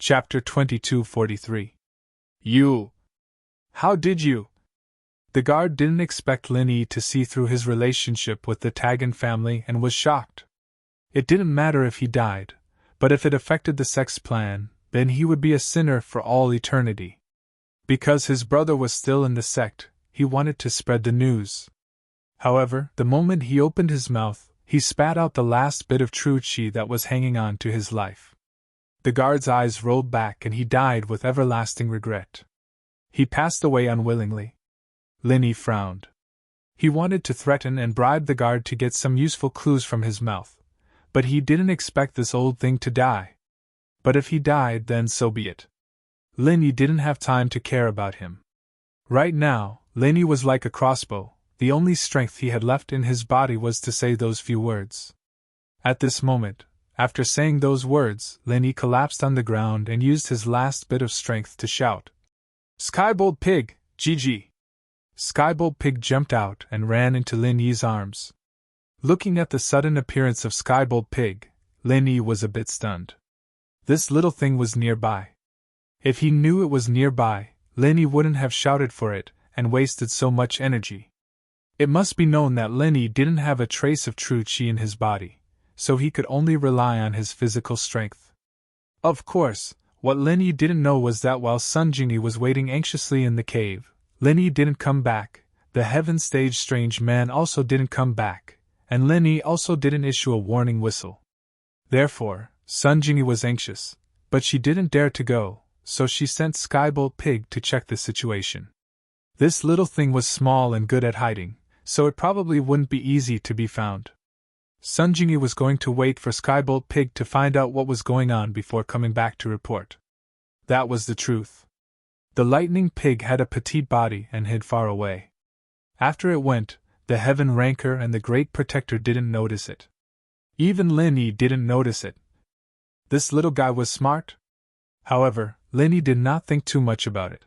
Chapter 2243. You! How did you? The guard didn't expect Lin Yi to see through his relationship with the Tagan family and was shocked. It didn't matter if he died, but if it affected the sex plan, then he would be a sinner for all eternity. Because his brother was still in the sect, he wanted to spread the news. However, the moment he opened his mouth, he spat out the last bit of true qi that was hanging on to his life. The guard's eyes rolled back and he died with everlasting regret. He passed away unwillingly. Lin Yi frowned. He wanted to threaten and bribe the guard to get some useful clues from his mouth, but he didn't expect this old thing to die. But if he died, then so be it. Lin Yi didn't have time to care about him. Right now, Lin Yi was like a crossbow. The only strength he had left in his body was to say those few words. At this moment, after saying those words, Lin Yi collapsed on the ground and used his last bit of strength to shout, "Skybolt Pig, GG!" Skybolt Pig jumped out and ran into Lin Yi's arms. Looking at the sudden appearance of Skybolt Pig, Lin Yi was a bit stunned. This little thing was nearby. If he knew it was nearby, Lin Yi wouldn't have shouted for it and wasted so much energy. It must be known that Lin Yi didn't have a trace of true qi in his body, so he could only rely on his physical strength. Of course, what Lin Yi didn't know was that while Sun Jingyi was waiting anxiously in the cave, Lin Yi didn't come back, the heaven stage strange man also didn't come back, and Lin Yi also didn't issue a warning whistle. Therefore, Sun Jingyi was anxious, but she didn't dare to go, so she sent Skybolt Pig to check the situation. This little thing was small and good at hiding, so it probably wouldn't be easy to be found. Sun Jingyi was going to wait for Skybolt Pig to find out what was going on before coming back to report. That was the truth. The lightning pig had a petite body and hid far away. After it went, the Heaven Ranker and the Great Protector didn't notice it. Even Lin Yi didn't notice it. This little guy was smart? However, Lin Yi did not think too much about it.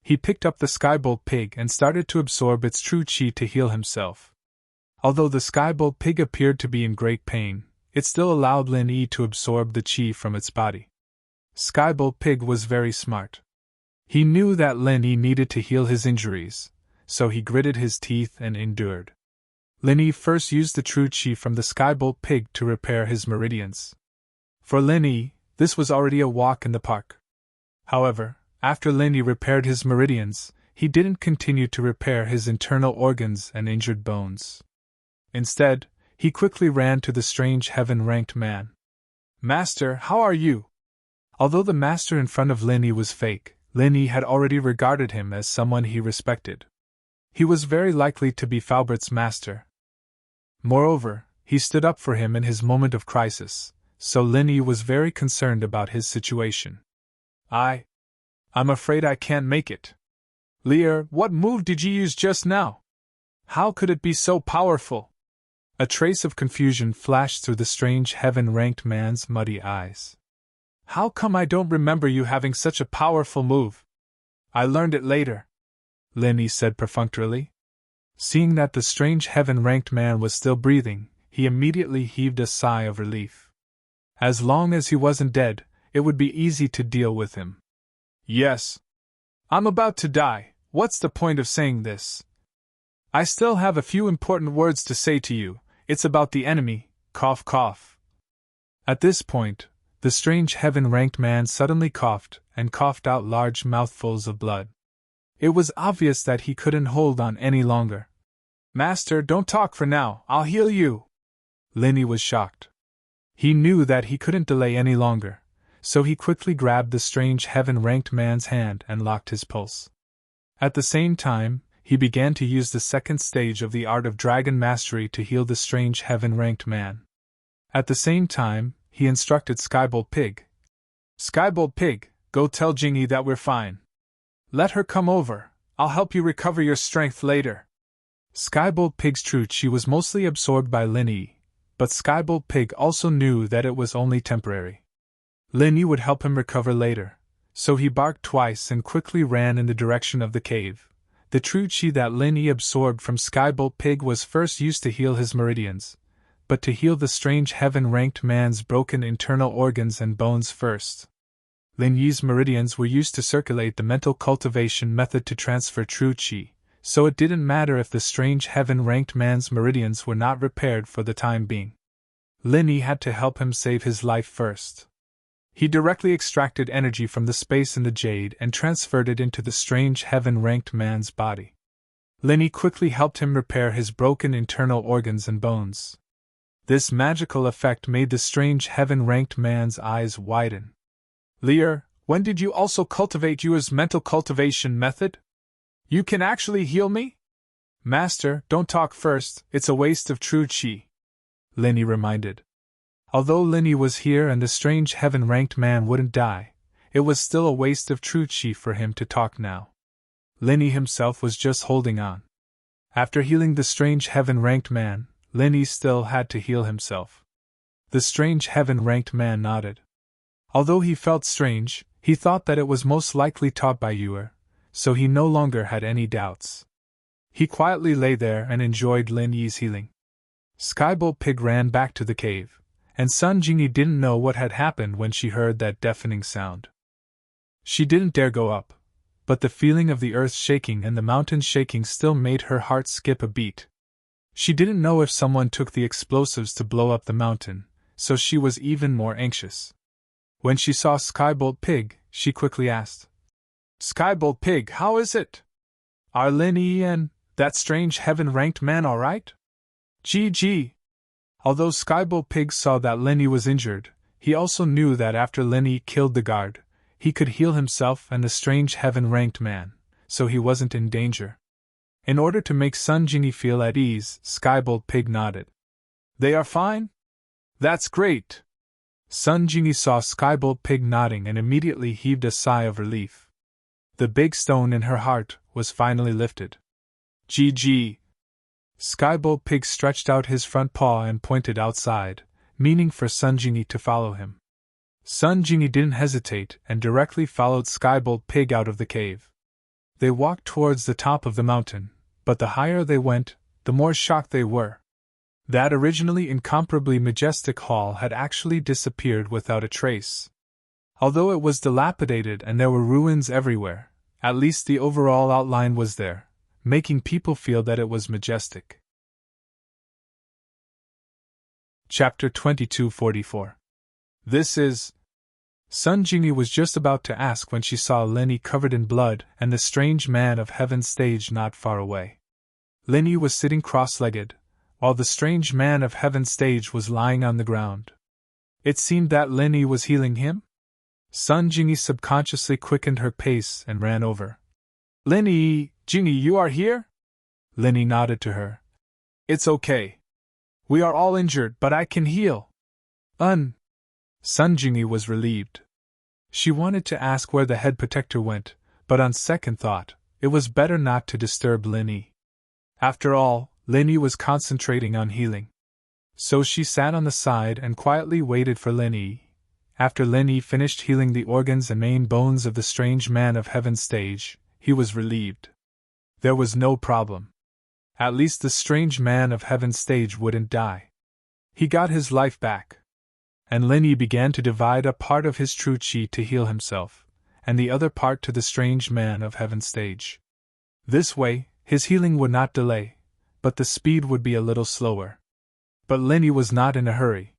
He picked up the Skybolt Pig and started to absorb its true qi to heal himself. Although the Skybolt Pig appeared to be in great pain, it still allowed Lin Yi to absorb the qi from its body. Skybolt Pig was very smart. He knew that Lin Yi needed to heal his injuries, so he gritted his teeth and endured. Lin Yi first used the true qi from the Skybolt Pig to repair his meridians. For Lin Yi, this was already a walk in the park. However, after Lin Yi repaired his meridians, he didn't continue to repair his internal organs and injured bones. Instead, he quickly ran to the strange heaven-ranked man. "Master, how are you?" Although the master in front of Lin Yi was fake, Lin Yi had already regarded him as someone he respected. He was very likely to be Falbert's master. Moreover, he stood up for him in his moment of crisis, so Lin Yi was very concerned about his situation. I'm afraid I can't make it. Lear, what move did you use just now? How could it be so powerful?" A trace of confusion flashed through the strange heaven-ranked man's muddy eyes. "How come I don't remember you having such a powerful move? I learned it later," Lin Yi said perfunctorily. Seeing that the strange heaven-ranked man was still breathing, he immediately heaved a sigh of relief. As long as he wasn't dead, it would be easy to deal with him. "Yes. I'm about to die, what's the point of saying this? I still have a few important words to say to you, it's about the enemy, cough cough." At this point, the strange heaven-ranked man suddenly coughed and coughed out large mouthfuls of blood. It was obvious that he couldn't hold on any longer. "Master, don't talk for now, I'll heal you." Lin Yi was shocked. He knew that he couldn't delay any longer, so he quickly grabbed the strange heaven-ranked man's hand and locked his pulse. At the same time, he began to use the second stage of the art of dragon mastery to heal the strange heaven-ranked man. At the same time, he instructed Skybolt Pig. "Skybolt Pig, go tell Jingyi that we're fine. Let her come over, I'll help you recover your strength later." Skybolt Pig's true qi was mostly absorbed by Lin Yi, but Skybolt Pig also knew that it was only temporary. Lin Yi would help him recover later, so he barked twice and quickly ran in the direction of the cave. The true qi that Lin Yi absorbed from Skybolt Pig was first used to heal his meridians, but to heal the strange heaven-ranked man's broken internal organs and bones first. Lin Yi's meridians were used to circulate the mental cultivation method to transfer true qi, so it didn't matter if the strange heaven-ranked man's meridians were not repaired for the time being. Lin Yi had to help him save his life first. He directly extracted energy from the space in the jade and transferred it into the strange heaven-ranked man's body. Lin Yi quickly helped him repair his broken internal organs and bones. This magical effect made the strange heaven-ranked man's eyes widen. Lear, when did you also cultivate Yu's mental cultivation method? You can actually heal me? Master, don't talk first, it's a waste of true qi, Lin Yi reminded. Although Lin Yi was here and the strange heaven-ranked man wouldn't die, it was still a waste of true qi for him to talk now. Lin Yi himself was just holding on. After healing the strange heaven-ranked man, Lin Yi still had to heal himself. The strange heaven-ranked man nodded. Although he felt strange, he thought that it was most likely taught by Yuer, so he no longer had any doubts. He quietly lay there and enjoyed Lin Yi's healing. Skybolt Pig ran back to the cave, and Sun Jingyi didn't know what had happened when she heard that deafening sound. She didn't dare go up, but the feeling of the earth shaking and the mountains shaking still made her heart skip a beat. She didn't know if someone took the explosives to blow up the mountain, so she was even more anxious. When she saw Skybolt Pig, she quickly asked, Skybolt Pig, how is it? Are Lin Yi and that strange heaven-ranked man all right? Gee. Although Skybolt Pig saw that Lin Yi was injured, he also knew that after Lin Yi killed the guard, he could heal himself and the strange heaven-ranked man, so he wasn't in danger. In order to make Sun Jingyi feel at ease, Skybolt Pig nodded. They are fine? That's great! Sun Jingyi saw Skybolt Pig nodding and immediately heaved a sigh of relief. The big stone in her heart was finally lifted. Gee. Skybolt Pig stretched out his front paw and pointed outside, meaning for Sun Jingyi to follow him. Sun Jingyi didn't hesitate and directly followed Skybolt Pig out of the cave. They walked towards the top of the mountain, but the higher they went, the more shocked they were. That originally incomparably majestic hall had actually disappeared without a trace. Although it was dilapidated and there were ruins everywhere, at least the overall outline was there, making people feel that it was majestic. Chapter 2244. This is... Sun Jingyi was just about to ask when she saw Lin Yi covered in blood and the strange man of heaven stage not far away. Lin Yi was sitting cross-legged, while the strange man of heaven stage was lying on the ground. It seemed that Lin Yi was healing him? Sun Jingyi subconsciously quickened her pace and ran over. Lin Yi, Jingyi, you are here? Lin Yi nodded to her. It's okay. We are all injured, but I can heal. Sun Jingyi was relieved. She wanted to ask where the head protector went, but on second thought, it was better not to disturb Lin Yi. After all, Lin Yi was concentrating on healing. So she sat on the side and quietly waited for Lin Yi. After Lin Yi finished healing the organs and main bones of the strange man of heaven stage, he was relieved. There was no problem. At least the strange man of heaven stage wouldn't die. He got his life back. And Lin Yi began to divide a part of his true qi to heal himself, and the other part to the strange man of heaven stage. This way, his healing would not delay, but the speed would be a little slower. But Lin Yi was not in a hurry.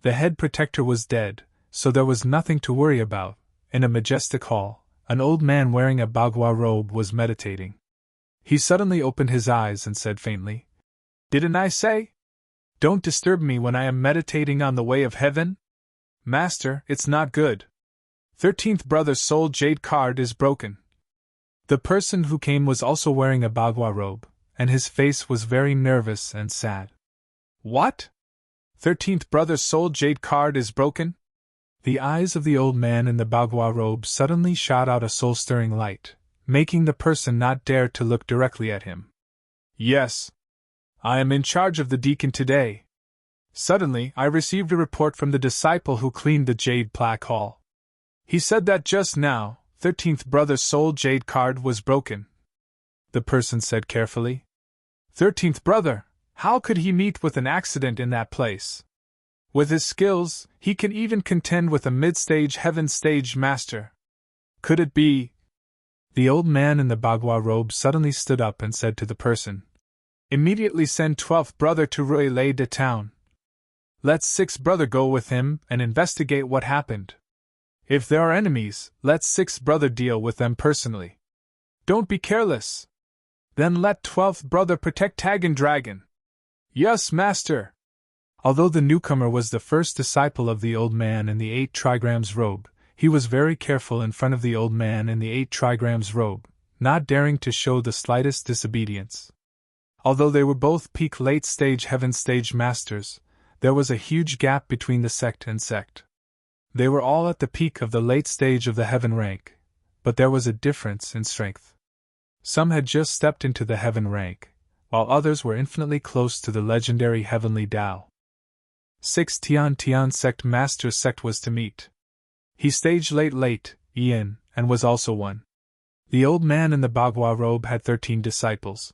The head protector was dead, so there was nothing to worry about. In a majestic hall, an old man wearing a bagua robe was meditating. He suddenly opened his eyes and said faintly, "Didn't I say? Don't disturb me when I am meditating on the way of heaven? Master, it's not good. 13th brother's soul jade card is broken." The person who came was also wearing a bagua robe, and his face was very nervous and sad. What? 13th brother's soul jade card is broken? The eyes of the old man in the bagua robe suddenly shot out a soul-stirring light, making the person not dare to look directly at him. Yes. I am in charge of the deacon today. Suddenly, I received a report from the disciple who cleaned the jade plaque hall. He said that just now, 13th brother's soul jade card was broken. The person said carefully. 13th brother, how could he meet with an accident in that place? With his skills, he can even contend with a mid-stage heaven-stage master. Could it be? The old man in the bagua robe suddenly stood up and said to the person, "Immediately send 12th brother to Ruele de town. Let 6th brother go with him and investigate what happened. If there are enemies, let 6th brother deal with them personally. Don't be careless. Then let 12th brother protect Tag and Dragon." "Yes, master." Although the newcomer was the first disciple of the old man in the 8 trigrams robe, he was very careful in front of the old man in the 8 trigrams robe, not daring to show the slightest disobedience. Although they were both peak late-stage heaven-stage masters, there was a huge gap between the sect and sect. They were all at the peak of the late stage of the heaven rank, but there was a difference in strength. Some had just stepped into the heaven rank, while others were infinitely close to the legendary heavenly Tao. 6 Tian Tian sect master's sect was to meet. He staged late, Ian, and was also one. The old man in the bagua robe had 13 disciples.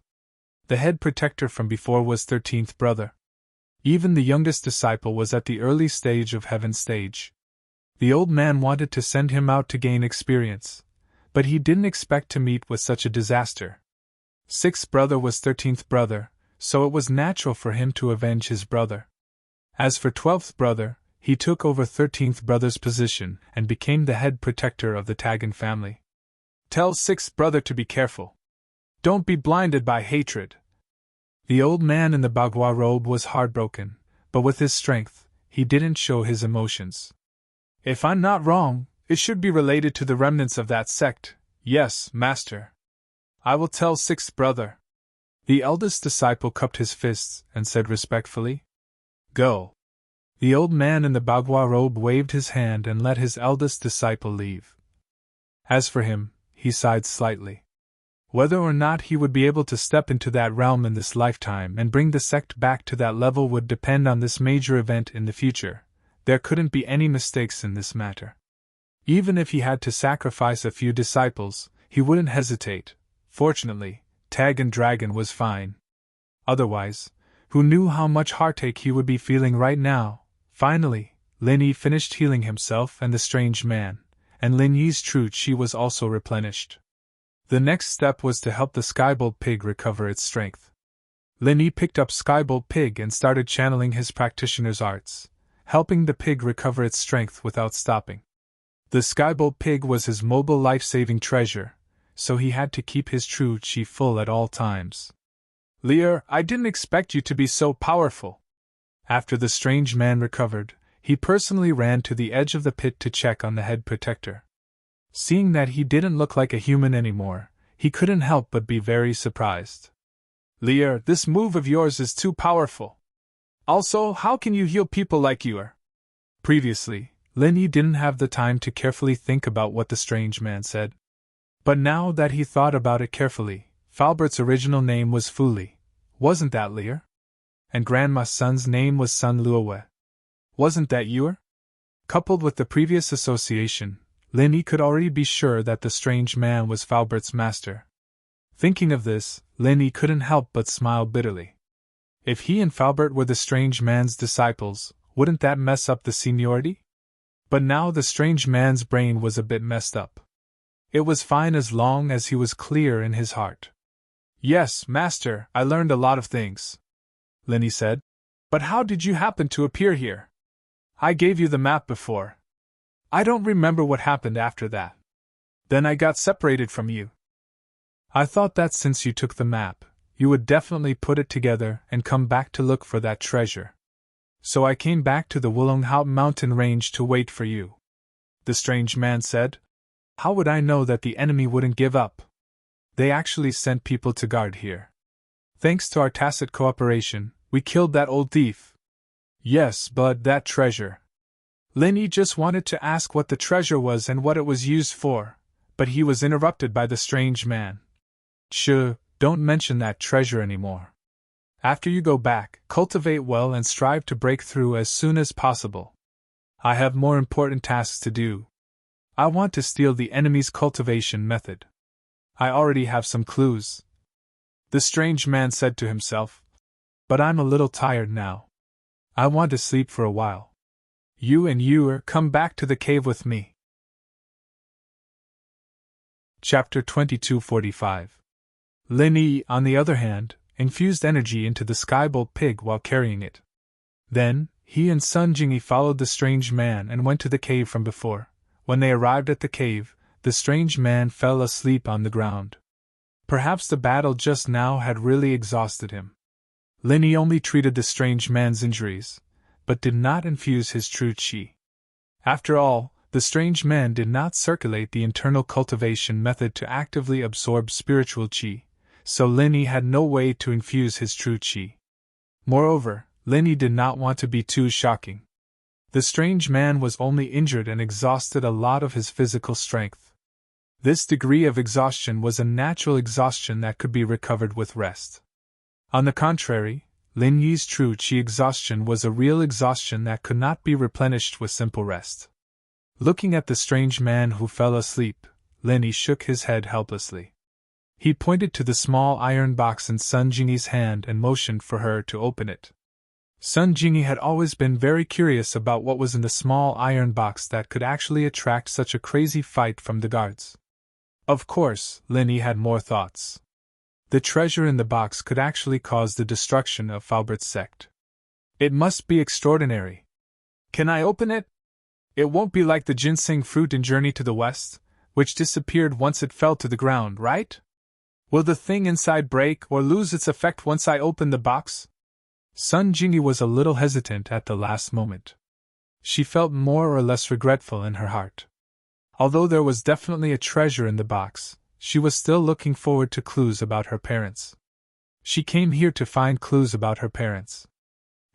The head protector from before was 13th brother. Even the youngest disciple was at the early stage of heaven stage. The old man wanted to send him out to gain experience, but he didn't expect to meet with such a disaster. 6th brother was 13th brother, so it was natural for him to avenge his brother. As for 12th brother, he took over 13th brother's position and became the head protector of the Tagan family. Tell 6th brother to be careful. Don't be blinded by hatred. The old man in the bagua robe was heartbroken, but with his strength, he didn't show his emotions. If I'm not wrong, it should be related to the remnants of that sect. Yes, master. I will tell 6th brother. The eldest disciple cupped his fists and said respectfully, "Go." The old man in the bagua robe waved his hand and let his eldest disciple leave. As for him, he sighed slightly. Whether or not he would be able to step into that realm in this lifetime and bring the sect back to that level would depend on this major event in the future. There couldn't be any mistakes in this matter. Even if he had to sacrifice a few disciples, he wouldn't hesitate. Fortunately, Tag and Dragon was fine. Otherwise, who knew how much heartache he would be feeling right now? Finally, Lin Yi finished healing himself and the strange man, and Lin Yi's true chi was also replenished. The next step was to help the Skybolt Pig recover its strength. Lin Yi picked up Skybolt Pig and started channeling his practitioner's arts, helping the pig recover its strength without stopping. The Skybolt Pig was his mobile life-saving treasure, so he had to keep his true chi full at all times. "Lear, I didn't expect you to be so powerful." After the strange man recovered, he personally ran to the edge of the pit to check on the head protector. Seeing that he didn't look like a human anymore, he couldn't help but be very surprised. "Lear, this move of yours is too powerful. Also, how can you heal people like you are?" Previously, Lin Yi didn't have the time to carefully think about what the strange man said. But now that he thought about it carefully, Falbert's original name was Fuli. Wasn't that Lear? And Grandma's son's name was Sun Luowe. Wasn't that Yuer? Coupled with the previous association, Lin Yi could already be sure that the strange man was Falbert's master. Thinking of this, Lin Yi couldn't help but smile bitterly. If he and Falbert were the strange man's disciples, wouldn't that mess up the seniority? But now the strange man's brain was a bit messed up. It was fine as long as he was clear in his heart. "Yes, master, I learned a lot of things," Lin Yi said. "But how did you happen to appear here? I gave you the map before. I don't remember what happened after that. Then I got separated from you. I thought that since you took the map, you would definitely put it together and come back to look for that treasure. So I came back to the Wulonghout mountain range to wait for you," the strange man said. "How would I know that the enemy wouldn't give up? They actually sent people to guard here. Thanks to our tacit cooperation, we killed that old thief." "Yes, but that treasure." Lin Yi just wanted to ask what the treasure was and what it was used for, but he was interrupted by the strange man. Don't mention that treasure anymore. After you go back, cultivate well and strive to break through as soon as possible. I have more important tasks to do. I want to steal the enemy's cultivation method. I already have some clues," the strange man said to himself. "But I'm a little tired now. I want to sleep for a while. You and you come back to the cave with me. Chapter 2245. Lin Yi, on the other hand, infused energy into the sky-bolt pig while carrying it. Then, he and Sun Jingyi followed the strange man and went to the cave from before. When they arrived at the cave, the strange man fell asleep on the ground. Perhaps the battle just now had really exhausted him. Lin Yi only treated the strange man's injuries, but did not infuse his true qi. After all, the strange man did not circulate the internal cultivation method to actively absorb spiritual qi, so Lin Yi had no way to infuse his true qi. Moreover, Lin Yi did not want to be too shocking. The strange man was only injured and exhausted a lot of his physical strength. This degree of exhaustion was a natural exhaustion that could be recovered with rest. On the contrary, Lin Yi's true qi exhaustion was a real exhaustion that could not be replenished with simple rest. Looking at the strange man who fell asleep, Lin Yi shook his head helplessly. He pointed to the small iron box in Sun Jingyi's hand and motioned for her to open it. Sun Jingyi had always been very curious about what was in the small iron box that could actually attract such a crazy fight from the guards. Of course, Lin Yi had more thoughts. The treasure in the box could actually cause the destruction of Falbert's sect. It must be extraordinary. Can I open it? It won't be like the ginseng fruit in Journey to the West, which disappeared once it fell to the ground, right? Will the thing inside break or lose its effect once I open the box? Sun Jingyi was a little hesitant at the last moment. She felt more or less regretful in her heart. Although there was definitely a treasure in the box, she was still looking forward to clues about her parents. She came here to find clues about her parents.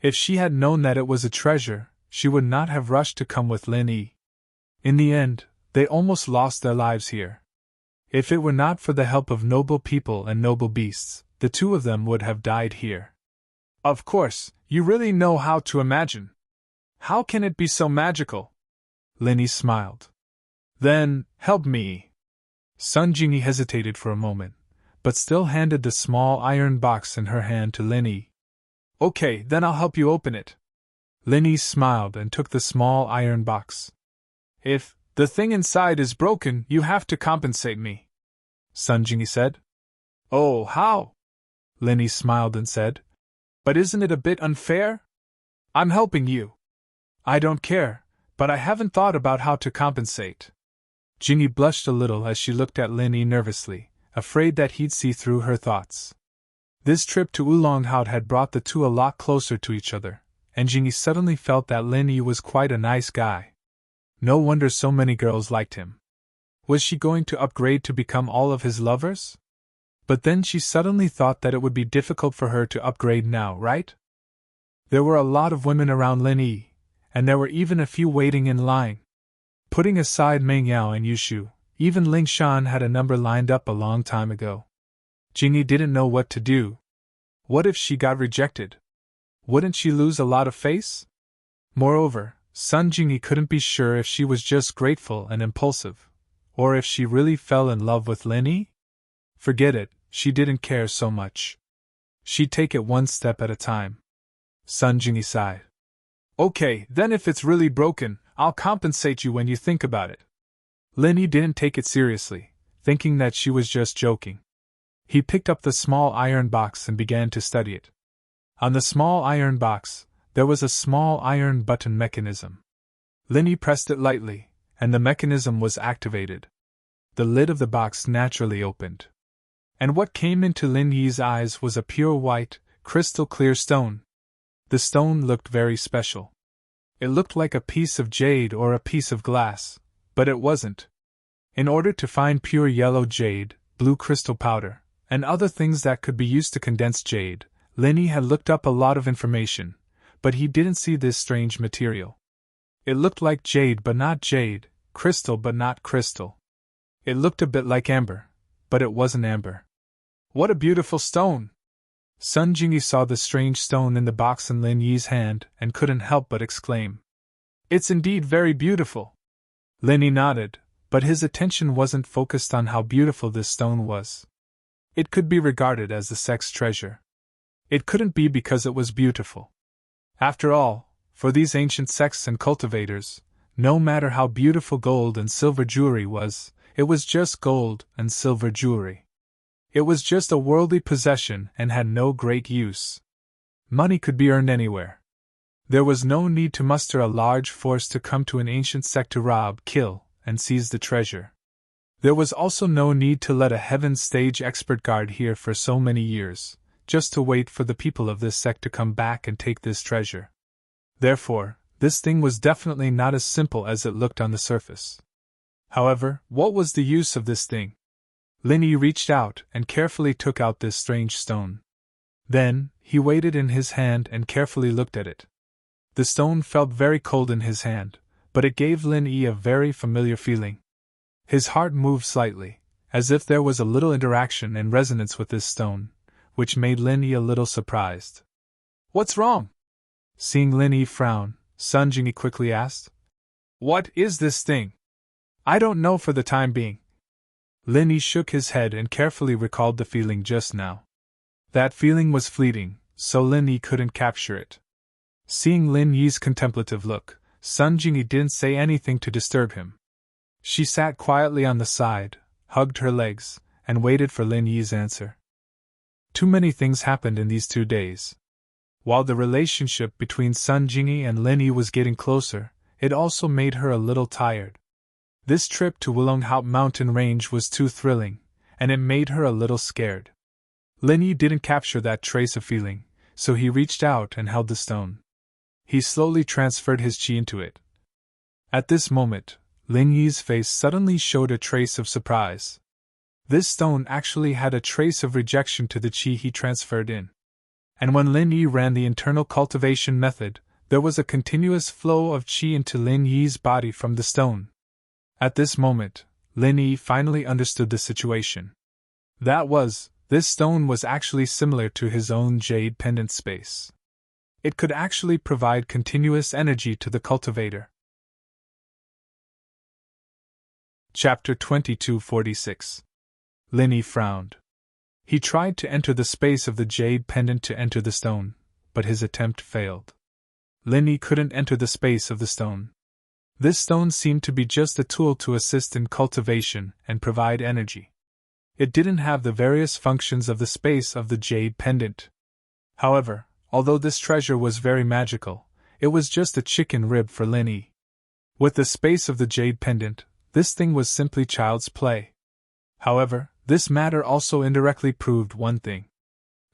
If she had known that it was a treasure, she would not have rushed to come with Lin Yi. In the end, they almost lost their lives here. If it were not for the help of noble people and noble beasts, the two of them would have died here. Of course, you really know how to imagine. How can it be so magical? Lin Yi smiled. Then, help me. Sun Jingyi hesitated for a moment, but still handed the small iron box in her hand to Lin Yi. Okay, then I'll help you open it. Lin Yi smiled and took the small iron box. If the thing inside is broken, you have to compensate me, Sun Jingyi said. Oh, how? Lin Yi smiled and said. But isn't it a bit unfair? I'm helping you. I don't care, but I haven't thought about how to compensate. Jingyi blushed a little as she looked at Lin Yi nervously, afraid that he'd see through her thoughts. This trip to Oolonghout had brought the two a lot closer to each other, and Jingyi suddenly felt that Lin Yi was quite a nice guy. No wonder so many girls liked him. Was she going to upgrade to become all of his lovers? But then she suddenly thought that it would be difficult for her to upgrade now, right? There were a lot of women around Lin Yi, and there were even a few waiting in line. Putting aside Meng Yao and Yushu, even Ling Shan had a number lined up a long time ago. Jingyi didn't know what to do. What if she got rejected? Wouldn't she lose a lot of face? Moreover, Sun Jingyi couldn't be sure if she was just grateful and impulsive, or if she really fell in love with Lin Yi. Forget it, she didn't care so much. She'd take it one step at a time. Sun Jingyi sighed. Okay, then if it's really broken, I'll compensate you when you think about it. Lin Yi didn't take it seriously, thinking that she was just joking. He picked up the small iron box and began to study it. On the small iron box, there was a small iron button mechanism. Lin Yi pressed it lightly, and the mechanism was activated. The lid of the box naturally opened. And what came into Lin Yi's eyes was a pure white, crystal-clear stone. The stone looked very special. It looked like a piece of jade or a piece of glass, but it wasn't. In order to find pure yellow jade, blue crystal powder, and other things that could be used to condense jade, Lin Yi had looked up a lot of information, but he didn't see this strange material. It looked like jade but not jade, crystal but not crystal. It looked a bit like amber, but it wasn't amber. What a beautiful stone! Sun Jingyi saw the strange stone in the box in Lin Yi's hand and couldn't help but exclaim. It's indeed very beautiful. Lin Yi nodded, but his attention wasn't focused on how beautiful this stone was. It could be regarded as the sect's treasure. It couldn't be because it was beautiful. After all, for these ancient sects and cultivators, no matter how beautiful gold and silver jewelry was, it was just gold and silver jewelry. It was just a worldly possession and had no great use. Money could be earned anywhere. There was no need to muster a large force to come to an ancient sect to rob, kill, and seize the treasure. There was also no need to let a heaven stage expert guard here for so many years, just to wait for the people of this sect to come back and take this treasure. Therefore, this thing was definitely not as simple as it looked on the surface. However, what was the use of this thing? Linny reached out and carefully took out this strange stone. Then, he weighed it in his hand and carefully looked at it. The stone felt very cold in his hand, but it gave Linny a very familiar feeling. His heart moved slightly, as if there was a little interaction and resonance with this stone, which made Linny a little surprised. "What's wrong?" Seeing Linny frown, Sun Jingyi quickly asked. "What is this thing?" "I don't know for the time being." Linny shook his head and carefully recalled the feeling just now. That feeling was fleeting, so Linny couldn't capture it. Seeing Lin Yi's contemplative look, Sun Jingyi didn't say anything to disturb him. She sat quietly on the side, hugged her legs, and waited for Lin Yi's answer. Too many things happened in these 2 days. While the relationship between Sun Jingyi and Lin Yi was getting closer, it also made her a little tired. This trip to Wulonghao mountain range was too thrilling, and it made her a little scared. Lin Yi didn't capture that trace of feeling, so he reached out and held the stone. He slowly transferred his qi into it. At this moment, Lin Yi's face suddenly showed a trace of surprise. This stone actually had a trace of rejection to the qi he transferred in. And when Lin Yi ran the internal cultivation method, there was a continuous flow of qi into Lin Yi's body from the stone. At this moment, Lin Yi finally understood the situation. This stone was actually similar to his own jade pendant space. It could actually provide continuous energy to the cultivator. Chapter 2246. Lin Yi frowned. He tried to enter the space of the jade pendant to enter the stone, but his attempt failed. Lin Yi couldn't enter the space of the stone. This stone seemed to be just a tool to assist in cultivation and provide energy. It didn't have the various functions of the space of the jade pendant. However, although this treasure was very magical, it was just a chicken rib for Lin Yi. With the space of the jade pendant, this thing was simply child's play. However, this matter also indirectly proved one thing.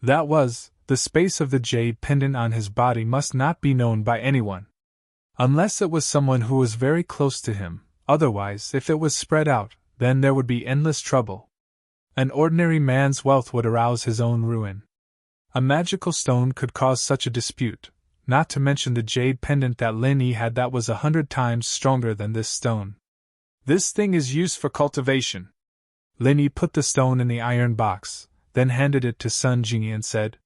That was, the space of the jade pendant on his body must not be known by anyone. Unless it was someone who was very close to him, otherwise, if it was spread out, then there would be endless trouble. An ordinary man's wealth would arouse his own ruin. A magical stone could cause such a dispute, not to mention the jade pendant that Lin Yi had that was 100 times stronger than this stone. This thing is used for cultivation. Lin Yi put the stone in the iron box, then handed it to Sun Jingyi and said,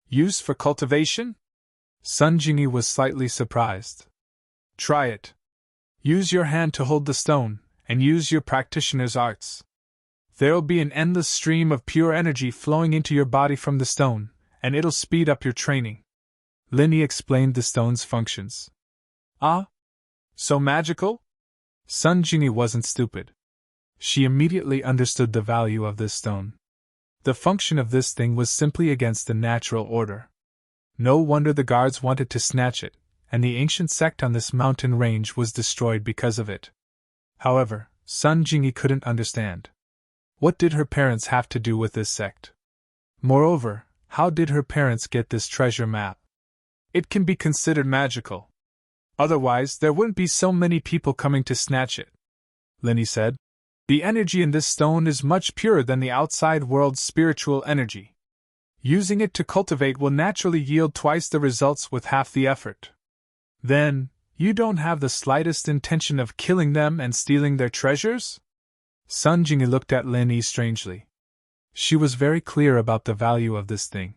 "Used for cultivation?" Sun Jingyi was slightly surprised. "Try it. Use your hand to hold the stone, and use your practitioner's arts. There'll be an endless stream of pure energy flowing into your body from the stone, and it'll speed up your training." Lin Yi explained the stone's functions. "Ah? So magical?" Sun Jingyi wasn't stupid. She immediately understood the value of this stone. The function of this thing was simply against the natural order. No wonder the guards wanted to snatch it, and the ancient sect on this mountain range was destroyed because of it. However, Sun Jingyi couldn't understand. What did her parents have to do with this sect? Moreover, how did her parents get this treasure map? It can be considered magical. Otherwise, there wouldn't be so many people coming to snatch it. Lin Yi said, "The energy in this stone is much purer than the outside world's spiritual energy. Using it to cultivate will naturally yield twice the results with half the effort. Then, you don't have the slightest intention of killing them and stealing their treasures?" Sun Jingyi looked at Lin Yi strangely. She was very clear about the value of this thing.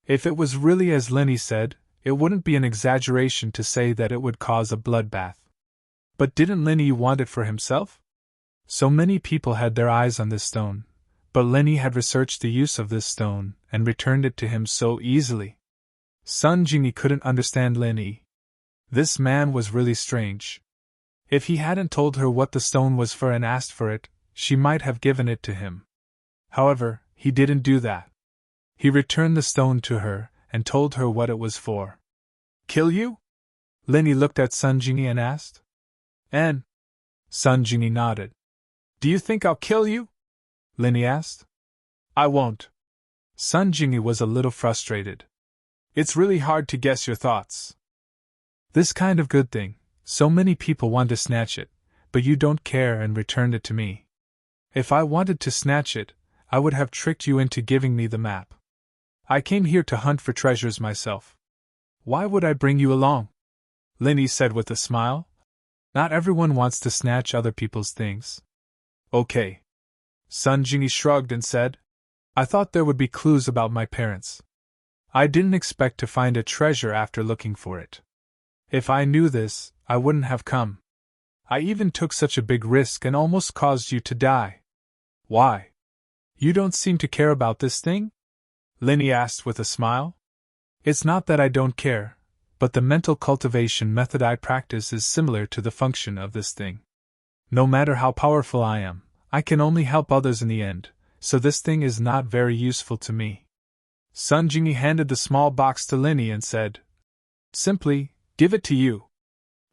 If it was really as Lin Yi said, it wouldn't be an exaggeration to say that it would cause a bloodbath. But didn't Lin Yi want it for himself? So many people had their eyes on this stone, but Lin Yi had researched the use of this stone and returned it to him so easily. Sun Jingyi couldn't understand Lin Yi. This man was really strange. If he hadn't told her what the stone was for and asked for it, she might have given it to him. However, he didn't do that. He returned the stone to her and told her what it was for. Kill you? Lin Yi looked at Sun Jingyi and asked. And? Sun Jingyi nodded. Do you think I'll kill you? Lin Yi asked. I won't. Sun Jingyi was a little frustrated. It's really hard to guess your thoughts. This kind of good thing, so many people want to snatch it, but you don't care and returned it to me. If I wanted to snatch it, I would have tricked you into giving me the map. I came here to hunt for treasures myself. Why would I bring you along? Lin Yi said with a smile. Not everyone wants to snatch other people's things. Okay. Sun Jingyi shrugged and said, I thought there would be clues about my parents. I didn't expect to find a treasure after looking for it. If I knew this, I wouldn't have come. I even took such a big risk and almost caused you to die. Why? You don't seem to care about this thing? Lin Yi asked with a smile. It's not that I don't care, but the mental cultivation method I practice is similar to the function of this thing. No matter how powerful I am, I can only help others in the end, so this thing is not very useful to me. Sun Jingyi handed the small box to Lin Yi and said, Simply, give it to you.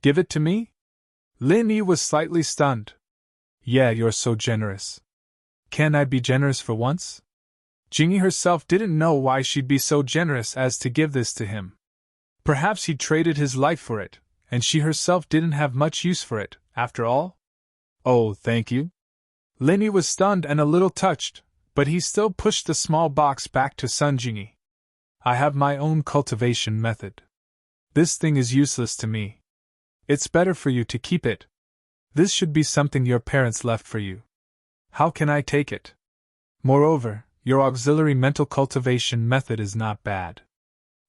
Give it to me? Lin Yi was slightly stunned. Yeah, you're so generous. Can I be generous for once? Jingyi herself didn't know why she'd be so generous as to give this to him. Perhaps he'd traded his life for it, and she herself didn't have much use for it, after all? Oh, thank you. Lin Yi was stunned and a little touched, but he still pushed the small box back to Sun Jingyi. I have my own cultivation method. This thing is useless to me. It's better for you to keep it. This should be something your parents left for you. How can I take it? Moreover, your auxiliary mental cultivation method is not bad.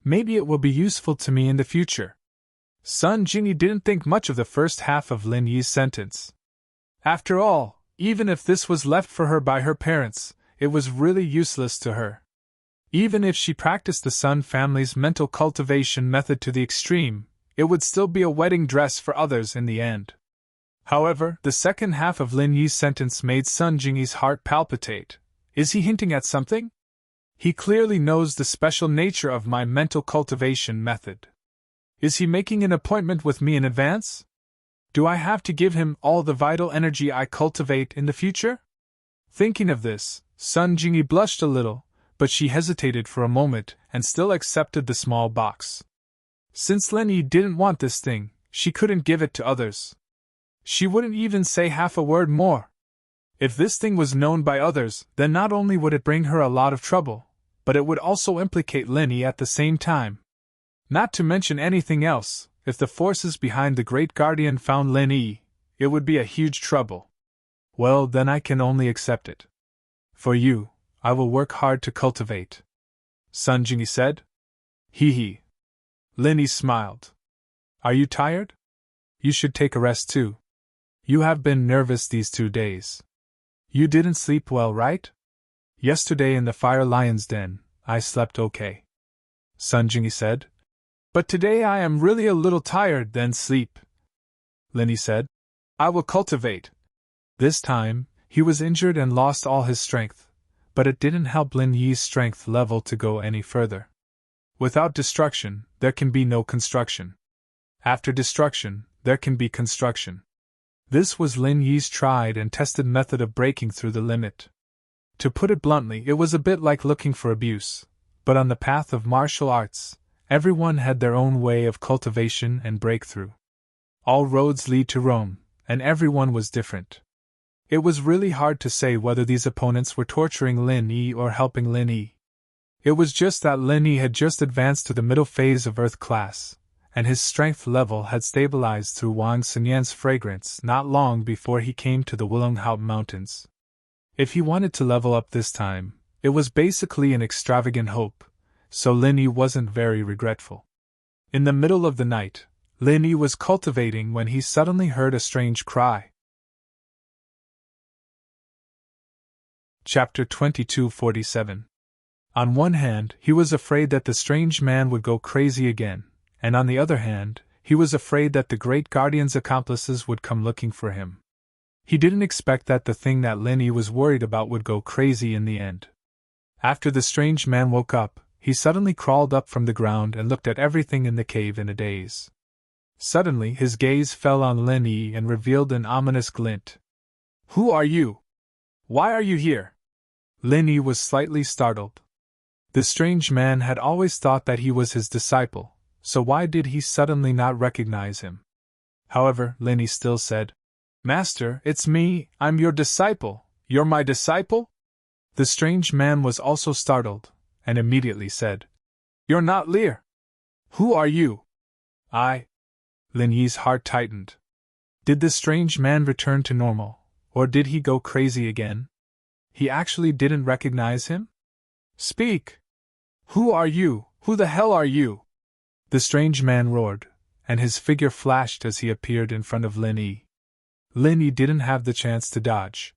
Maybe it will be useful to me in the future. Sun Jingyi didn't think much of the first half of Lin Yi's sentence. After all, even if this was left for her by her parents, it was really useless to her. Even if she practiced the Sun family's mental cultivation method to the extreme, it would still be a wedding dress for others in the end. However, the second half of Lin Yi's sentence made Sun Jingyi's heart palpitate. Is he hinting at something? He clearly knows the special nature of my mental cultivation method. Is he making an appointment with me in advance? Do I have to give him all the vital energy I cultivate in the future? Thinking of this, Sun Jingyi blushed a little, but she hesitated for a moment and still accepted the small box. Since Lin Yi didn't want this thing, she couldn't give it to others. She wouldn't even say half a word more. If this thing was known by others, then not only would it bring her a lot of trouble, but it would also implicate Lin Yi at the same time. Not to mention anything else, if the forces behind the Great Guardian found Lin Yi, it would be a huge trouble. Well, then I can only accept it. For you, I will work hard to cultivate. Sun Jingyi said. Hee. Lin Yi smiled. Are you tired? You should take a rest too. You have been nervous these 2 days. You didn't sleep well, right? Yesterday in the Fire Lion's den, I slept okay. Sun Jingyi said. But today I am really a little tired, then sleep. Lin Yi said. I will cultivate. This time, he was injured and lost all his strength, but it didn't help Lin Yi's strength level to go any further. Without destruction, there can be no construction. After destruction, there can be construction. This was Lin Yi's tried and tested method of breaking through the limit. To put it bluntly, it was a bit like looking for abuse, but on the path of martial arts, everyone had their own way of cultivation and breakthrough. All roads lead to Rome, and everyone was different. It was really hard to say whether these opponents were torturing Lin Yi or helping Lin Yi. It was just that Lin Yi had just advanced to the middle phase of Earth class, and his strength level had stabilized through Wang Xinyan's fragrance not long before he came to the Wulonghout Mountains. If he wanted to level up this time, it was basically an extravagant hope, so Lin Yi wasn't very regretful. In the middle of the night, Lin Yi was cultivating when he suddenly heard a strange cry. Chapter 2247. On one hand, he was afraid that the strange man would go crazy again, and on the other hand, he was afraid that the great guardian's accomplices would come looking for him. He didn't expect that the thing that Linny was worried about would go crazy in the end. After the strange man woke up, he suddenly crawled up from the ground and looked at everything in the cave in a daze. Suddenly his gaze fell on Linny and revealed an ominous glint. "Who are you? Why are you here?" Linny was slightly startled. The strange man had always thought that he was his disciple, so why did he suddenly not recognize him? However, Linny still said, "Master, it's me, I'm your disciple. You're my disciple?" The strange man was also startled, and immediately said, "You're not Lear. Who are you?" Linny's heart tightened. Did the strange man return to normal, or did he go crazy again? He actually didn't recognize him? "Speak! Who are you? Who the hell are you?" The strange man roared, and his figure flashed as he appeared in front of Linny. Linny didn't have the chance to dodge.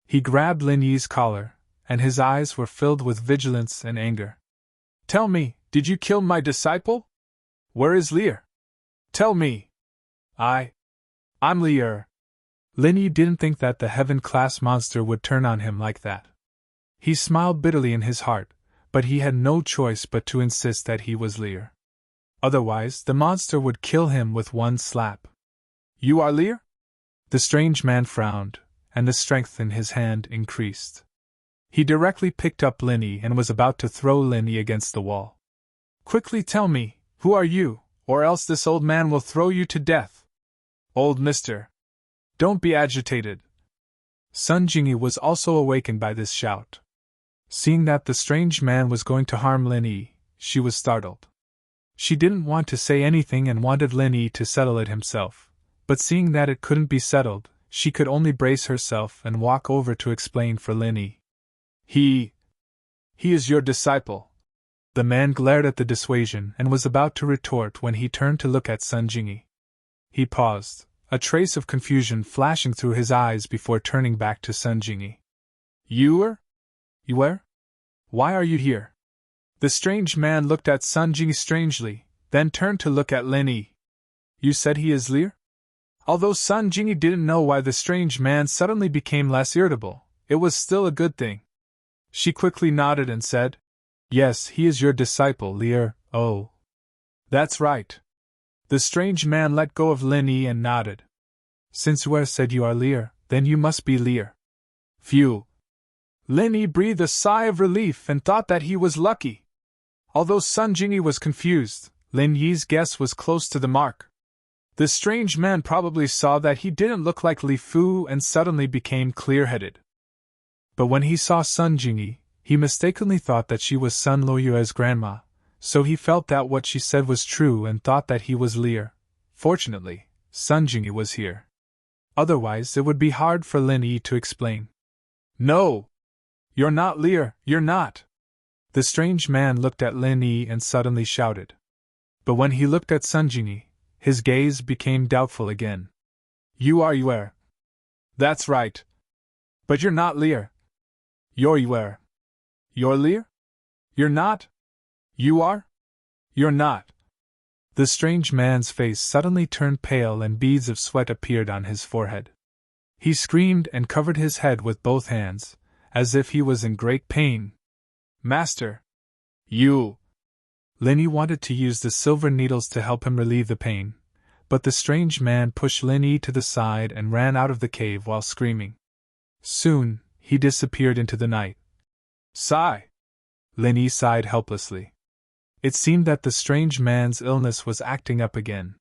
He grabbed Linny's collar, and his eyes were filled with vigilance and anger. "Tell me, did you kill my disciple? Where is Lear? Tell me." I'm Lear." Linny didn't think that the heaven-class monster would turn on him like that. He smiled bitterly in his heart, but he had no choice but to insist that he was Lear. Otherwise, the monster would kill him with one slap. "You are Lear?" The strange man frowned, and the strength in his hand increased. He directly picked up Linny and was about to throw Linny against the wall. "Quickly tell me, who are you, or else this old man will throw you to death." "Old mister, don't be agitated." Sun Jingyi was also awakened by this shout. Seeing that the strange man was going to harm Linny, she was startled. She didn't want to say anything and wanted Linny to settle it himself, but seeing that it couldn't be settled, she could only brace herself and walk over to explain for Linny. He is your disciple." The man glared at the dissuasion and was about to retort when he turned to look at Sun Jingyi. He paused, a trace of confusion flashing through his eyes before turning back to Sun Jingyi. You were? Why are you here?" The strange man looked at Sun Jingyi strangely, then turned to look at Linny. "You said he is Lear?" Although Sun Jingyi didn't know why the strange man suddenly became less irritable, it was still a good thing. She quickly nodded and said, "Yes, he is your disciple, Lear." "Oh. That's right." The strange man let go of Linny and nodded. "Since Ware said you are Lear, then you must be Lear." Phew! Linny breathed a sigh of relief and thought that he was lucky. Although Sun Jingyi was confused, Lin Yi's guess was close to the mark. The strange man probably saw that he didn't look like Li Fu and suddenly became clear-headed. But when he saw Sun Jingyi, he mistakenly thought that she was Sun Loyue's grandma, so he felt that what she said was true and thought that he was Lear. Fortunately, Sun Jingyi was here. Otherwise, it would be hard for Lin Yi to explain. "No! You're not Lear, you're not!" The strange man looked at Lin Yi and suddenly shouted. But when he looked at Sun Jingyi, his gaze became doubtful again. "You are Yue." "That's right. But you're not Lear." "You're Yue." "You're Lear?" "You're not." "You are?" "You're not." The strange man's face suddenly turned pale and beads of sweat appeared on his forehead. He screamed and covered his head with both hands, as if he was in great pain. "Master! You!" Linny wanted to use the silver needles to help him relieve the pain, but the strange man pushed Linny to the side and ran out of the cave while screaming. Soon, he disappeared into the night. "Sigh!" Linny sighed helplessly. It seemed that the strange man's illness was acting up again.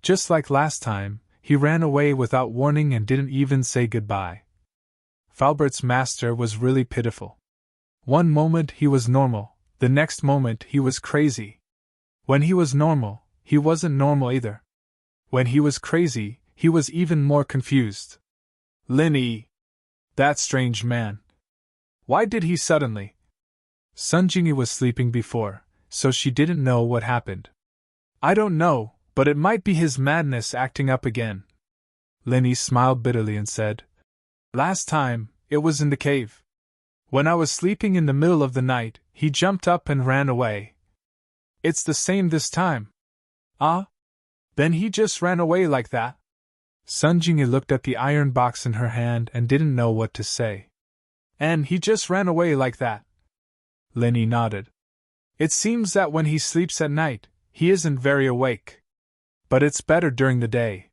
Just like last time, he ran away without warning and didn't even say goodbye. Falbert's master was really pitiful. One moment he was normal, the next moment he was crazy. When he was normal, he wasn't normal either. When he was crazy, he was even more confused. Linny! That strange man! Why did he suddenly? Sun Jingyi was sleeping before, so she didn't know what happened. "I don't know, but it might be his madness acting up again." Linny smiled bitterly and said, "Last time, it was in the cave." When I was sleeping in the middle of the night, he jumped up and ran away. It's the same this time. Ah? Then he just ran away like that? Sun Jingyi looked at the iron box in her hand and didn't know what to say. And he just ran away like that? Lin Yi nodded. It seems that when he sleeps at night, he isn't very awake. But it's better during the day.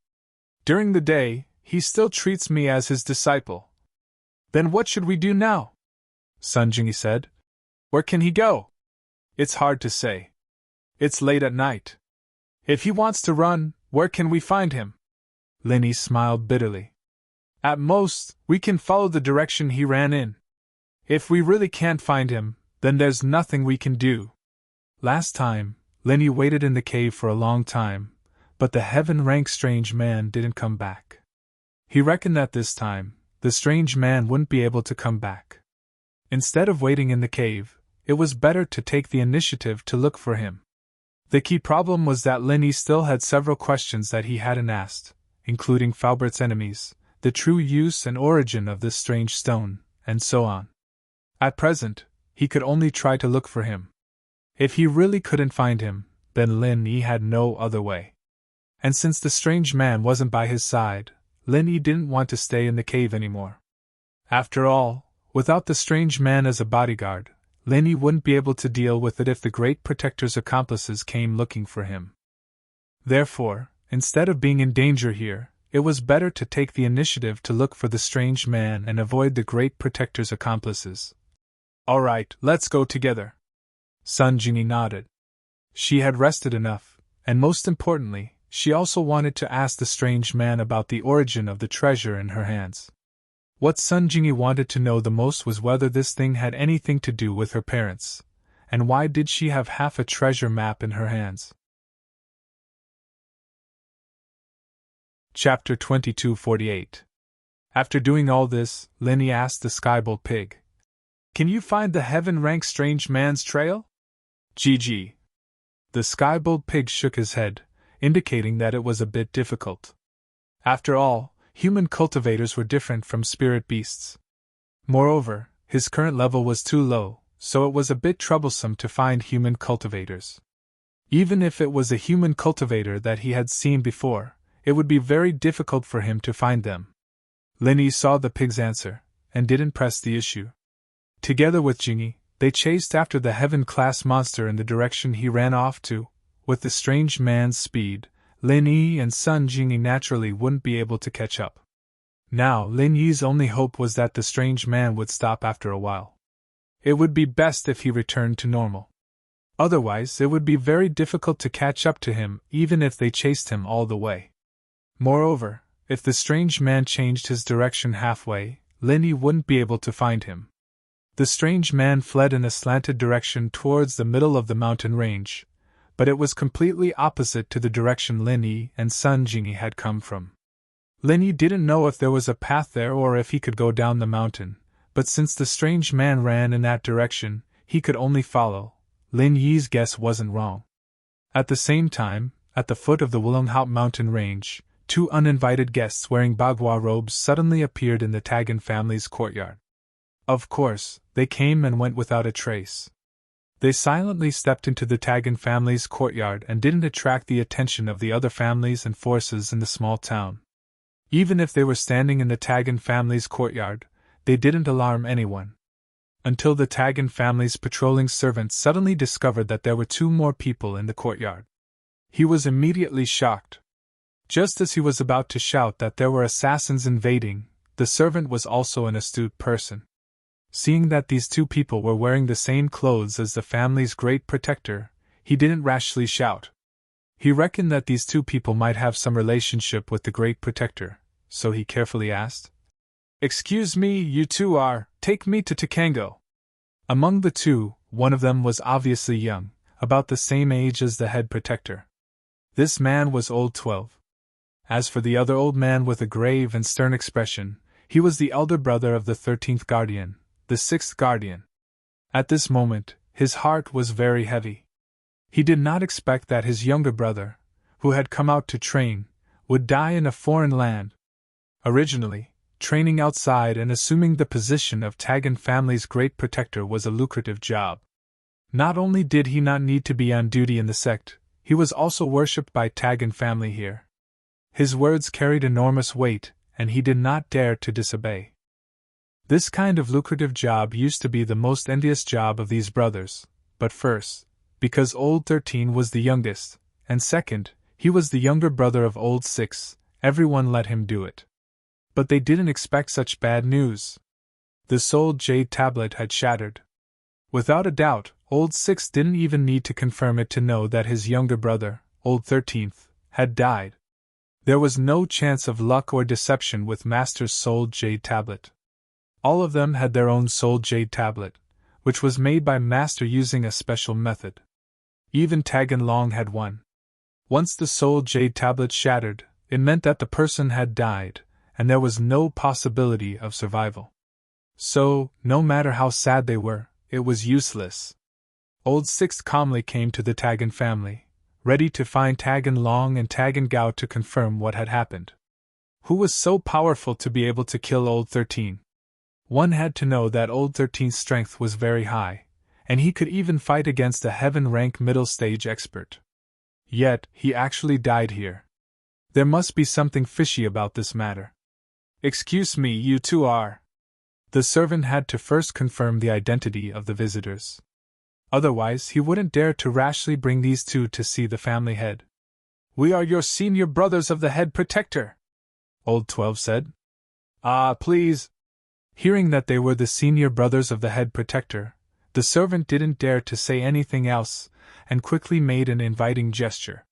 During the day, he still treats me as his disciple. Then what should we do now? Sun Jingyi said. Where can he go? It's hard to say. It's late at night. If he wants to run, where can we find him? Lin Yi smiled bitterly. At most, we can follow the direction he ran in. If we really can't find him, then there's nothing we can do. Last time, Lin Yi waited in the cave for a long time, but the heaven-rank strange man didn't come back. He reckoned that this time, the strange man wouldn't be able to come back. Instead of waiting in the cave, it was better to take the initiative to look for him. The key problem was that Lin Yi still had several questions that he hadn't asked, including Falbert's enemies, the true use and origin of this strange stone, and so on. At present, he could only try to look for him. If he really couldn't find him, then Lin Yi had no other way. And since the strange man wasn't by his side, Lin Yi didn't want to stay in the cave anymore. After all, without the strange man as a bodyguard, Lin Yi wouldn't be able to deal with it if the Great Protector's accomplices came looking for him. Therefore, instead of being in danger here, it was better to take the initiative to look for the strange man and avoid the Great Protector's accomplices. All right, let's go together. Sun Jingyi nodded. She had rested enough, and most importantly, she also wanted to ask the strange man about the origin of the treasure in her hands. What Sun Jingyi wanted to know the most was whether this thing had anything to do with her parents, and why did she have half a treasure map in her hands. Chapter 2248. After doing all this, Lin Yi asked the Skybolt pig, Can you find the heaven-rank strange man's trail? GG. The Skybolt pig shook his head, indicating that it was a bit difficult. After all, human cultivators were different from spirit beasts. Moreover, his current level was too low, so it was a bit troublesome to find human cultivators. Even if it was a human cultivator that he had seen before, it would be very difficult for him to find them. Lin Yi saw the pig's answer, and didn't press the issue. Together with Jingyi, they chased after the heaven-class monster in the direction he ran off to. With the strange man's speed, Lin Yi and Sun Jingyi naturally wouldn't be able to catch up. Now Lin Yi's only hope was that the strange man would stop after a while. It would be best if he returned to normal. Otherwise, it would be very difficult to catch up to him even if they chased him all the way. Moreover, if the strange man changed his direction halfway, Lin Yi wouldn't be able to find him. The strange man fled in a slanted direction towards the middle of the mountain range, but it was completely opposite to the direction Lin Yi and Sun Jingyi had come from. Lin Yi didn't know if there was a path there or if he could go down the mountain, but since the strange man ran in that direction, he could only follow. Lin Yi's guess wasn't wrong. At the same time, at the foot of the Wulonghout mountain range, two uninvited guests wearing bagua robes suddenly appeared in the Tagan family's courtyard. Of course, they came and went without a trace. They silently stepped into the Tagan family's courtyard and didn't attract the attention of the other families and forces in the small town. Even if they were standing in the Tagan family's courtyard, they didn't alarm anyone. Until the Tagan family's patrolling servant suddenly discovered that there were two more people in the courtyard. He was immediately shocked. Just as he was about to shout that there were assassins invading, the servant was also an astute person. Seeing that these two people were wearing the same clothes as the family's great protector, he didn't rashly shout. He reckoned that these two people might have some relationship with the great protector, so he carefully asked, "Excuse me, you two are, take me to Takango." Among the two, one of them was obviously young, about the same age as the head protector. This man was old 12. As for the other old man with a grave and stern expression, he was the elder brother of the 13th guardian, the 6th guardian. At this moment, his heart was very heavy. He did not expect that his younger brother, who had come out to train, would die in a foreign land. Originally, training outside and assuming the position of Tagan family's great protector was a lucrative job. Not only did he not need to be on duty in the sect, he was also worshipped by Tagan family here. His words carried enormous weight, and he did not dare to disobey. This kind of lucrative job used to be the most envious job of these brothers, but first, because Old 13 was the youngest, and second, he was the younger brother of Old 6, everyone let him do it. But they didn't expect such bad news. The soul jade tablet had shattered. Without a doubt, Old 6 didn't even need to confirm it to know that his younger brother, Old 13th, had died. There was no chance of luck or deception with Master's soul jade tablet. All of them had their own soul jade tablet, which was made by Master using a special method. Even Tagan Long had one. Once the soul jade tablet shattered, it meant that the person had died, and there was no possibility of survival. So, no matter how sad they were, it was useless. Old 6 calmly came to the Tagan family, ready to find Tagan Long and Tagan Gao to confirm what had happened. Who was so powerful to be able to kill Old 13? One had to know that Old 13's strength was very high, and he could even fight against a heaven-rank middle-stage expert. Yet, he actually died here. There must be something fishy about this matter. Excuse me, you two are. The servant had to first confirm the identity of the visitors. Otherwise, he wouldn't dare to rashly bring these two to see the family head. We are your senior brothers of the head protector, Old 12 said. Ah, please. Hearing that they were the senior brothers of the head protector, the servant didn't dare to say anything else, and quickly made an inviting gesture.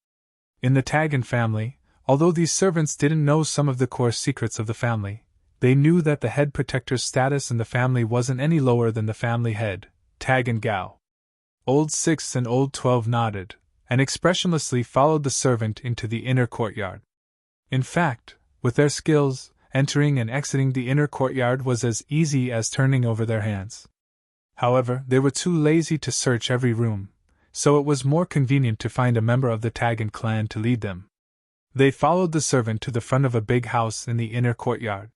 In the Tagan family, although these servants didn't know some of the core secrets of the family, they knew that the head protector's status in the family wasn't any lower than the family head, Tagan Gao. Old 6 and Old 12 nodded, and expressionlessly followed the servant into the inner courtyard. In fact, with their skills, entering and exiting the inner courtyard was as easy as turning over their hands. However, they were too lazy to search every room, so it was more convenient to find a member of the Tagan clan to lead them. They followed the servant to the front of a big house in the inner courtyard.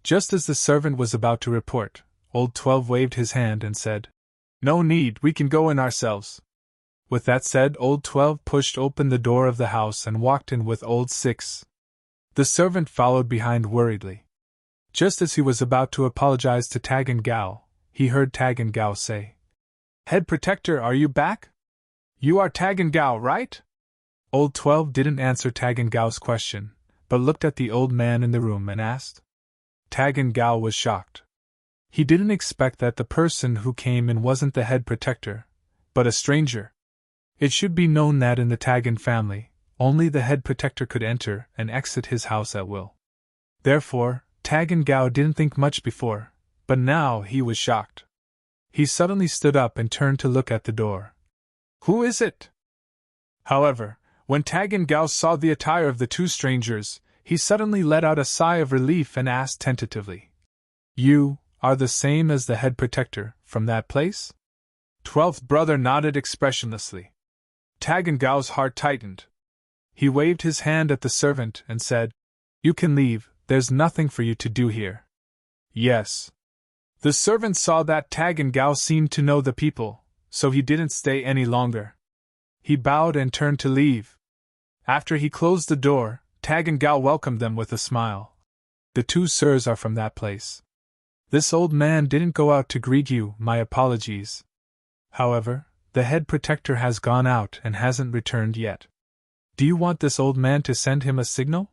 Just as the servant was about to report, Old 12 waved his hand and said, "No need, we can go in ourselves." With that said, Old 12 pushed open the door of the house and walked in with Old 6. The servant followed behind worriedly. Just as he was about to apologize to Tagan Gao, he heard Tagan Gao say, "Head Protector, are you back? You are Tagan Gao, right?" Old 12 didn't answer Tagan Gao's question, but looked at the old man in the room and asked. Tagan Gao was shocked. He didn't expect that the person who came in wasn't the head protector, but a stranger. It should be known that in the Tagan family, only the head protector could enter and exit his house at will. Therefore, Tagan Gao didn't think much before, but now he was shocked. He suddenly stood up and turned to look at the door. Who is it? However, when Tagan Gao saw the attire of the two strangers, he suddenly let out a sigh of relief and asked tentatively, "You are the same as the head protector from that place?" 12th brother nodded expressionlessly. Tagan Gao's heart tightened. He waved his hand at the servant and said, "You can leave, there's nothing for you to do here." Yes. The servant saw that Tagan Gao seemed to know the people, so he didn't stay any longer. He bowed and turned to leave. After he closed the door, Tagan Gao welcomed them with a smile. "The two sirs are from that place. This old man didn't go out to greet you, my apologies. However, the head protector has gone out and hasn't returned yet. Do you want this old man to send him a signal?"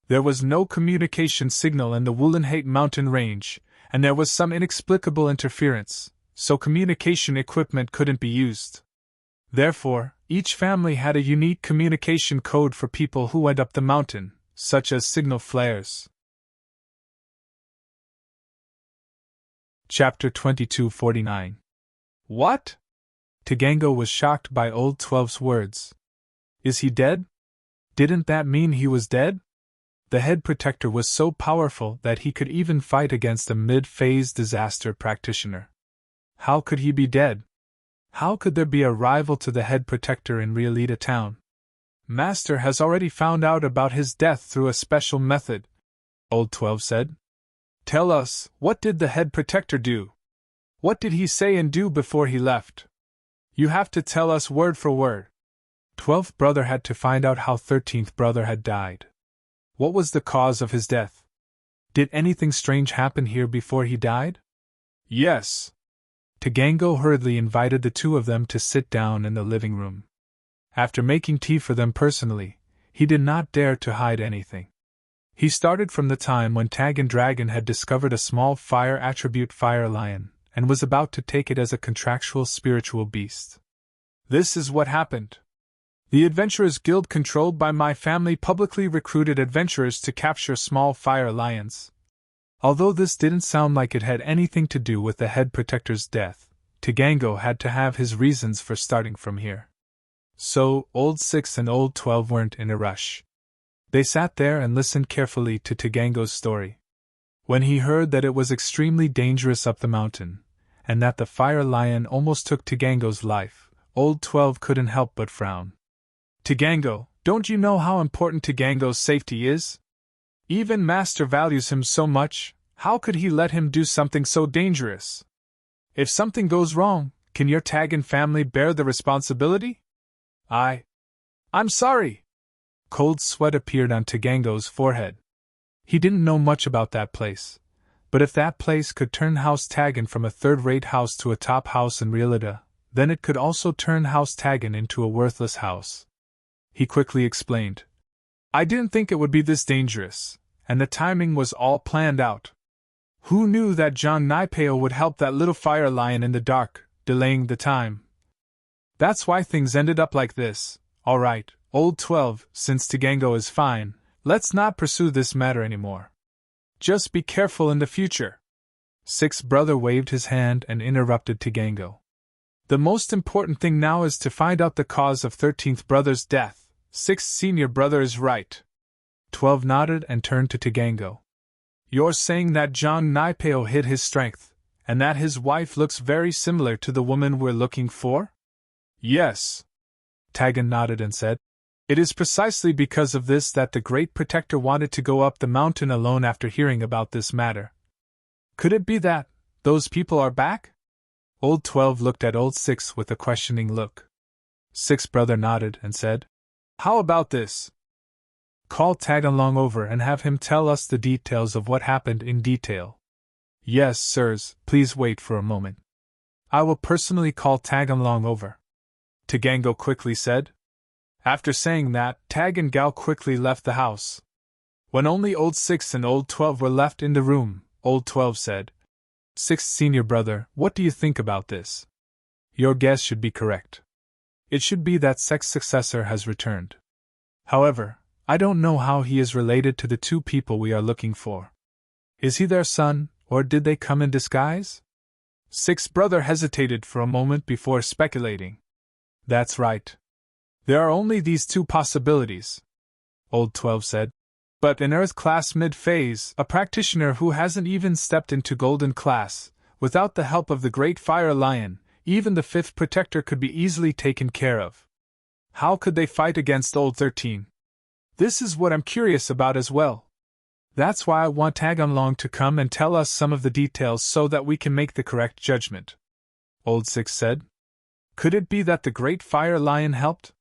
There was no communication signal in the Wulenhate mountain range, and there was some inexplicable interference, so communication equipment couldn't be used. Therefore, each family had a unique communication code for people who went up the mountain, such as signal flares. Chapter 2249. What? Tagango was shocked by Old 12's words. Is he dead? Didn't that mean he was dead? The head protector was so powerful that he could even fight against a mid-phase disaster practitioner. How could he be dead? How could there be a rival to the head protector in Realita town? Master has already found out about his death through a special method, Old 12 said. Tell us, what did the head protector do? What did he say and do before he left? You have to tell us word for word. 12th brother had to find out how 13th brother had died. What was the cause of his death? Did anything strange happen here before he died? Yes. Tagango hurriedly invited the two of them to sit down in the living room. After making tea for them personally, he did not dare to hide anything. He started from the time when Tagan Dragon had discovered a small fire attribute fire lion, and was about to take it as a contractual spiritual beast. This is what happened. The Adventurers Guild controlled by my family publicly recruited adventurers to capture small fire lions. Although this didn't sound like it had anything to do with the head protector's death, Tagango had to have his reasons for starting from here. So, Old 6 and Old 12 weren't in a rush. They sat there and listened carefully to Tagango's story. When he heard that it was extremely dangerous up the mountain, and that the fire lion almost took Tagango's life, Old 12 couldn't help but frown. Tagango, don't you know how important Tagango's safety is? Even Master values him so much, how could he let him do something so dangerous? If something goes wrong, can your Tagan family bear the responsibility? I'm sorry. Cold sweat appeared on Tagango's forehead. He didn't know much about that place, but if that place could turn House Tagan from a third-rate house to a top house in Realita, then it could also turn House Tagan into a worthless house. He quickly explained. I didn't think it would be this dangerous, and the timing was all planned out. Who knew that John Naipeo would help that little fire lion in the dark, delaying the time? That's why things ended up like this. All right, Old 12, since Tagango is fine, let's not pursue this matter anymore. Just be careful in the future. 6th brother waved his hand and interrupted Tagango. The most important thing now is to find out the cause of 13th brother's death. 6th senior brother is right. 12 nodded and turned to Tagango. You're saying that John Naipeo hid his strength, and that his wife looks very similar to the woman we're looking for? Yes. Tagan nodded and said, It is precisely because of this that the Great Protector wanted to go up the mountain alone after hearing about this matter. Could it be that those people are back? Old 12 looked at Old 6 with a questioning look. 6th brother nodded and said, How about this? Call Tagalong over and have him tell us the details of what happened in detail. Yes, sirs, please wait for a moment. I will personally call Tagalong over. Tagango quickly said. After saying that, Tag and Gao quickly left the house. When only Old 6 and Old 12 were left in the room, Old 12 said, 6th senior brother, what do you think about this? Your guess should be correct. It should be that Sek's successor has returned. However, I don't know how he is related to the two people we are looking for. Is he their son, or did they come in disguise? 6th brother hesitated for a moment before speculating. That's right. There are only these two possibilities, Old 12 said. But in Earth class mid-phase, a practitioner who hasn't even stepped into Golden class, without the help of the Great Fire Lion, even the 5th Protector could be easily taken care of. How could they fight against Old 13? This is what I'm curious about as well. That's why I want Taganlong to come and tell us some of the details so that we can make the correct judgment. Old 6 said. Could it be that the Great Fire Lion helped?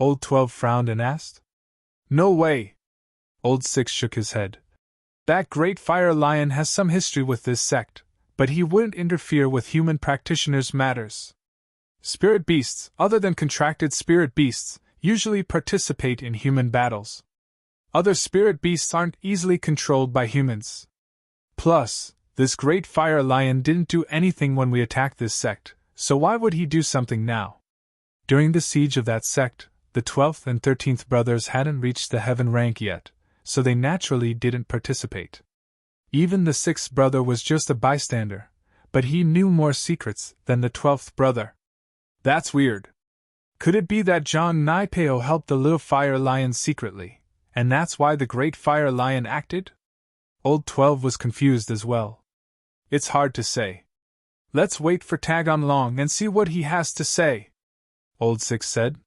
Old 12 frowned and asked. No way. Old 6 shook his head. That Great Fire Lion has some history with this sect, but he wouldn't interfere with human practitioners' matters. Spirit beasts, other than contracted spirit beasts, usually participate in human battles. Other spirit beasts aren't easily controlled by humans. Plus, this Great Fire Lion didn't do anything when we attacked this sect, so why would he do something now? During the siege of that sect, the 12th and 13th brothers hadn't reached the heaven rank yet, so they naturally didn't participate. Even the 6th brother was just a bystander, but he knew more secrets than the 12th brother. That's weird. Could it be that John Naipeo helped the little fire lion secretly, and that's why the Great Fire Lion acted? Old 12 was confused as well. It's hard to say. Let's wait for Taganlong and see what he has to say, Old 6 said.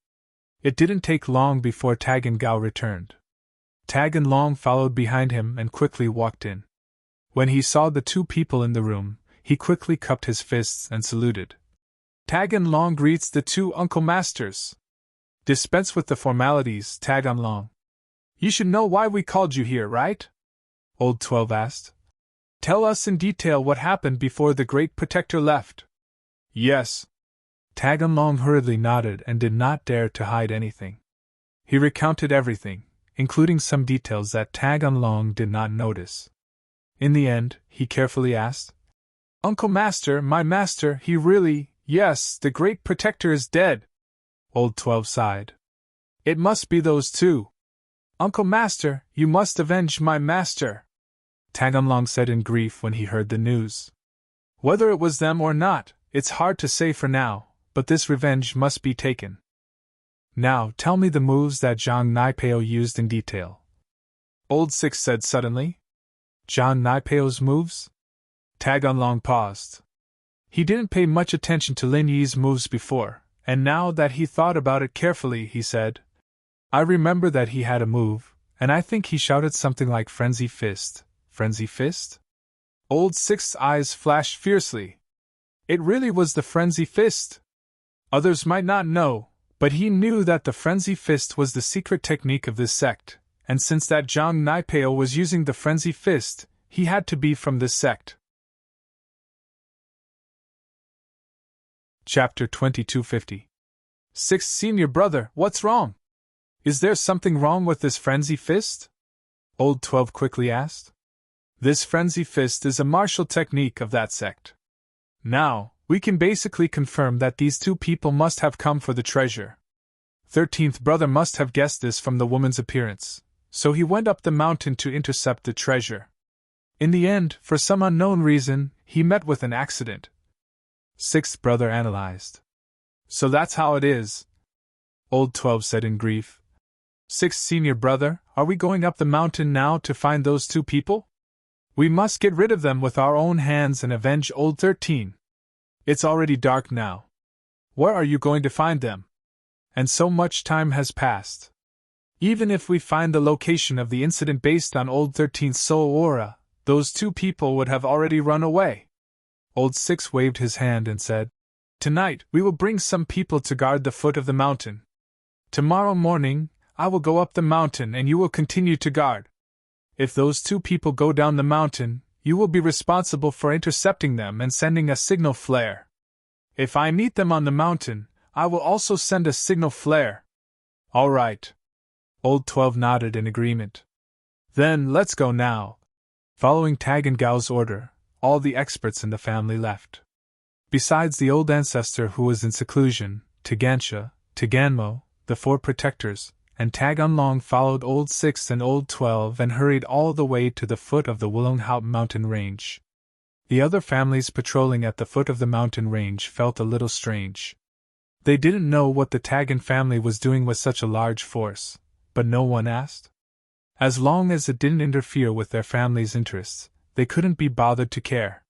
It didn't take long before Tag and Gao returned. Tag and Long followed behind him and quickly walked in. When he saw the two people in the room, he quickly cupped his fists and saluted. Tag and Long greets the two Uncle Masters. Dispense with the formalities, Tag and Long. You should know why we called you here, right? Old 12 asked. Tell us in detail what happened before the Great Protector left. Yes. Tag and Long hurriedly nodded and did not dare to hide anything. He recounted everything, including some details that Tag and Long did not notice. In the end, he carefully asked, Uncle Master, my master, he really, yes, the Great Protector is dead. Old 12 sighed. It must be those two. Uncle Master, you must avenge my master. Tag and Long said in grief when he heard the news. Whether it was them or not, it's hard to say for now, but this revenge must be taken. Now tell me the moves that Zhang Naipeo used in detail. Old 6 said suddenly. Zhang Naipeo's moves? Tag and Long paused. He didn't pay much attention to Lin Yi's moves before, and now that he thought about it carefully, he said, I remember that he had a move, and I think he shouted something like Frenzy Fist. Frenzy Fist? Old 6's eyes flashed fiercely. It really was the Frenzy Fist. Others might not know, but he knew that the Frenzy Fist was the secret technique of this sect, and since that Zhang Naipeo was using the Frenzy Fist, he had to be from this sect. Chapter 2250. 6th Senior Brother, what's wrong? Is there something wrong with this Frenzy Fist? Old 12 quickly asked. This Frenzy Fist is a martial technique of that sect. Now, we can basically confirm that these two people must have come for the treasure. 13th Brother must have guessed this from the woman's appearance, so he went up the mountain to intercept the treasure. In the end, for some unknown reason, he met with an accident. 6th Brother analyzed. So that's how it is. Old 12 said in grief. 6th Senior Brother, are we going up the mountain now to find those two people? We must get rid of them with our own hands and avenge Old 13. It's already dark now. Where are you going to find them? And so much time has passed. Even if we find the location of the incident based on Old 13's soul aura, those two people would have already run away. Old 6 waved his hand and said, Tonight we will bring some people to guard the foot of the mountain. Tomorrow morning, I will go up the mountain and you will continue to guard. If those two people go down the mountain, you will be responsible for intercepting them and sending a signal flare. If I meet them on the mountain, I will also send a signal flare. All right. Old 12 nodded in agreement. Then let's go now. Following Tag and Gao's order, all the experts in the family left. Besides the old ancestor who was in seclusion, Tagansha, Taganmo, the 4 protectors, and Tag Long followed Old 6 and Old 12 and hurried all the way to the foot of the Wulonghout mountain range. The other families patrolling at the foot of the mountain range felt a little strange. They didn't know what the Tagan family was doing with such a large force, but no one asked. As long as it didn't interfere with their family's interests, they couldn't be bothered to care.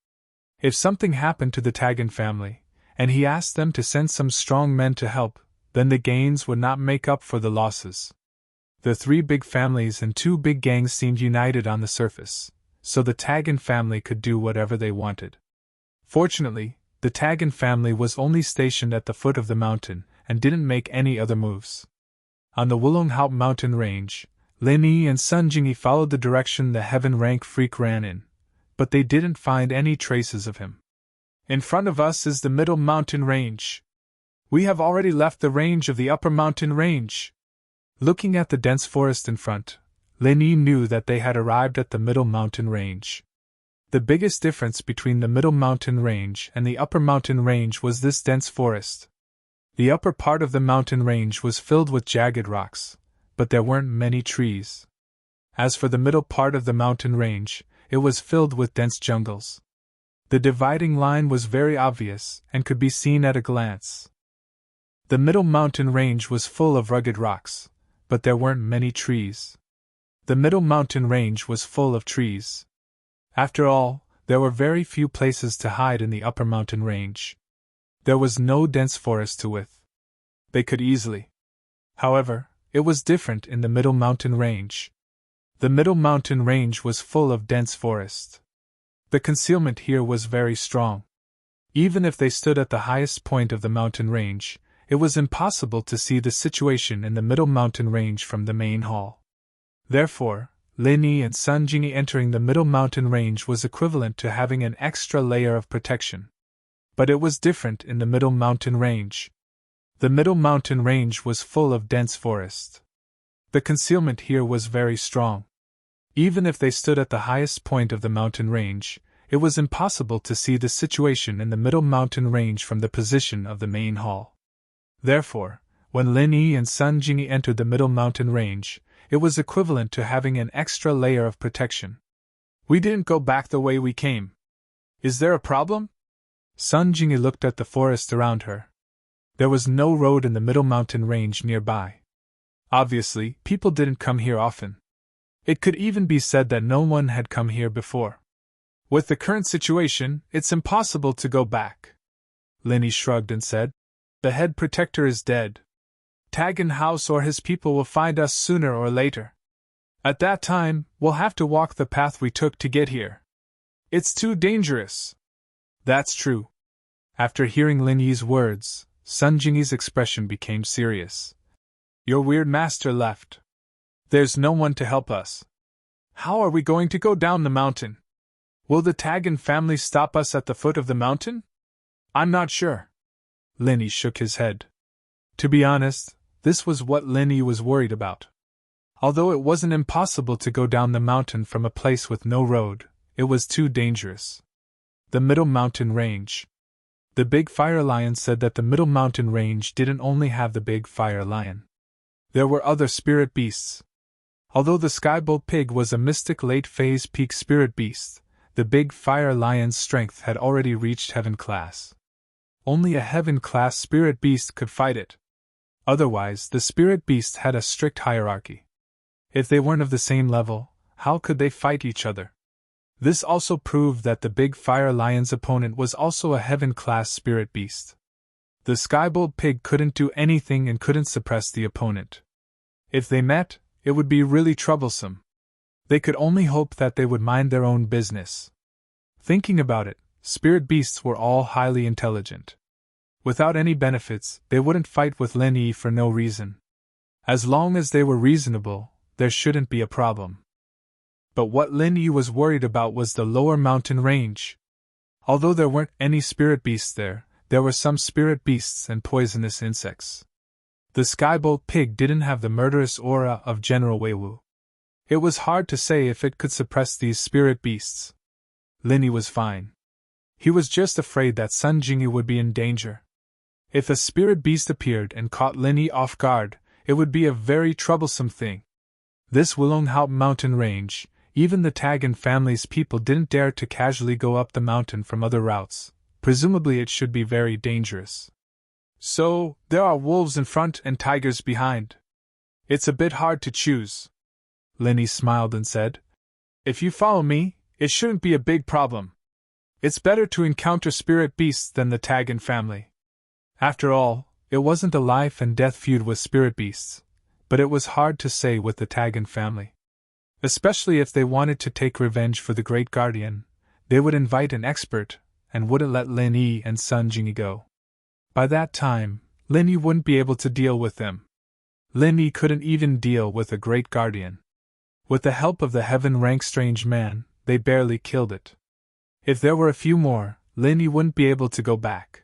If something happened to the Tagan family, and he asked them to send some strong men to help, then the gains would not make up for the losses. The 3 big families and 2 big gangs seemed united on the surface, so the Tagan family could do whatever they wanted. Fortunately, the Tagan family was only stationed at the foot of the mountain and didn't make any other moves. On the Wulonghout mountain range, Lin Yi and Sun Jingyi followed the direction the heaven rank freak ran in, but they didn't find any traces of him. In front of us is the middle mountain range. We have already left the range of the upper mountain range. Looking at the dense forest in front, Lin Yi knew that they had arrived at the middle mountain range. The biggest difference between the middle mountain range and the upper mountain range was this dense forest. The upper part of the mountain range was filled with jagged rocks, but there weren't many trees. As for the middle part of the mountain range, it was filled with dense jungles. The dividing line was very obvious and could be seen at a glance. The middle mountain range was full of rugged rocks, but there weren't many trees. The middle mountain range was full of trees. After all, there were very few places to hide in the upper mountain range. There was no dense forest to width. They could easily. However, it was different in the middle mountain range. The middle mountain range was full of dense forest. The concealment here was very strong. Even if they stood at the highest point of the mountain range, it was impossible to see the situation in the middle mountain range from the main hall. Therefore, Lin Yi and Sun Jingyi entering the middle mountain range was equivalent to having an extra layer of protection. But it was different in the middle mountain range. The middle mountain range was full of dense forest. The concealment here was very strong. Even if they stood at the highest point of the mountain range, it was impossible to see the situation in the middle mountain range from the position of the main hall. Therefore, when Lin Yi and Sun Jingyi entered the middle mountain range, it was equivalent to having an extra layer of protection. We didn't go back the way we came. Is there a problem? Sun Jingyi looked at the forest around her. There was no road in the middle mountain range nearby. Obviously, people didn't come here often. It could even be said that no one had come here before. With the current situation, it's impossible to go back. Lin Yi shrugged and said, "The head protector is dead. Tagan House or his people will find us sooner or later. At that time, we'll have to walk the path we took to get here. It's too dangerous." That's true. After hearing Lin Yi's words, Sun Jingyi's expression became serious. Your weird master left. There's no one to help us. How are we going to go down the mountain? Will the Tagan family stop us at the foot of the mountain? I'm not sure. Lin Yi shook his head. To be honest, this was what Lin Yi was worried about. Although it wasn't impossible to go down the mountain from a place with no road, it was too dangerous. The middle mountain range. The big fire lion said that the middle mountain range didn't only have the big fire lion. There were other spirit beasts. Although the skybolt pig was a mystic late-phase peak spirit beast, the big fire lion's strength had already reached heaven class. Only a heaven class spirit beast could fight it. Otherwise, the spirit beasts had a strict hierarchy. If they weren't of the same level, how could they fight each other? This also proved that the big fire lion's opponent was also a heaven class spirit beast. The skybolt pig couldn't do anything and couldn't suppress the opponent. If they met, it would be really troublesome. They could only hope that they would mind their own business. Thinking about it, spirit beasts were all highly intelligent. Without any benefits, they wouldn't fight with Lin Yi for no reason. As long as they were reasonable, there shouldn't be a problem. But what Lin Yi was worried about was the lower mountain range. Although there weren't any spirit beasts there were some spirit beasts and poisonous insects. The skybolt pig didn't have the murderous aura of General Weiwu. It was hard to say if it could suppress these spirit beasts. Lin Yi was fine. He was just afraid that Sun Jingyi would be in danger. If a spirit beast appeared and caught Lin Yi off guard, it would be a very troublesome thing. This Wulonghao mountain range, even the Tagan family's people didn't dare to casually go up the mountain from other routes. Presumably it should be very dangerous. So, there are wolves in front and tigers behind. It's a bit hard to choose. Lin Yi smiled and said, If you follow me, it shouldn't be a big problem. It's better to encounter spirit beasts than the Tagan family. After all, it wasn't a life and death feud with spirit beasts, but it was hard to say with the Tagan family. Especially if they wanted to take revenge for the Great Guardian, they would invite an expert and wouldn't let Lin Yi and Sun Jingyi go. By that time, Lin Yi wouldn't be able to deal with them. Lin Yi couldn't even deal with a Great Guardian. With the help of the heaven-rank strange man, they barely killed it. If there were a few more, Lin Yi wouldn't be able to go back.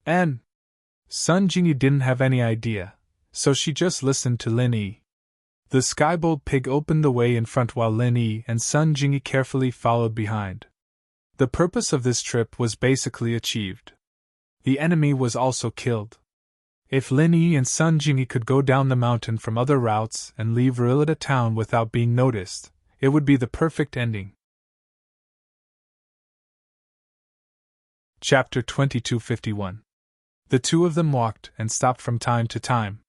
And Sun Jingyi didn't have any idea, so she just listened to Lin Yi. The skybolt pig opened the way in front while Lin Yi and Sun Jingyi carefully followed behind. The purpose of this trip was basically achieved. The enemy was also killed. If Lin Yi and Sun Jingyi could go down the mountain from other routes and leave Rilida town without being noticed, it would be the perfect ending. Chapter 2251. The two of them walked and stopped from time to time.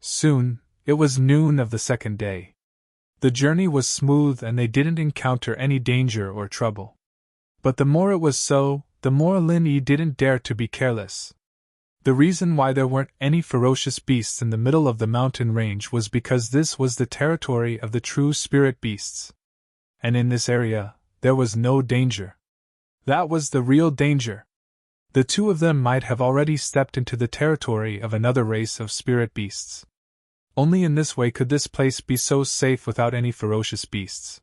Soon, it was noon of the second day. The journey was smooth and they didn't encounter any danger or trouble. But the more it was so, the more Lin Yi didn't dare to be careless. The reason why there weren't any ferocious beasts in the middle of the mountain range was because this was the territory of the true spirit beasts. And in this area, there was no danger. That was the real danger. The two of them might have already stepped into the territory of another race of spirit beasts. Only in this way could this place be so safe without any ferocious beasts.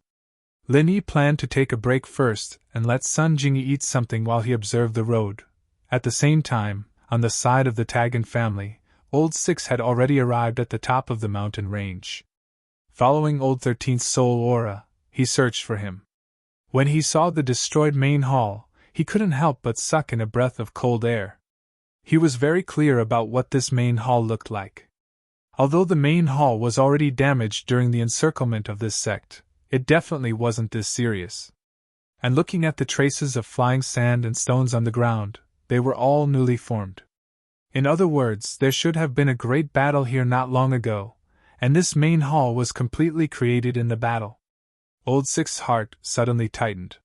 Lin Yi planned to take a break first and let Sun Jingyi eat something while he observed the road. At the same time, on the side of the Tagan family, Old Six had already arrived at the top of the mountain range. Following Old 13's soul aura, he searched for him. When he saw the destroyed main hall, he couldn't help but suck in a breath of cold air. He was very clear about what this main hall looked like. Although the main hall was already damaged during the encirclement of this sect, it definitely wasn't this serious. And looking at the traces of flying sand and stones on the ground, they were all newly formed. In other words, there should have been a great battle here not long ago, and this main hall was completely created in the battle. Old Six's heart suddenly tightened.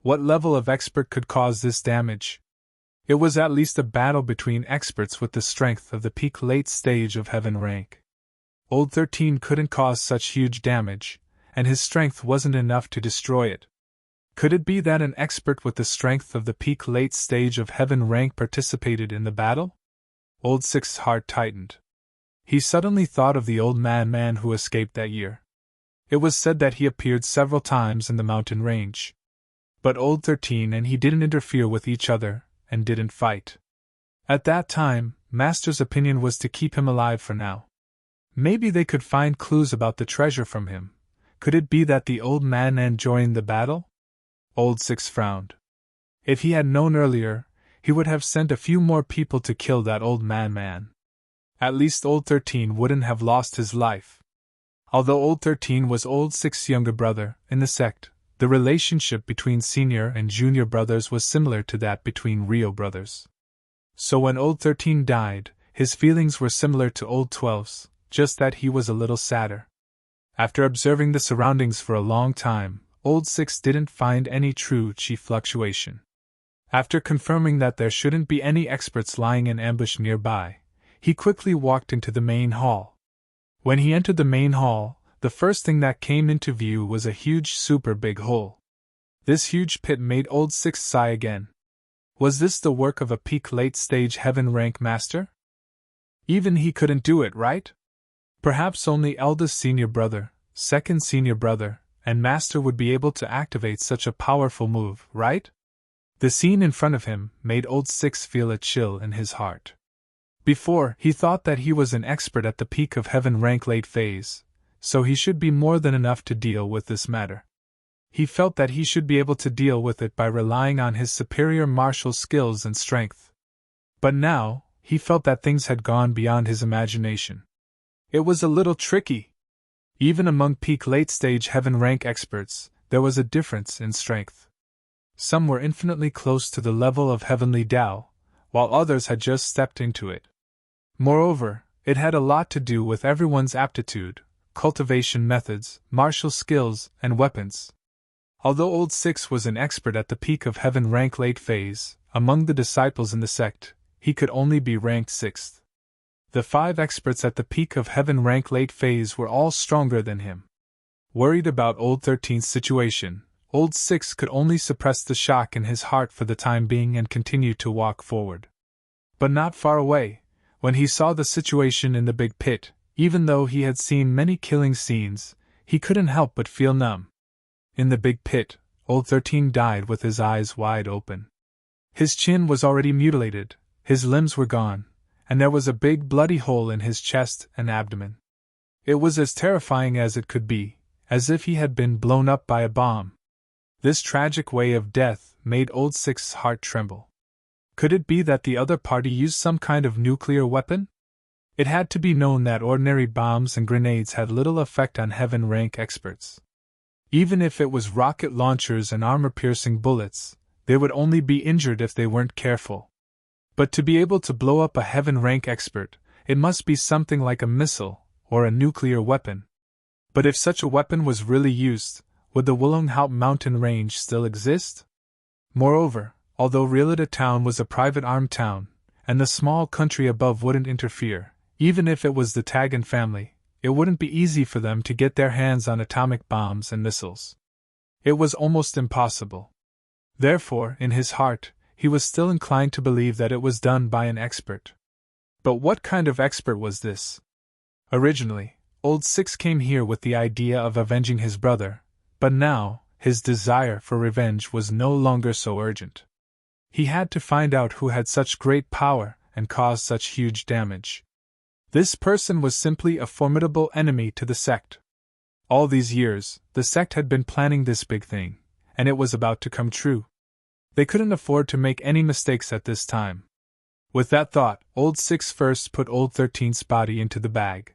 What level of expert could cause this damage? It was at least a battle between experts with the strength of the peak late stage of heaven rank. Old 13 couldn't cause such huge damage, and his strength wasn't enough to destroy it. Could it be that an expert with the strength of the peak late stage of heaven rank participated in the battle? Old Six's heart tightened. He suddenly thought of the old man who escaped that year. It was said that he appeared several times in the mountain range. But Old 13 and he didn't interfere with each other, and didn't fight. At that time, Master's opinion was to keep him alive for now. Maybe they could find clues about the treasure from him. Could it be that the old man joined the battle? Old Six frowned. If he had known earlier, he would have sent a few more people to kill that old man. At least Old 13 wouldn't have lost his life. Although Old 13 was Old Six's younger brother, in the sect, the relationship between senior and junior brothers was similar to that between real brothers. So when Old 13 died, his feelings were similar to Old 12's, just that he was a little sadder. After observing the surroundings for a long time, Old Six didn't find any true chi fluctuation. After confirming that there shouldn't be any experts lying in ambush nearby, he quickly walked into the main hall. When he entered the main hall, the first thing that came into view was a huge super big hole. This huge pit made Old Six sigh again. Was this the work of a peak late stage heaven rank master? Even he couldn't do it, right? Perhaps only eldest senior brother, second senior brother, and master would be able to activate such a powerful move, right? The scene in front of him made Old Six feel a chill in his heart. Before, he thought that he was an expert at the peak of heaven rank late phase, so he should be more than enough to deal with this matter. He felt that he should be able to deal with it by relying on his superior martial skills and strength. But now, he felt that things had gone beyond his imagination. It was a little tricky. Even among peak late stage heaven rank experts, there was a difference in strength. Some were infinitely close to the level of heavenly Tao, while others had just stepped into it. Moreover, it had a lot to do with everyone's aptitude, cultivation methods, martial skills, and weapons. Although Old Six was an expert at the peak of heaven rank late phase, among the disciples in the sect, he could only be ranked 6th. The 5 experts at the peak of heaven rank late phase were all stronger than him. Worried about Old 13's situation, Old Six could only suppress the shock in his heart for the time being and continue to walk forward. But not far away, when he saw the situation in the big pit, even though he had seen many killing scenes, he couldn't help but feel numb. In the big pit, Old 13 died with his eyes wide open. His chin was already mutilated, his limbs were gone, and there was a big bloody hole in his chest and abdomen. It was as terrifying as it could be, as if he had been blown up by a bomb. This tragic way of death made Old Six's heart tremble. Could it be that the other party used some kind of nuclear weapon? It had to be known that ordinary bombs and grenades had little effect on heaven rank experts. Even if it was rocket launchers and armor-piercing bullets, they would only be injured if they weren't careful. But to be able to blow up a heaven rank expert, it must be something like a missile or a nuclear weapon. But if such a weapon was really used, would the Wulonghaupt mountain range still exist? Moreover, although Realita town was a private armed town, and the small country above wouldn't interfere, even if it was the Tagan family, it wouldn't be easy for them to get their hands on atomic bombs and missiles. It was almost impossible. Therefore, in his heart, he was still inclined to believe that it was done by an expert. But what kind of expert was this? Originally, Old Six came here with the idea of avenging his brother, but now, his desire for revenge was no longer so urgent. He had to find out who had such great power and caused such huge damage. This person was simply a formidable enemy to the sect. All these years, the sect had been planning this big thing, and it was about to come true. They couldn't afford to make any mistakes at this time. With that thought, Old Six first put Old 13's body into the bag.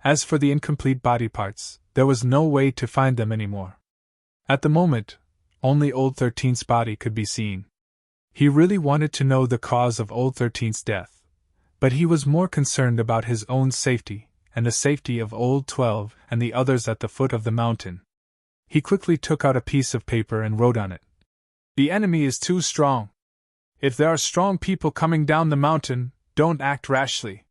As for the incomplete body parts, there was no way to find them anymore. At the moment, only Old 13's body could be seen. He really wanted to know the cause of Old 13's death, but he was more concerned about his own safety and the safety of Old 12 and the others at the foot of the mountain. He quickly took out a piece of paper and wrote on it, "The enemy is too strong. If there are strong people coming down the mountain, don't act rashly.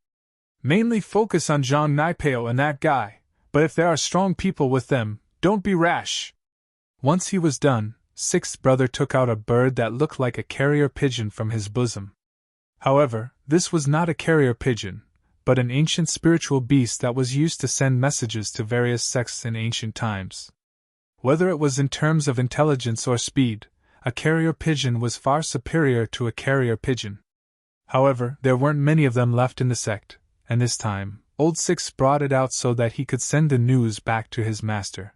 Mainly focus on Jean Nipeo and that guy, but if there are strong people with them, don't be rash." Once he was done, Sixth Brother took out a bird that looked like a carrier pigeon from his bosom. However, this was not a carrier pigeon, but an ancient spiritual beast that was used to send messages to various sects in ancient times. Whether it was in terms of intelligence or speed, a carrier pigeon was far superior to a carrier pigeon. However, there weren't many of them left in the sect, and this time, Old Six brought it out so that he could send the news back to his master.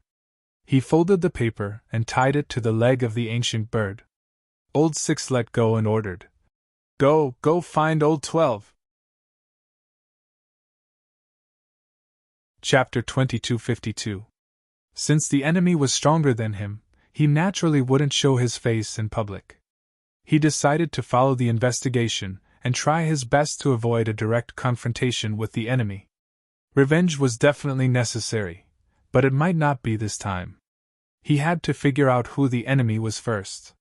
He folded the paper and tied it to the leg of the ancient bird. Old Six let go and ordered, Go find Old 12. Chapter 2252. Since the enemy was stronger than him, he naturally wouldn't show his face in public. He decided to follow the investigation and try his best to avoid a direct confrontation with the enemy. Revenge was definitely necessary, but it might not be this time. He had to figure out who the enemy was first.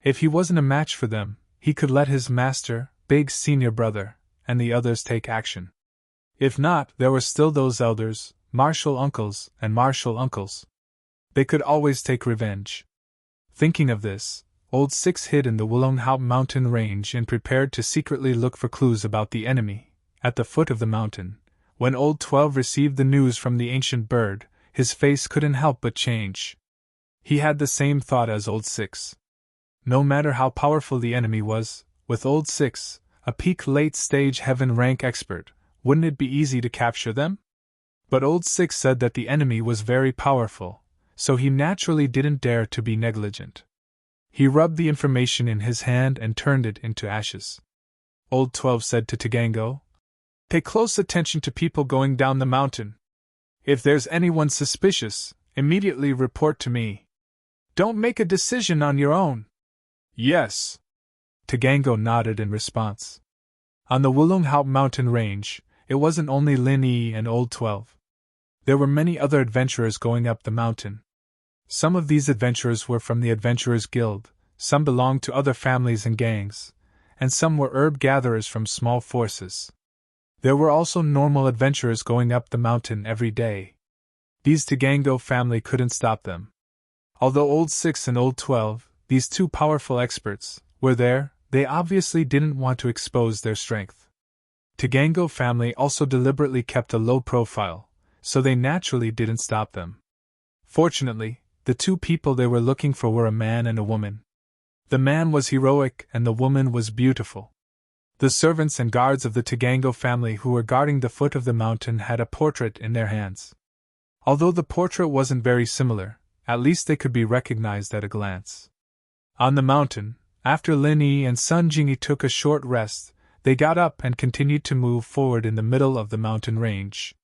If he wasn't a match for them, he could let his master, Big Senior Brother, and the others take action. If not, there were still those elders, martial uncles, and martial uncles. They could always take revenge. Thinking of this, Old Six hid in the Wollonghout mountain range and prepared to secretly look for clues about the enemy. At the foot of the mountain, when Old 12 received the news from the ancient bird, his face couldn't help but change. He had the same thought as Old Six. No matter how powerful the enemy was, with Old Six, a peak late-stage heaven rank expert, wouldn't it be easy to capture them? But Old Six said that the enemy was very powerful, so he naturally didn't dare to be negligent. He rubbed the information in his hand and turned it into ashes. Old 12 said to Tagango, "Pay close attention to people going down the mountain. If there's anyone suspicious, immediately report to me. Don't make a decision on your own." "Yes." Tagango nodded in response. On the Wollonghout mountain range, it wasn't only Lin Yi and Old 12. There were many other adventurers going up the mountain. Some of these adventurers were from the Adventurers Guild, some belonged to other families and gangs, and some were herb gatherers from small forces. There were also normal adventurers going up the mountain every day. These Tagango family couldn't stop them. Although Old Six and Old 12, these two powerful experts, were there, they obviously didn't want to expose their strength. Tagango family also deliberately kept a low profile, so they naturally didn't stop them. Fortunately, the two people they were looking for were a man and a woman. The man was heroic and the woman was beautiful. The servants and guards of the Tagango family who were guarding the foot of the mountain had a portrait in their hands. Although the portrait wasn't very similar, at least they could be recognized at a glance. On the mountain, after Lin Yi and Sun Jingyi took a short rest, they got up and continued to move forward in the middle of the mountain range.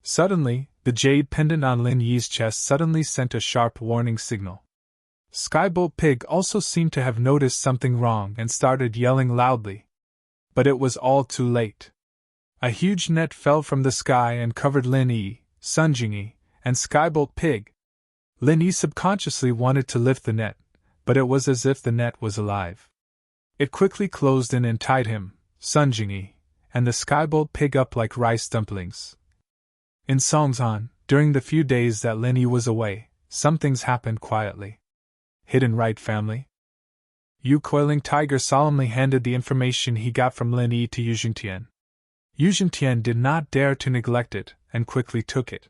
Suddenly, the jade pendant on Lin Yi's chest suddenly sent a sharp warning signal. Skybolt Pig also seemed to have noticed something wrong and started yelling loudly. But it was all too late. A huge net fell from the sky and covered Lin Yi, Sun Jingyi, and Skybolt Pig. Lin Yi subconsciously wanted to lift the net, but it was as if the net was alive. It quickly closed in and tied him, Sun Jingyi, and the Skybolt Pig up like rice dumplings. In Songzhan, during the few days that Lin Yi was away, some things happened quietly. Hidden right family? Yu Coiling Tiger solemnly handed the information he got from Lin Yi to Yu Juntian. Yu Juntian did not dare to neglect it, and quickly took it.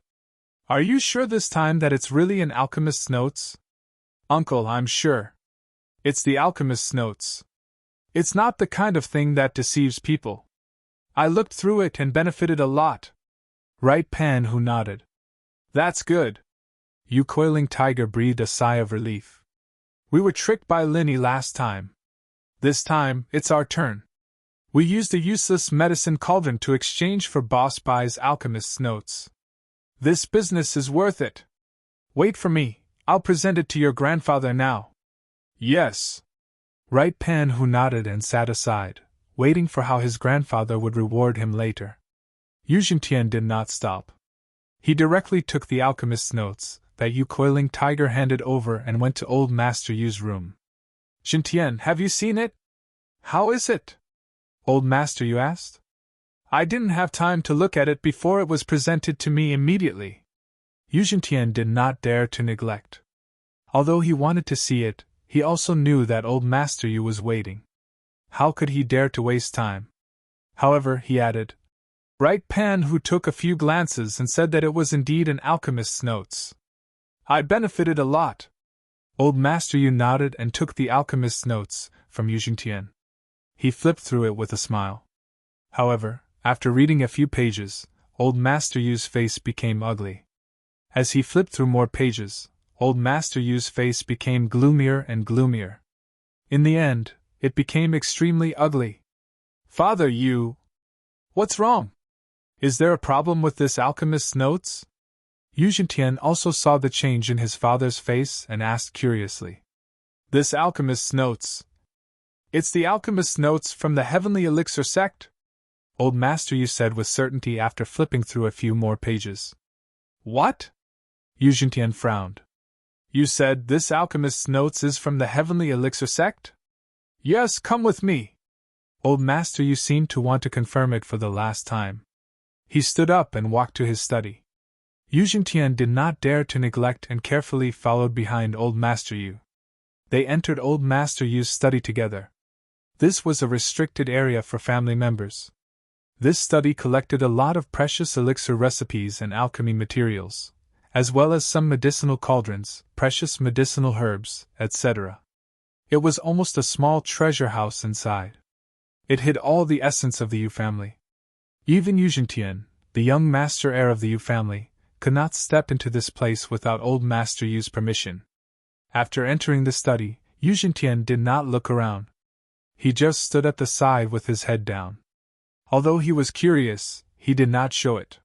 Are you sure this time that it's really an alchemist's notes? Uncle, I'm sure. It's the alchemist's notes. It's not the kind of thing that deceives people. I looked through it and benefited a lot. Right Pan Hu nodded. That's good. Yu Coiling Tiger breathed a sigh of relief. We were tricked by Linny last time. This time, it's our turn. We used a useless medicine cauldron to exchange for Boss Bai's alchemist's notes. This business is worth it. Wait for me, I'll present it to your grandfather now. Yes. Right Pan Hu nodded and sat aside, waiting for how his grandfather would reward him later. Yu Juntian did not stop. He directly took the alchemist's notes that Yu Coiling Tiger handed over and went to old Master Yu's room. Juntian, have you seen it? How is it? Old Master Yu asked. I didn't have time to look at it before it was presented to me immediately. Yu Juntian did not dare to neglect. Although he wanted to see it, he also knew that old Master Yu was waiting. How could he dare to waste time? However, he added, Right Pan Hu took a few glances and said that it was indeed an alchemist's notes. I benefited a lot. Old Master Yu nodded and took the alchemist's notes from Yu Juntian. He flipped through it with a smile. However, after reading a few pages, old Master Yu's face became ugly. As he flipped through more pages, old Master Yu's face became gloomier and gloomier. In the end, it became extremely ugly. Father Yu! What's wrong? Is there a problem with this alchemist's notes? Yu Juntian also saw the change in his father's face and asked curiously. This alchemist's notes. It's the alchemist's notes from the Heavenly Elixir sect? Old Master Yu said with certainty after flipping through a few more pages. What? Yu Juntian frowned. You said this alchemist's notes is from the Heavenly Elixir sect? Yes, come with me. Old Master Yu seemed to want to confirm it for the last time. He stood up and walked to his study. Yu Juntian did not dare to neglect and carefully followed behind Old Master Yu. They entered Old Master Yu's study together. This was a restricted area for family members. This study collected a lot of precious elixir recipes and alchemy materials, as well as some medicinal cauldrons, precious medicinal herbs, etc. It was almost a small treasure house inside. It hid all the essence of the Yu family. Even Yu Juntian, the young master heir of the Yu family, could not step into this place without Old Master Yu's permission. After entering the study, Yu Juntian did not look around. He just stood at the side with his head down. Although he was curious, he did not show it.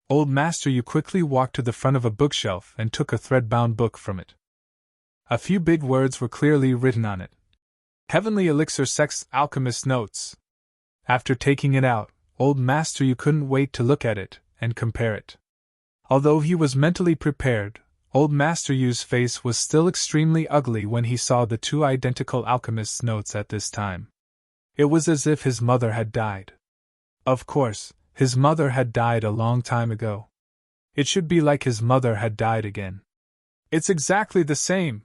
Old Master Yu quickly walked to the front of a bookshelf and took a thread-bound book from it. A few big words were clearly written on it. Heavenly Elixir Sect's Alchemist Notes. After taking it out, Old Master Yu couldn't wait to look at it and compare it. Although he was mentally prepared, Old Master Yu's face was still extremely ugly when he saw the two identical alchemist's notes at this time. It was as if his mother had died. Of course, his mother had died a long time ago. It should be like his mother had died again. It's exactly the same.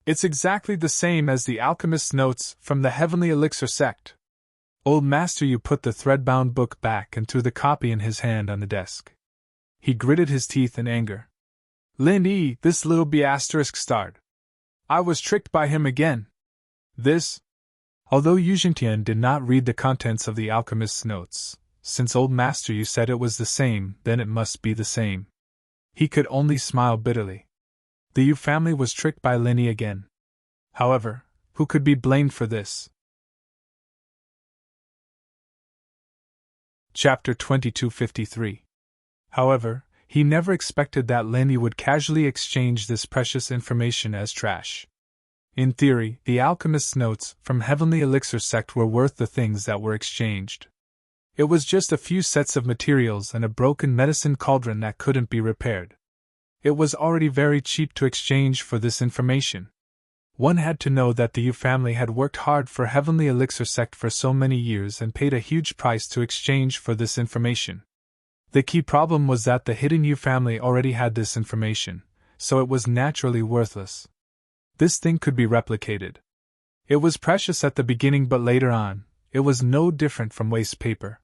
It's exactly the same as the alchemist's notes from the Heavenly Elixir sect. Old Master Yu put the thread-bound book back and threw the copy in his hand on the desk. He gritted his teeth in anger. Lin Yi, this little b******. I was tricked by him again. This. Although Yu Juntian did not read the contents of the alchemist's notes, since Old Master Yu said it was the same, then it must be the same. He could only smile bitterly. The Yu family was tricked by Lin Yi again. However, who could be blamed for this? Chapter 2253. However, he never expected that Lin Yi would casually exchange this precious information as trash. In theory, the alchemist's notes from Heavenly Elixir sect were worth the things that were exchanged. It was just a few sets of materials and a broken medicine cauldron that couldn't be repaired. It was already very cheap to exchange for this information. One had to know that the Yu family had worked hard for Heavenly Elixir sect for so many years and paid a huge price to exchange for this information. The key problem was that the hidden Yu family already had this information, so it was naturally worthless. This thing could be replicated. It was precious at the beginning, but later on, it was no different from waste paper.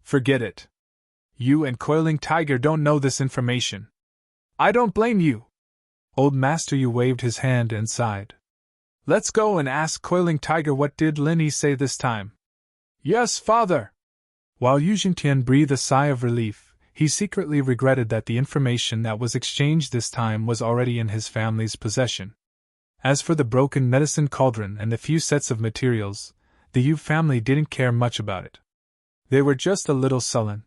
Forget it. You and Coiling Tiger don't know this information. I don't blame you. Old Master Yu waved his hand and sighed. Let's go and ask Coiling Tiger what did Lin Yi say this time. Yes, father. While Yu Jingtian breathed a sigh of relief, he secretly regretted that the information that was exchanged this time was already in his family's possession. As for the broken medicine cauldron and the few sets of materials, the Yu family didn't care much about it. They were just a little sullen.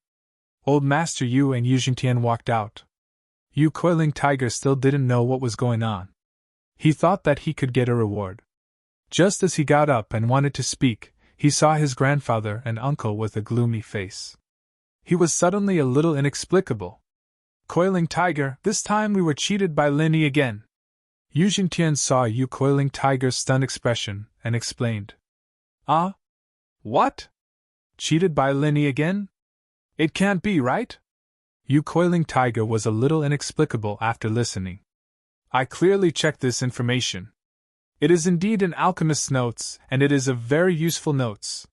Old Master Yu and Yu Jingtian walked out. Yu Coiling Tiger still didn't know what was going on. He thought that he could get a reward. Just as he got up and wanted to speak, he saw his grandfather and uncle with a gloomy face. He was suddenly a little inexplicable. Coiling Tiger, this time we were cheated by Lin Yi again. Yu Jingtian saw Yu Coiling Tiger's stunned expression and explained. Ah? What? Cheated by Lin Yi again? It can't be, right? Yu Coiling Tiger was a little inexplicable after listening. I clearly checked this information. It is indeed an alchemist's notes, and it is a very useful notes.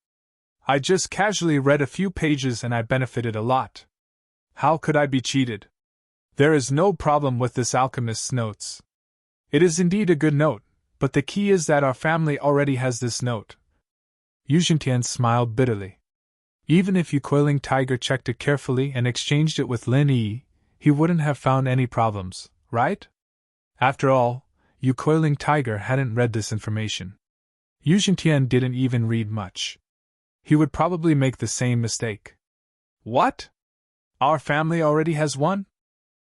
I just casually read a few pages and I benefited a lot. How could I be cheated? There is no problem with this alchemist's notes. It is indeed a good note, but the key is that our family already has this note. Yu Jingtian smiled bitterly. Even if Yu Coiling Tiger checked it carefully and exchanged it with Lin Yi, he wouldn't have found any problems, right? After all, Yu Coiling Tiger hadn't read this information. Yu Jingtian didn't even read much. He would probably make the same mistake. What? Our family already has one?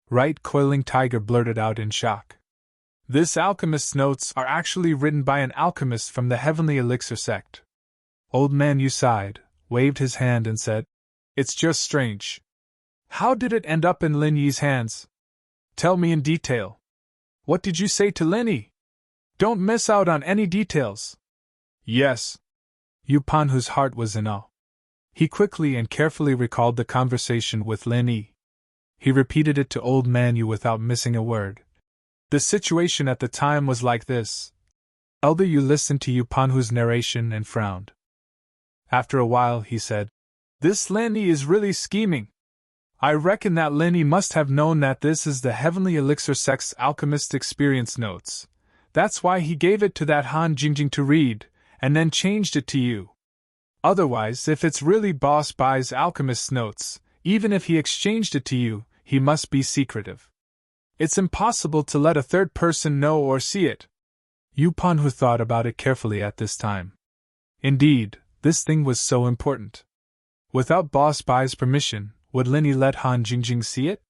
Right, Coiling Tiger blurted out in shock. This alchemist's notes are actually written by an alchemist from the Heavenly Elixir sect. Old Man Yu sighed, waved his hand and said, It's just strange. How did it end up in Lin Yi's hands? Tell me in detail. What did you say to Lin Yi? Don't miss out on any details. Yes. Yu Pan, whose heart was in awe. He quickly and carefully recalled the conversation with Lin Yi. He repeated it to Old Man Yu without missing a word. The situation at the time was like this. Elder Yu listened to Yu Panhu's narration and frowned. After a while he said, This Lin Yi is really scheming. I reckon that Lin Yi must have known that this is the Heavenly Elixir sect's alchemist experience notes. That's why he gave it to that Han Jingjing to read, and then changed it to you. Otherwise, if it's really Boss Bai's alchemist's notes, even if he exchanged it to you, he must be secretive. It's impossible to let a third person know or see it. Yu Panhu thought about it carefully at this time. Indeed, this thing was so important. Without Boss Bai's permission, would Lin Yi let Han Jingjing see it?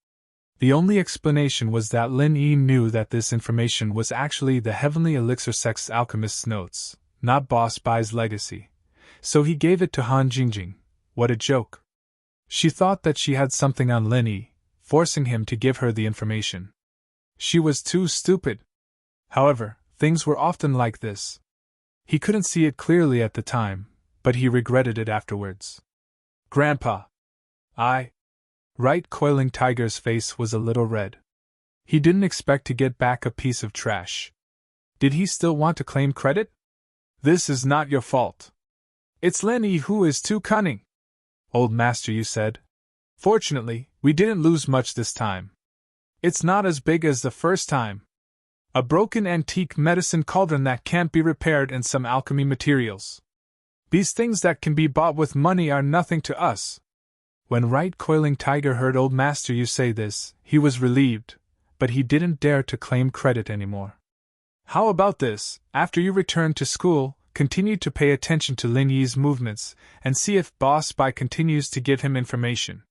The only explanation was that Lin Yi knew that this information was actually the Heavenly Elixir sect's alchemist's notes, not Boss Bai's legacy. So he gave it to Han Jingjing. What a joke. She thought that she had something on Lin Yi, forcing him to give her the information. She was too stupid. However, things were often like this. He couldn't see it clearly at the time, but he regretted it afterwards. Grandpa. Right, Coiling Tiger's face was a little red. He didn't expect to get back a piece of trash. Did he still want to claim credit? This is not your fault. It's Lin Yi who is too cunning. Old Master Yu said. Fortunately, we didn't lose much this time. It's not as big as the first time. A broken antique medicine cauldron that can't be repaired and some alchemy materials. These things that can be bought with money are nothing to us. When Right Coiling Tiger heard Old Master Yu say this, he was relieved, but he didn't dare to claim credit anymore. How about this, after you return to school, continue to pay attention to Lin Yi's movements, and see if Boss Bai continues to give him information.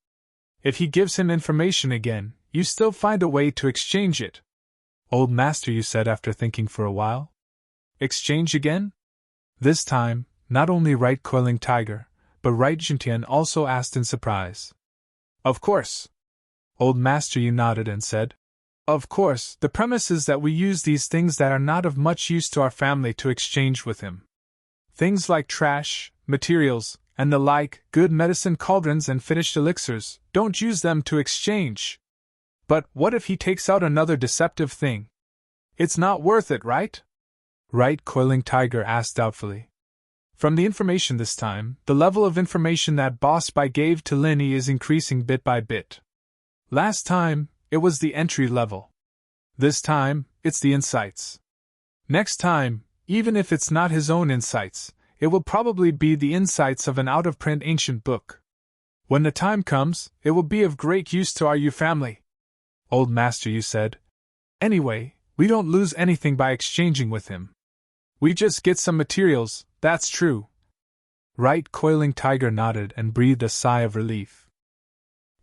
If he gives him information again, you still find a way to exchange it. Old Master Yu said after thinking for a while. Exchange again? This time, not only Right Coiling Tiger, but Right Jintian also asked in surprise. Of course. Old Master Yu nodded and said, Of course, the premise is that we use these things that are not of much use to our family to exchange with him. Things like trash, materials, and the like, good medicine cauldrons and finished elixirs, don't use them to exchange. But what if he takes out another deceptive thing? It's not worth it, right? Right, Coiling Tiger asked doubtfully. From the information this time, the level of information that Boss Spy gave to Linny is increasing bit by bit. Last time, it was the entry level. This time, it's the insights. Next time, even if it's not his own insights, it will probably be the insights of an out-of-print ancient book. When the time comes, it will be of great use to our family. Old Master Yu said. Anyway, we don't lose anything by exchanging with him. We just get some materials, that's true. Right, Coiling Tiger nodded and breathed a sigh of relief.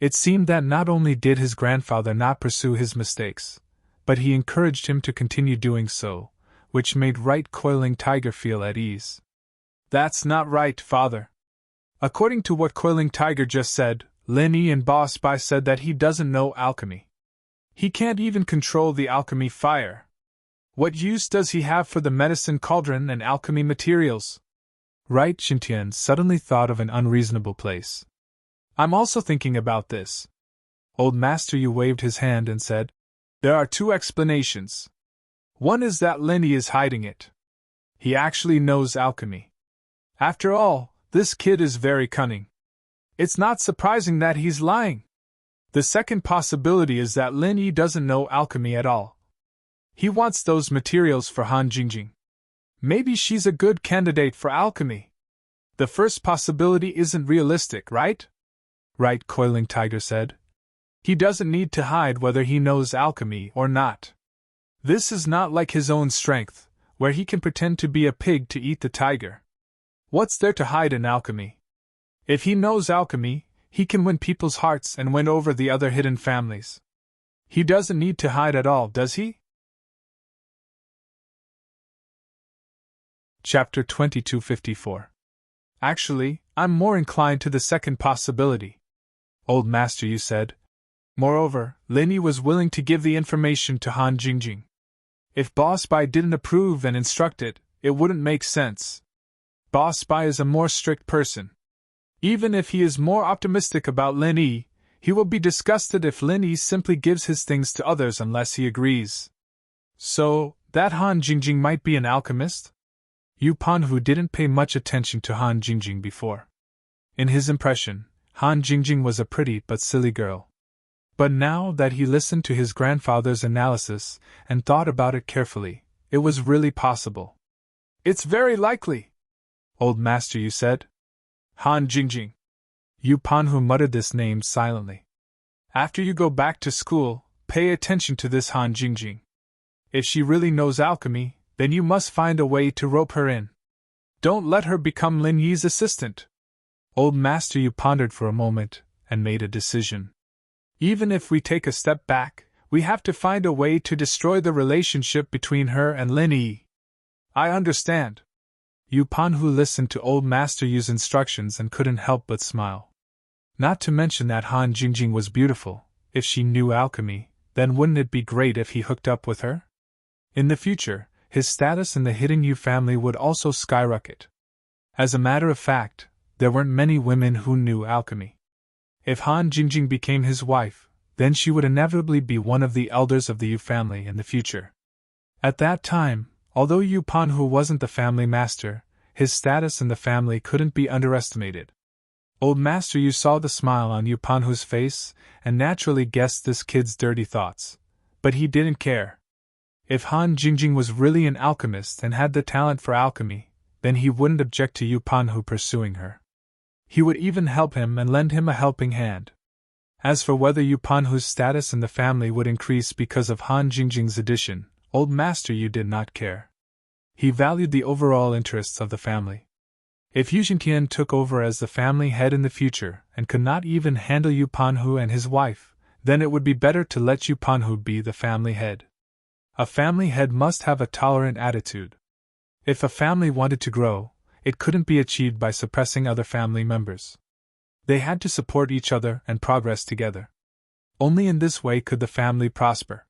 It seemed that not only did his grandfather not pursue his mistakes, but he encouraged him to continue doing so, which made Right Coiling Tiger feel at ease. That's not right, Father. According to what Coiling Tiger just said, Linny and Boss Spy said that he doesn't know alchemy. He can't even control the alchemy fire. What use does he have for the medicine cauldron and alchemy materials? Right, Shintian suddenly thought of an unreasonable place. I'm also thinking about this. Old Master Yu waved his hand and said, there are two explanations. One is that Linny is hiding it. He actually knows alchemy. After all, this kid is very cunning. It's not surprising that he's lying. The second possibility is that Linny doesn't know alchemy at all. He wants those materials for Han Jingjing. Maybe she's a good candidate for alchemy. The first possibility isn't realistic, right? Right, Coiling Tiger said. He doesn't need to hide whether he knows alchemy or not. This is not like his own strength, where he can pretend to be a pig to eat the tiger. What's there to hide in alchemy? If he knows alchemy, he can win people's hearts and win over the other hidden families. He doesn't need to hide at all, does he? Chapter 2254. Actually, I'm more inclined to the second possibility. Old Master Yu said. Moreover, Linny was willing to give the information to Han Jingjing. If Boss Spy didn't approve and instruct it, it wouldn't make sense. Boss Spy is a more strict person. Even if he is more optimistic about Linny, he will be disgusted if Linny simply gives his things to others unless he agrees. So, that Han Jingjing might be an alchemist? Yu Panhu didn't pay much attention to Han Jingjing before. In his impression, Han Jingjing was a pretty but silly girl. But now that he listened to his grandfather's analysis and thought about it carefully, it was really possible. It's very likely, Old Master Yu said. Han Jingjing. Yu Panhu muttered this name silently. After you go back to school, pay attention to this Han Jingjing. If she really knows alchemy, then you must find a way to rope her in. Don't let her become Lin Yi's assistant. Old Master Yu pondered for a moment and made a decision. Even if we take a step back, we have to find a way to destroy the relationship between her and Lin Yi. I understand. Yu Panhu listened to Old Master Yu's instructions and couldn't help but smile. Not to mention that Han Jingjing was beautiful. If she knew alchemy, then wouldn't it be great if he hooked up with her? In the future, his status in the Hidden Yu family would also skyrocket. As a matter of fact, there weren't many women who knew alchemy. If Han Jingjing became his wife, then she would inevitably be one of the elders of the Yu family in the future. At that time, although Yu Panhu wasn't the family master, his status in the family couldn't be underestimated. Old Master Yu saw the smile on Yu Panhu's face and naturally guessed this kid's dirty thoughts. But he didn't care. If Han Jingjing was really an alchemist and had the talent for alchemy, then he wouldn't object to Yu Panhu pursuing her. He would even help him and lend him a helping hand. As for whether Yu Panhu's status in the family would increase because of Han Jingjing's addition, Old Master Yu did not care. He valued the overall interests of the family. If Yu Xintian took over as the family head in the future and could not even handle Yu Panhu and his wife, then it would be better to let Yu Panhu be the family head. A family head must have a tolerant attitude. If a family wanted to grow, it couldn't be achieved by suppressing other family members. They had to support each other and progress together. Only in this way could the family prosper.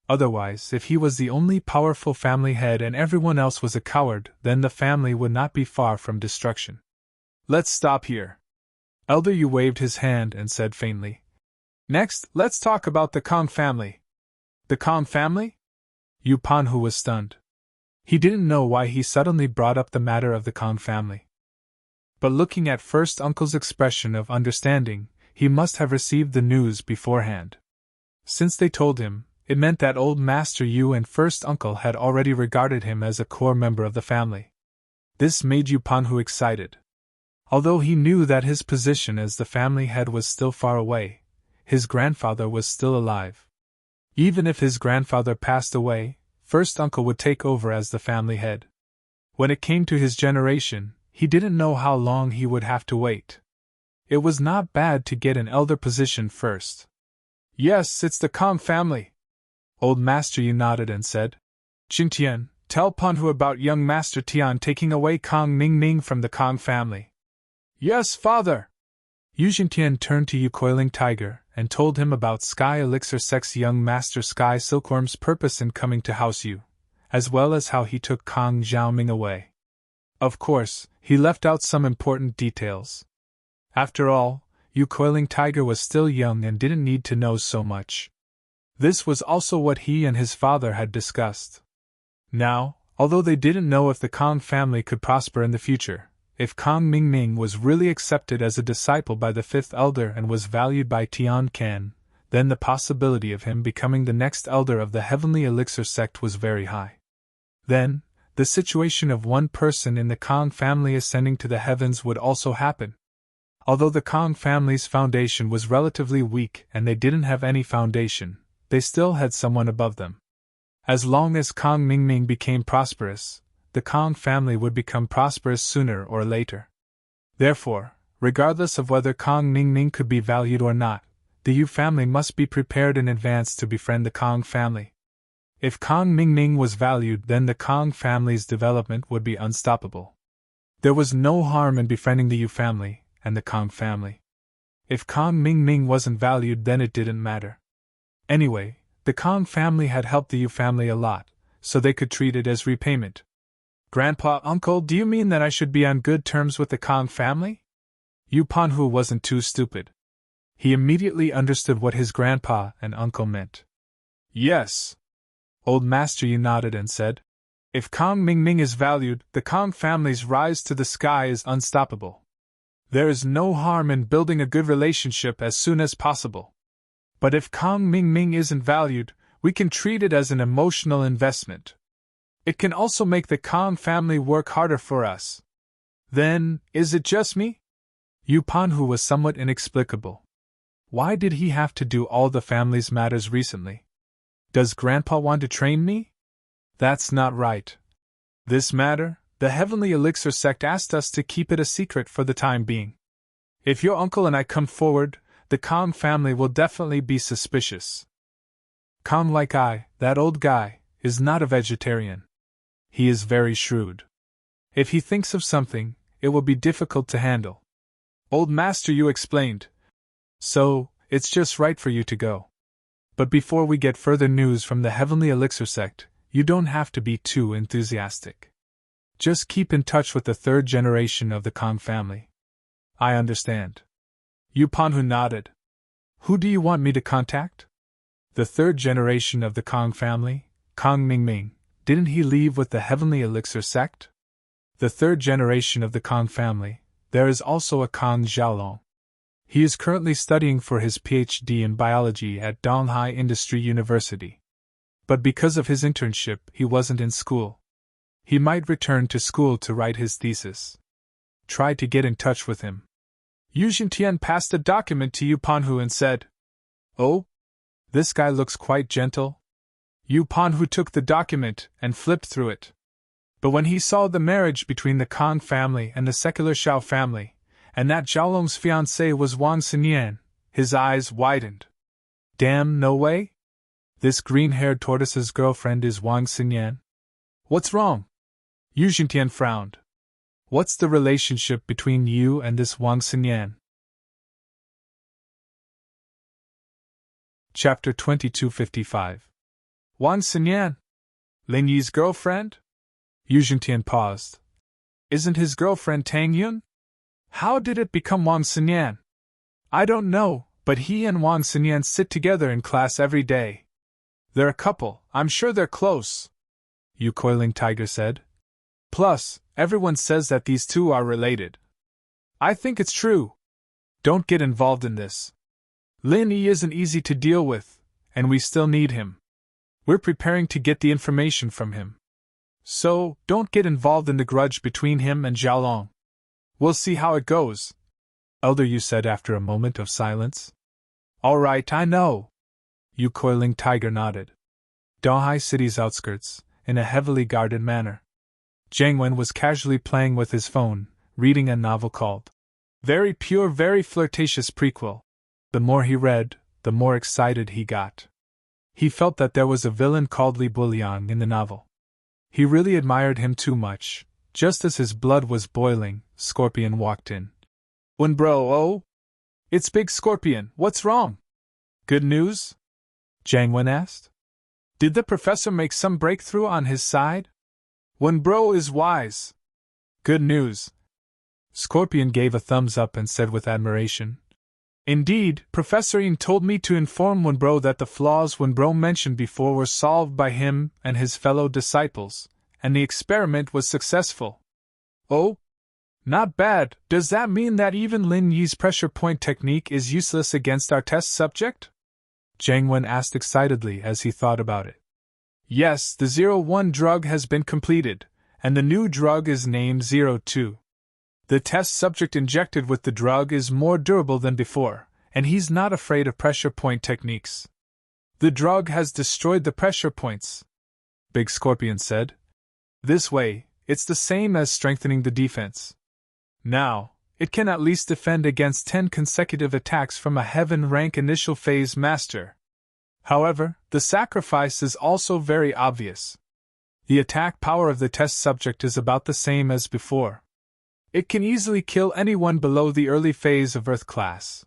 Otherwise, if he was the only powerful family head and everyone else was a coward, then the family would not be far from destruction. Let's stop here. Elder Yu waved his hand and said faintly. Next, let's talk about the Kong family. The Kong family? Yu Panhu was stunned. He didn't know why he suddenly brought up the matter of the Kong family. But looking at first uncle's expression of understanding, he must have received the news beforehand. Since they told him, it meant that old Master Yu and first uncle had already regarded him as a core member of the family. This made Yu Panhu excited. Although he knew that his position as the family head was still far away, his grandfather was still alive. Even if his grandfather passed away, first uncle would take over as the family head. When it came to his generation, he didn't know how long he would have to wait. It was not bad to get an elder position first. Yes, it's the Kong family. Old Master Yu nodded and said, Jingtian, tell Panhu about young Master Tian taking away Kong Mingming from the Kong family. Yes, father. Yu Jingtian turned to Yu Coiling Tiger and told him about Sky Elixir Sect's young Master Sky Silkworm's purpose in coming to House Yu, as well as how he took Kong Xiaoming away. Of course, he left out some important details. After all, Yu Coiling Tiger was still young and didn't need to know so much. This was also what he and his father had discussed. Now, although they didn't know if the Kong family could prosper in the future, if Kong Mingming was really accepted as a disciple by the fifth elder and was valued by Tian Can, then the possibility of him becoming the next elder of the Heavenly Elixir sect was very high. Then, the situation of one person in the Kong family ascending to the heavens would also happen. Although the Kong family's foundation was relatively weak and they didn't have any foundation, they still had someone above them. As long as Kong Mingming became prosperous, the Kong family would become prosperous sooner or later. Therefore, regardless of whether Kong Mingming could be valued or not, the Yu family must be prepared in advance to befriend the Kong family. If Kong Mingming was valued, then the Kong family's development would be unstoppable. There was no harm in befriending the Yu family and the Kong family. If Kong Mingming wasn't valued, then it didn't matter. Anyway, the Kong family had helped the Yu family a lot, so they could treat it as repayment. Grandpa, uncle, do you mean that I should be on good terms with the Kong family? Yu Panhu wasn't too stupid. He immediately understood what his grandpa and uncle meant. Yes. Old Master Yu nodded and said, If Kong Mingming is valued, the Kong family's rise to the sky is unstoppable. There is no harm in building a good relationship as soon as possible. But if Kong Mingming isn't valued, we can treat it as an emotional investment. It can also make the Kong family work harder for us. Then, is it just me? Yu Panhu was somewhat inexplicable. Why did he have to do all the family's matters recently? Does Grandpa want to train me? That's not right. This matter, the Heavenly Elixir sect asked us to keep it a secret for the time being. If your uncle and I come forward, the Kong family will definitely be suspicious. Kong like I, that old guy, is not a vegetarian. He is very shrewd. If he thinks of something, it will be difficult to handle. Old Master Yu explained. So, it's just right for you to go. But before we get further news from the Heavenly Elixir sect, you don't have to be too enthusiastic. Just keep in touch with the third generation of the Kong family. I understand. Yu Panhu nodded. Who do you want me to contact? The third generation of the Kong family, Kong Mingming. Didn't he leave with the Heavenly Elixir sect? The third generation of the Kong family. There is also a Kong Xiaolong. He is currently studying for his PhD in biology at Donghai Industry University. But because of his internship, he wasn't in school. He might return to school to write his thesis. Try to get in touch with him. Yu Jingtian passed a document to Yu Panhu and said, Oh? This guy looks quite gentle. Yu Panhu took the document and flipped through it. But when he saw the marriage between the Kong family and the secular Xiao family, and that Xiaolong's fiancée was Wang Xinyan, his eyes widened. Damn, no way? This green-haired tortoise's girlfriend is Wang Xinyan? What's wrong? Yu Jingtian frowned. What's the relationship between you and this Wang Xinyan? Chapter 2255. Wang Xinyan? Lin Yi's girlfriend? Yu Jingtian paused. Isn't his girlfriend Tang Yun? How did it become Wang Xinyan? I don't know, but he and Wang Xinyan sit together in class every day. They're a couple, I'm sure they're close. Yu Coiling Tiger said. Plus, everyone says that these two are related. I think it's true. Don't get involved in this. Lin Yi isn't easy to deal with, and we still need him. We're preparing to get the information from him. So, don't get involved in the grudge between him and Xiaolong. We'll see how it goes, Elder Yu said after a moment of silence. All right, I know. Yu Coiling Tiger nodded. Donghai City's outskirts, in a heavily guarded manner. Jiang Wen was casually playing with his phone, reading a novel called Very Pure, Very Flirtatious Prequel. The more he read, the more excited he got. He felt that there was a villain called Li Buliang in the novel. He really admired him too much. Just as his blood was boiling, Scorpion walked in. Wen bro, oh? It's Big Scorpion, what's wrong? Good news? Jiang Wen asked. Did the professor make some breakthrough on his side? Wen bro is wise. Good news. Scorpion gave a thumbs up and said with admiration. Indeed, Professor Yin told me to inform Wen bro that the flaws Wen bro mentioned before were solved by him and his fellow disciples, and the experiment was successful. Oh? Not bad. Does that mean that even Lin Yi's pressure point technique is useless against our test subject? Jiang Wen asked excitedly as he thought about it. Yes, the 01 drug has been completed, and the new drug is named 02. The test subject injected with the drug is more durable than before, and he's not afraid of pressure point techniques. The drug has destroyed the pressure points, Big Scorpion said. This way, it's the same as strengthening the defense. Now, it can at least defend against 10 consecutive attacks from a heaven rank initial phase master. However, the sacrifice is also very obvious. The attack power of the test subject is about the same as before. It can easily kill anyone below the early phase of Earth class.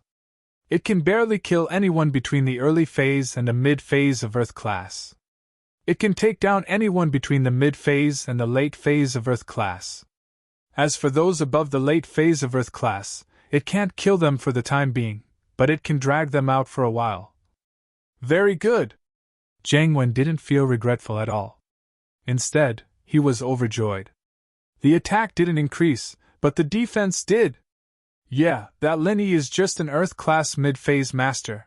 It can barely kill anyone between the early phase and the mid phase of Earth class. It can take down anyone between the mid phase and the late phase of Earth class. As for those above the late phase of Earth class, it can't kill them for the time being, but it can drag them out for a while. Very good. Jiang Wen didn't feel regretful at all. Instead, he was overjoyed. The attack didn't increase, but the defense did. Yeah, that Lin Yi is just an Earth-class mid-phase master.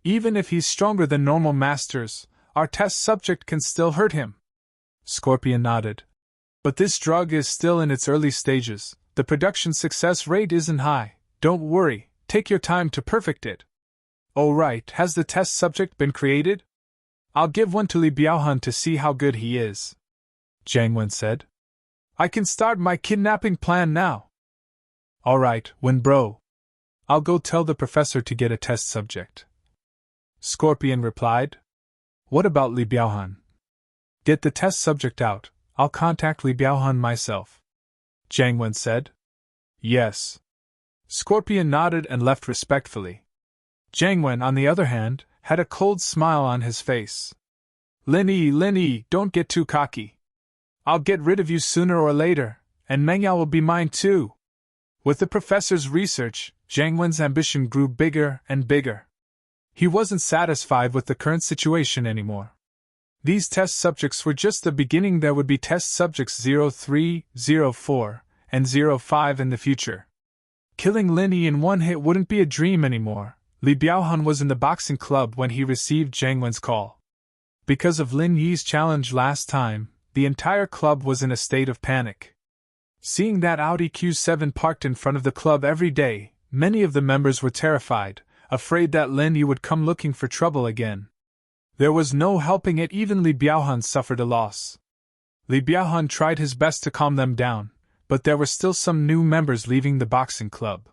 Even if he's stronger than normal masters, our test subject can still hurt him. Scorpion nodded. But this drug is still in its early stages. The production success rate isn't high. Don't worry, take your time to perfect it. Oh right, has the test subject been created? I'll give one to Li Biaohan to see how good he is. Jiang Wen said. I can start my kidnapping plan now. Alright, Wen bro. I'll go tell the professor to get a test subject. Scorpion replied. What about Li Biaohan? Get the test subject out, I'll contact Li Biaohan myself. Jiang Wen said. Yes. Scorpion nodded and left respectfully. Jiang Wen, on the other hand, had a cold smile on his face. Lin Yi, don't get too cocky. I'll get rid of you sooner or later, and Mengyao will be mine too. With the professor's research, Jiang Wen's ambition grew bigger and bigger. He wasn't satisfied with the current situation anymore. These test subjects were just the beginning. There would be test subjects 03, 04, and 05 in the future. Killing Lin Yi in one hit wouldn't be a dream anymore. Li Biaohan was in the boxing club when he received Jiang Wen's call. Because of Lin Yi's challenge last time, the entire club was in a state of panic. Seeing that Audi Q7 parked in front of the club every day, many of the members were terrified, afraid that Lin Yi would come looking for trouble again. There was no helping it. Even Li Biaohan suffered a loss. Li Biaohan tried his best to calm them down, but there were still some new members leaving the boxing club.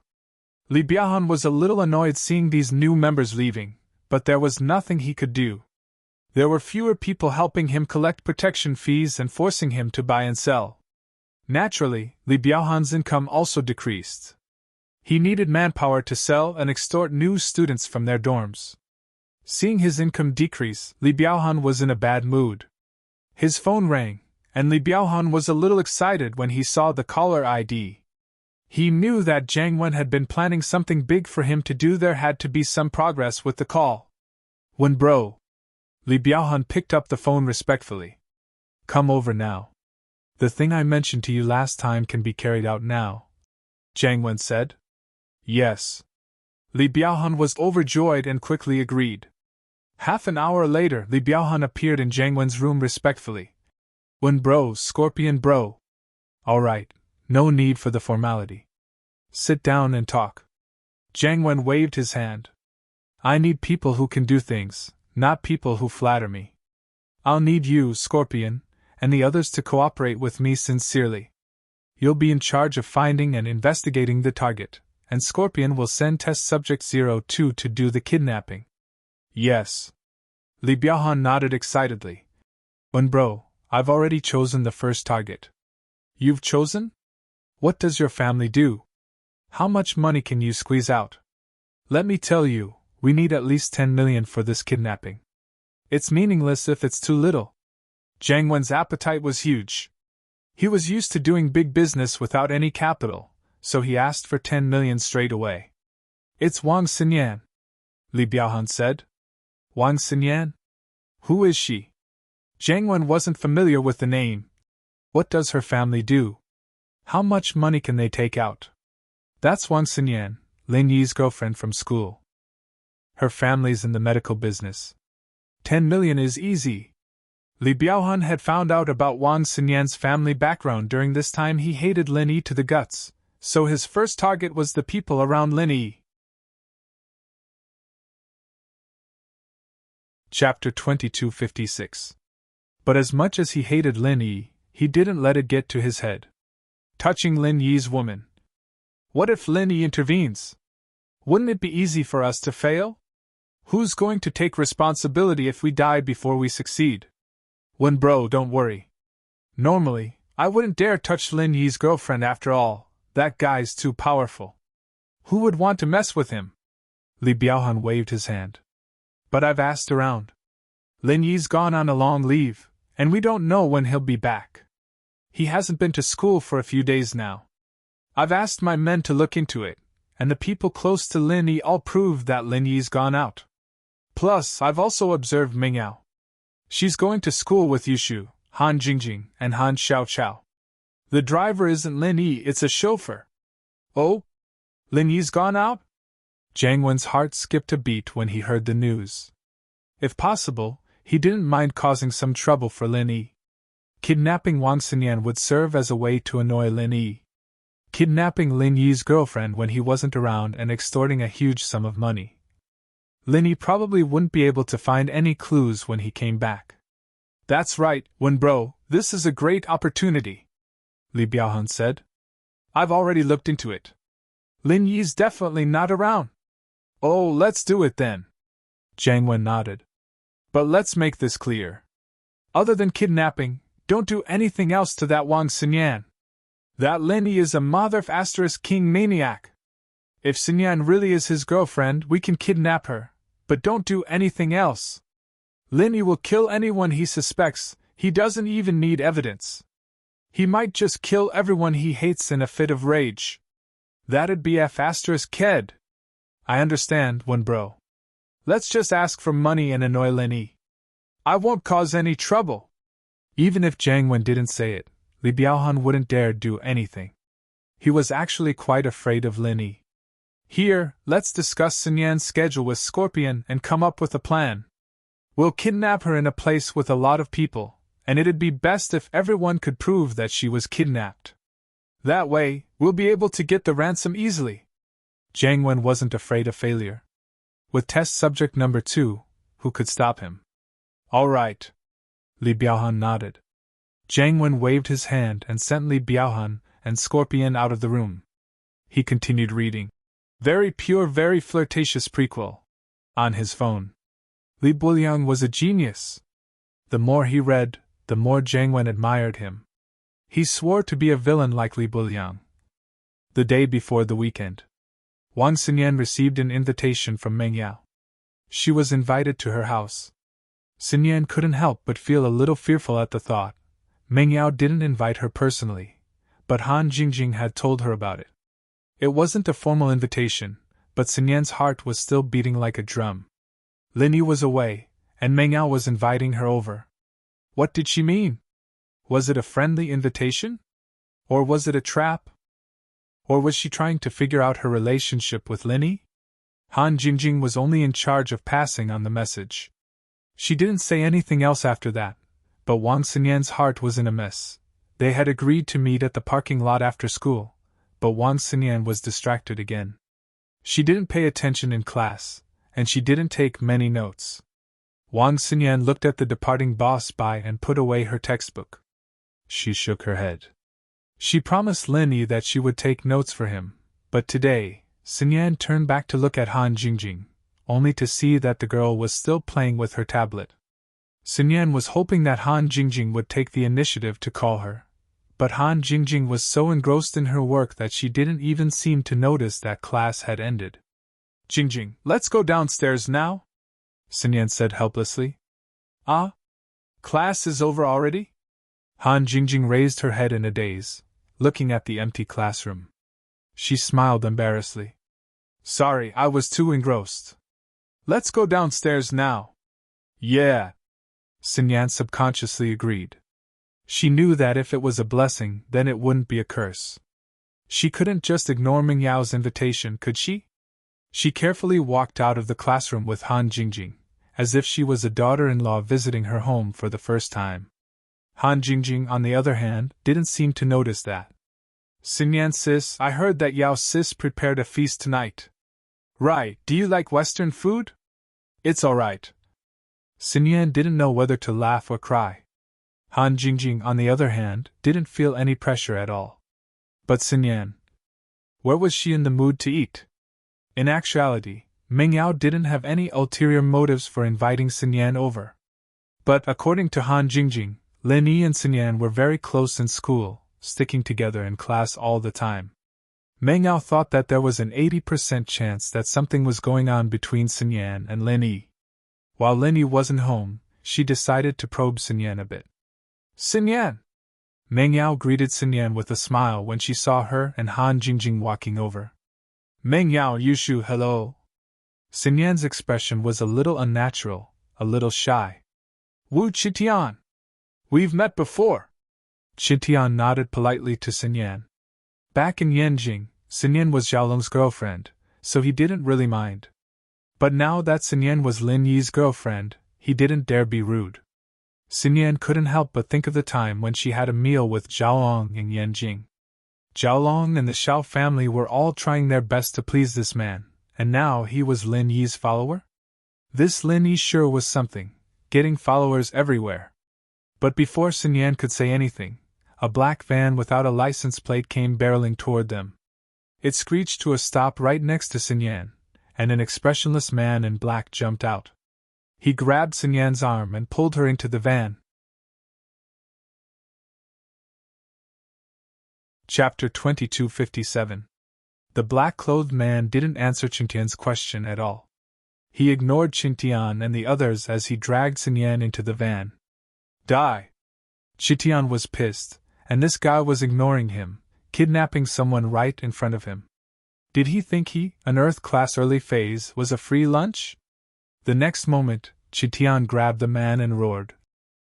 Li Biaohan was a little annoyed seeing these new members leaving, but there was nothing he could do. There were fewer people helping him collect protection fees and forcing him to buy and sell. Naturally, Li Biaohan's income also decreased. He needed manpower to sell and extort new students from their dorms. Seeing his income decrease, Li Biaohan was in a bad mood. His phone rang, and Li Biaohan was a little excited when he saw the caller ID. He knew that Jiang Wen had been planning something big for him to do. There had to be some progress with the call. Wen bro. Li Biaohan picked up the phone respectfully. Come over now. The thing I mentioned to you last time can be carried out now, Jiang Wen said. Yes. Li Biaohan was overjoyed and quickly agreed. Half an hour later, Li Biaohan appeared in Jiang Wen's room respectfully. Wen bro, Scorpion bro. All right, no need for the formality. Sit down and talk. Jiang Wen waved his hand. I need people who can do things, not people who flatter me. I'll need you, Scorpion, and the others to cooperate with me sincerely. You'll be in charge of finding and investigating the target, and Scorpion will send test subject 02 to do the kidnapping. Yes. Li Biaohan nodded excitedly. Wen bro, I've already chosen the first target. You've chosen? What does your family do? How much money can you squeeze out? Let me tell you, we need at least 10 million for this kidnapping. It's meaningless if it's too little. Jiang Wen's appetite was huge. He was used to doing big business without any capital, so he asked for 10 million straight away. It's Wang Xinyan, Li Biaohan said. Wang Xinyan? Who is she? Jiang Wen wasn't familiar with the name. What does her family do? How much money can they take out? That's Wang Xinyan, Lin Yi's girlfriend from school. Her family's in the medical business. 10 million is easy. Li Biaohan had found out about Wang Xinyan's family background during this time. He hated Lin Yi to the guts, so his first target was the people around Lin Yi. Chapter 2256. But as much as he hated Lin Yi, he didn't let it get to his head. Touching Lin Yi's woman. What if Lin Yi intervenes? Wouldn't it be easy for us to fail? Who's going to take responsibility if we die before we succeed? Wen bro, don't worry. Normally, I wouldn't dare touch Lin Yi's girlfriend after all, that guy's too powerful. Who would want to mess with him? Li Biaohan waved his hand. But I've asked around. Lin Yi's gone on a long leave, and we don't know when he'll be back. He hasn't been to school for a few days now. I've asked my men to look into it, and the people close to Lin Yi all prove that Lin Yi's gone out. Plus, I've also observed Ming Yao. She's going to school with Yushu, Han Jingjing, and Han Xiaoqiao. The driver isn't Lin Yi, it's a chauffeur. Oh? Lin Yi's gone out? Jiang Wen's heart skipped a beat when he heard the news. If possible, he didn't mind causing some trouble for Lin Yi. Kidnapping Wang Xinyan would serve as a way to annoy Lin Yi. Kidnapping Lin Yi's girlfriend when he wasn't around and extorting a huge sum of money. Lin Yi probably wouldn't be able to find any clues when he came back. That's right, Wen bro, this is a great opportunity, Li Biaohan said. I've already looked into it. Lin Yi's definitely not around. Oh, let's do it then. Jiang Wen nodded. But let's make this clear. Other than kidnapping, don't do anything else to that Wang Xinyan. That Lin Yi is a **king maniac. If Xinyan really is his girlfriend, we can kidnap her, but don't do anything else. Lin Yi will kill anyone he suspects, he doesn't even need evidence. He might just kill everyone he hates in a fit of rage. That'd be **ked. I understand, Wen bro. Let's just ask for money and annoy Lin Yi. I won't cause any trouble. Even if Jiang Wen didn't say it, Li Biaohan wouldn't dare do anything. He was actually quite afraid of Lin Yi. Here, let's discuss Xinyan's schedule with Scorpion and come up with a plan. We'll kidnap her in a place with a lot of people, and it'd be best if everyone could prove that she was kidnapped. That way, we'll be able to get the ransom easily. Jiang Wen wasn't afraid of failure. With test subject number 2, who could stop him? All right. Li Biaohan nodded. Jiang Wen waved his hand and sent Li Biaohan and Scorpion out of the room. He continued reading. Very pure, very flirtatious prequel. On his phone. Li Buliang was a genius. The more he read, the more Jiang Wen admired him. He swore to be a villain like Li Buliang. The day before the weekend, Wang Xinyan received an invitation from Meng Yao. She was invited to her house. Xinyan couldn't help but feel a little fearful at the thought. Meng Yao didn't invite her personally, but Han Jingjing had told her about it. It wasn't a formal invitation, but Xinyan's heart was still beating like a drum. Lin Yi was away, and Meng Yao was inviting her over. What did she mean? Was it a friendly invitation? Or was it a trap? Or was she trying to figure out her relationship with Linny? Han Jingjing was only in charge of passing on the message. She didn't say anything else after that, but Wang Xinyan's heart was in a mess. They had agreed to meet at the parking lot after school, but Wang Xinyan was distracted again. She didn't pay attention in class, and she didn't take many notes. Wang Xinyan looked at the departing boss by and put away her textbook. She shook her head. She promised Linny that she would take notes for him, but today, Xinyan turned back to look at Han Jingjing, only to see that the girl was still playing with her tablet. Xinyan was hoping that Han Jingjing would take the initiative to call her, but Han Jingjing was so engrossed in her work that she didn't even seem to notice that class had ended. Jingjing, let's go downstairs now, Xinyan said helplessly. Ah? Class is over already? Han Jingjing raised her head in a daze, looking at the empty classroom. She smiled embarrassedly. Sorry, I was too engrossed. Let's go downstairs now. Yeah. Xinyan subconsciously agreed. She knew that if it was a blessing, then it wouldn't be a curse. She couldn't just ignore Ming Yao's invitation, could she? She carefully walked out of the classroom with Han Jingjing, as if she was a daughter-in-law visiting her home for the first time. Han Jingjing, on the other hand, didn't seem to notice that. Xinyan sis, I heard that Yao sis prepared a feast tonight. Right, do you like Western food? It's alright. Xinyan didn't know whether to laugh or cry. Han Jingjing, on the other hand, didn't feel any pressure at all. But Xinyan, where was she in the mood to eat? In actuality, Ming Yao didn't have any ulterior motives for inviting Xinyan over. But according to Han Jingjing, Lin Yi and Xinyan were very close in school, sticking together in class all the time. Meng Yao thought that there was an 80% chance that something was going on between Xinyan and Lin Yi. While Lin Yi wasn't home, she decided to probe Xinyan a bit. Xinyan! Meng Yao greeted Xinyan with a smile when she saw her and Han Jingjing walking over. Meng Yao Yushu, hello. Xinyan's expression was a little unnatural, a little shy. Wu Qitian! We've met before. Qitian nodded politely to Xinyan. Back in Yanjing, Xinyan was Xiaolong's girlfriend, so he didn't really mind. But now that Xinyan was Lin Yi's girlfriend, he didn't dare be rude. Xinyan couldn't help but think of the time when she had a meal with Xiaolong in Yanjing. Xiaolong and the Xiao family were all trying their best to please this man, and now he was Lin Yi's follower? This Lin Yi sure was something, getting followers everywhere. But before Xinyan could say anything, a black van without a license plate came barreling toward them. It screeched to a stop right next to Xinyan, and an expressionless man in black jumped out. He grabbed Xinyan's arm and pulled her into the van. Chapter 2257. The black-clothed man didn't answer Qintian's question at all. He ignored Qintian and the others as he dragged Xinyan into the van. Die! Qintian was pissed, and this guy was ignoring him, kidnapping someone right in front of him. Did he think he, an Earth class early phase, was a free lunch? The next moment, Qintian grabbed the man and roared.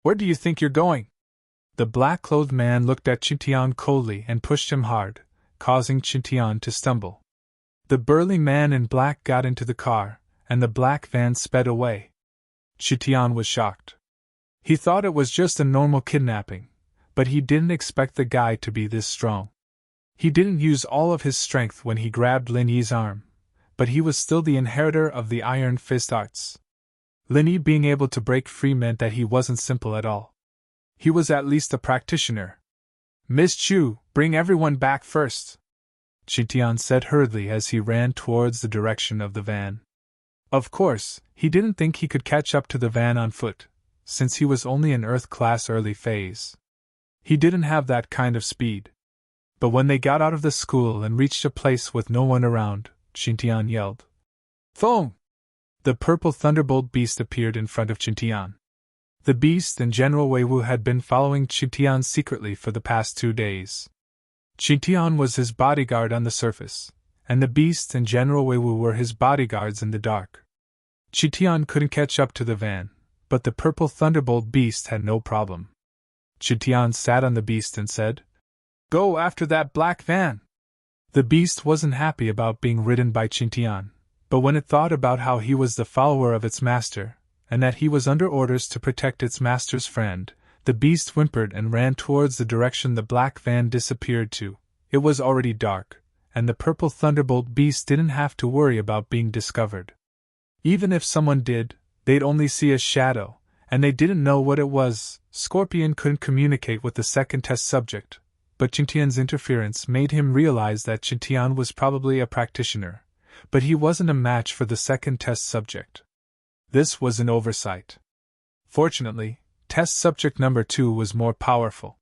Where do you think you're going? The black-clothed man looked at Qintian coldly and pushed him hard, causing Qintian to stumble. The burly man in black got into the car, and the black van sped away. Qintian was shocked. He thought it was just a normal kidnapping, but he didn't expect the guy to be this strong. He didn't use all of his strength when he grabbed Lin Yi's arm, but he was still the inheritor of the Iron Fist arts. Lin Yi being able to break free meant that he wasn't simple at all. He was at least a practitioner. Miss Chu, bring everyone back first, Qintian said hurriedly as he ran towards the direction of the van. Of course, he didn't think he could catch up to the van on foot, since he was only an Earth class early phase. He didn't have that kind of speed. But when they got out of the school and reached a place with no one around, Qintian yelled. Thong! The purple thunderbolt beast appeared in front of Qintian. The beast and General Weiwu had been following Qintian secretly for the past 2 days. Qintian was his bodyguard on the surface, and the beast and General Weiwu were his bodyguards in the dark. Qintian couldn't catch up to the van, but the purple thunderbolt beast had no problem. Chitian sat on the beast and said, "Go after that black van." The beast wasn't happy about being ridden by Chitian, but when it thought about how he was the follower of its master, and that he was under orders to protect its master's friend, the beast whimpered and ran towards the direction the black van disappeared to. It was already dark, and the purple thunderbolt beast didn't have to worry about being discovered. Even if someone did, they'd only see a shadow, and they didn't know what it was. Scorpion couldn't communicate with the second test subject, but Chitian's interference made him realize that Chitian was probably a practitioner, but he wasn't a match for the second test subject. This was an oversight. Fortunately, test subject number 2 was more powerful.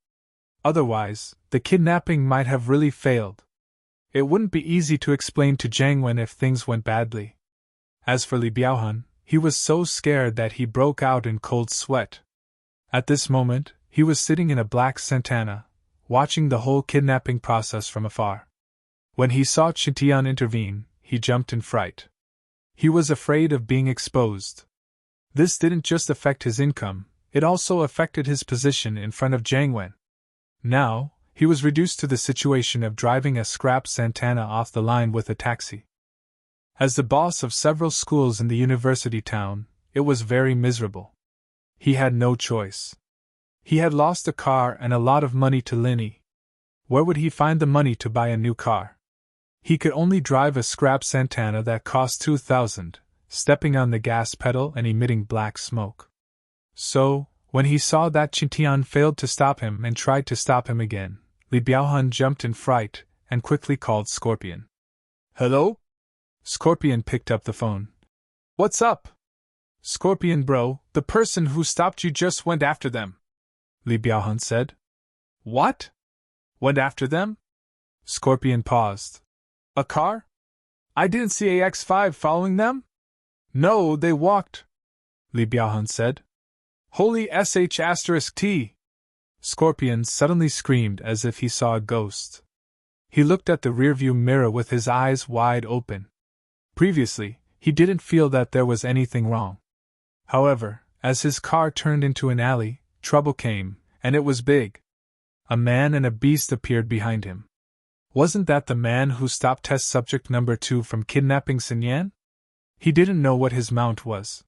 Otherwise, the kidnapping might have really failed. It wouldn't be easy to explain to Jiang Wen if things went badly. As for Li Biaohan, he was so scared that he broke out in cold sweat. At this moment, he was sitting in a black Santana, watching the whole kidnapping process from afar. When he saw Chitian intervene, he jumped in fright. He was afraid of being exposed. This didn't just affect his income, it also affected his position in front of Jiang Wen. Now, he was reduced to the situation of driving a scrap Santana off the line with a taxi. As the boss of several schools in the university town, it was very miserable. He had no choice. He had lost a car and a lot of money to Linny. Where would he find the money to buy a new car? He could only drive a scrap Santana that cost 2,000, stepping on the gas pedal and emitting black smoke. So, when he saw that Chitian failed to stop him and tried to stop him again, Li Biaohan jumped in fright and quickly called Scorpion. "Hello?" Scorpion picked up the phone. "What's up?" "Scorpion bro, the person who stopped you just went after them," Li Biaohan said. "What? Went after them?" Scorpion paused. "A car? I didn't see AX5 following them?" "No, they walked," Li Biaohan said. "Holy sh*T! Scorpion suddenly screamed as if he saw a ghost. He looked at the rearview mirror with his eyes wide open. Previously, he didn't feel that there was anything wrong. However, as his car turned into an alley, trouble came, and it was big. A man and a beast appeared behind him. Wasn't that the man who stopped test subject number 2 from kidnapping Sinyan? He didn't know what his mount was.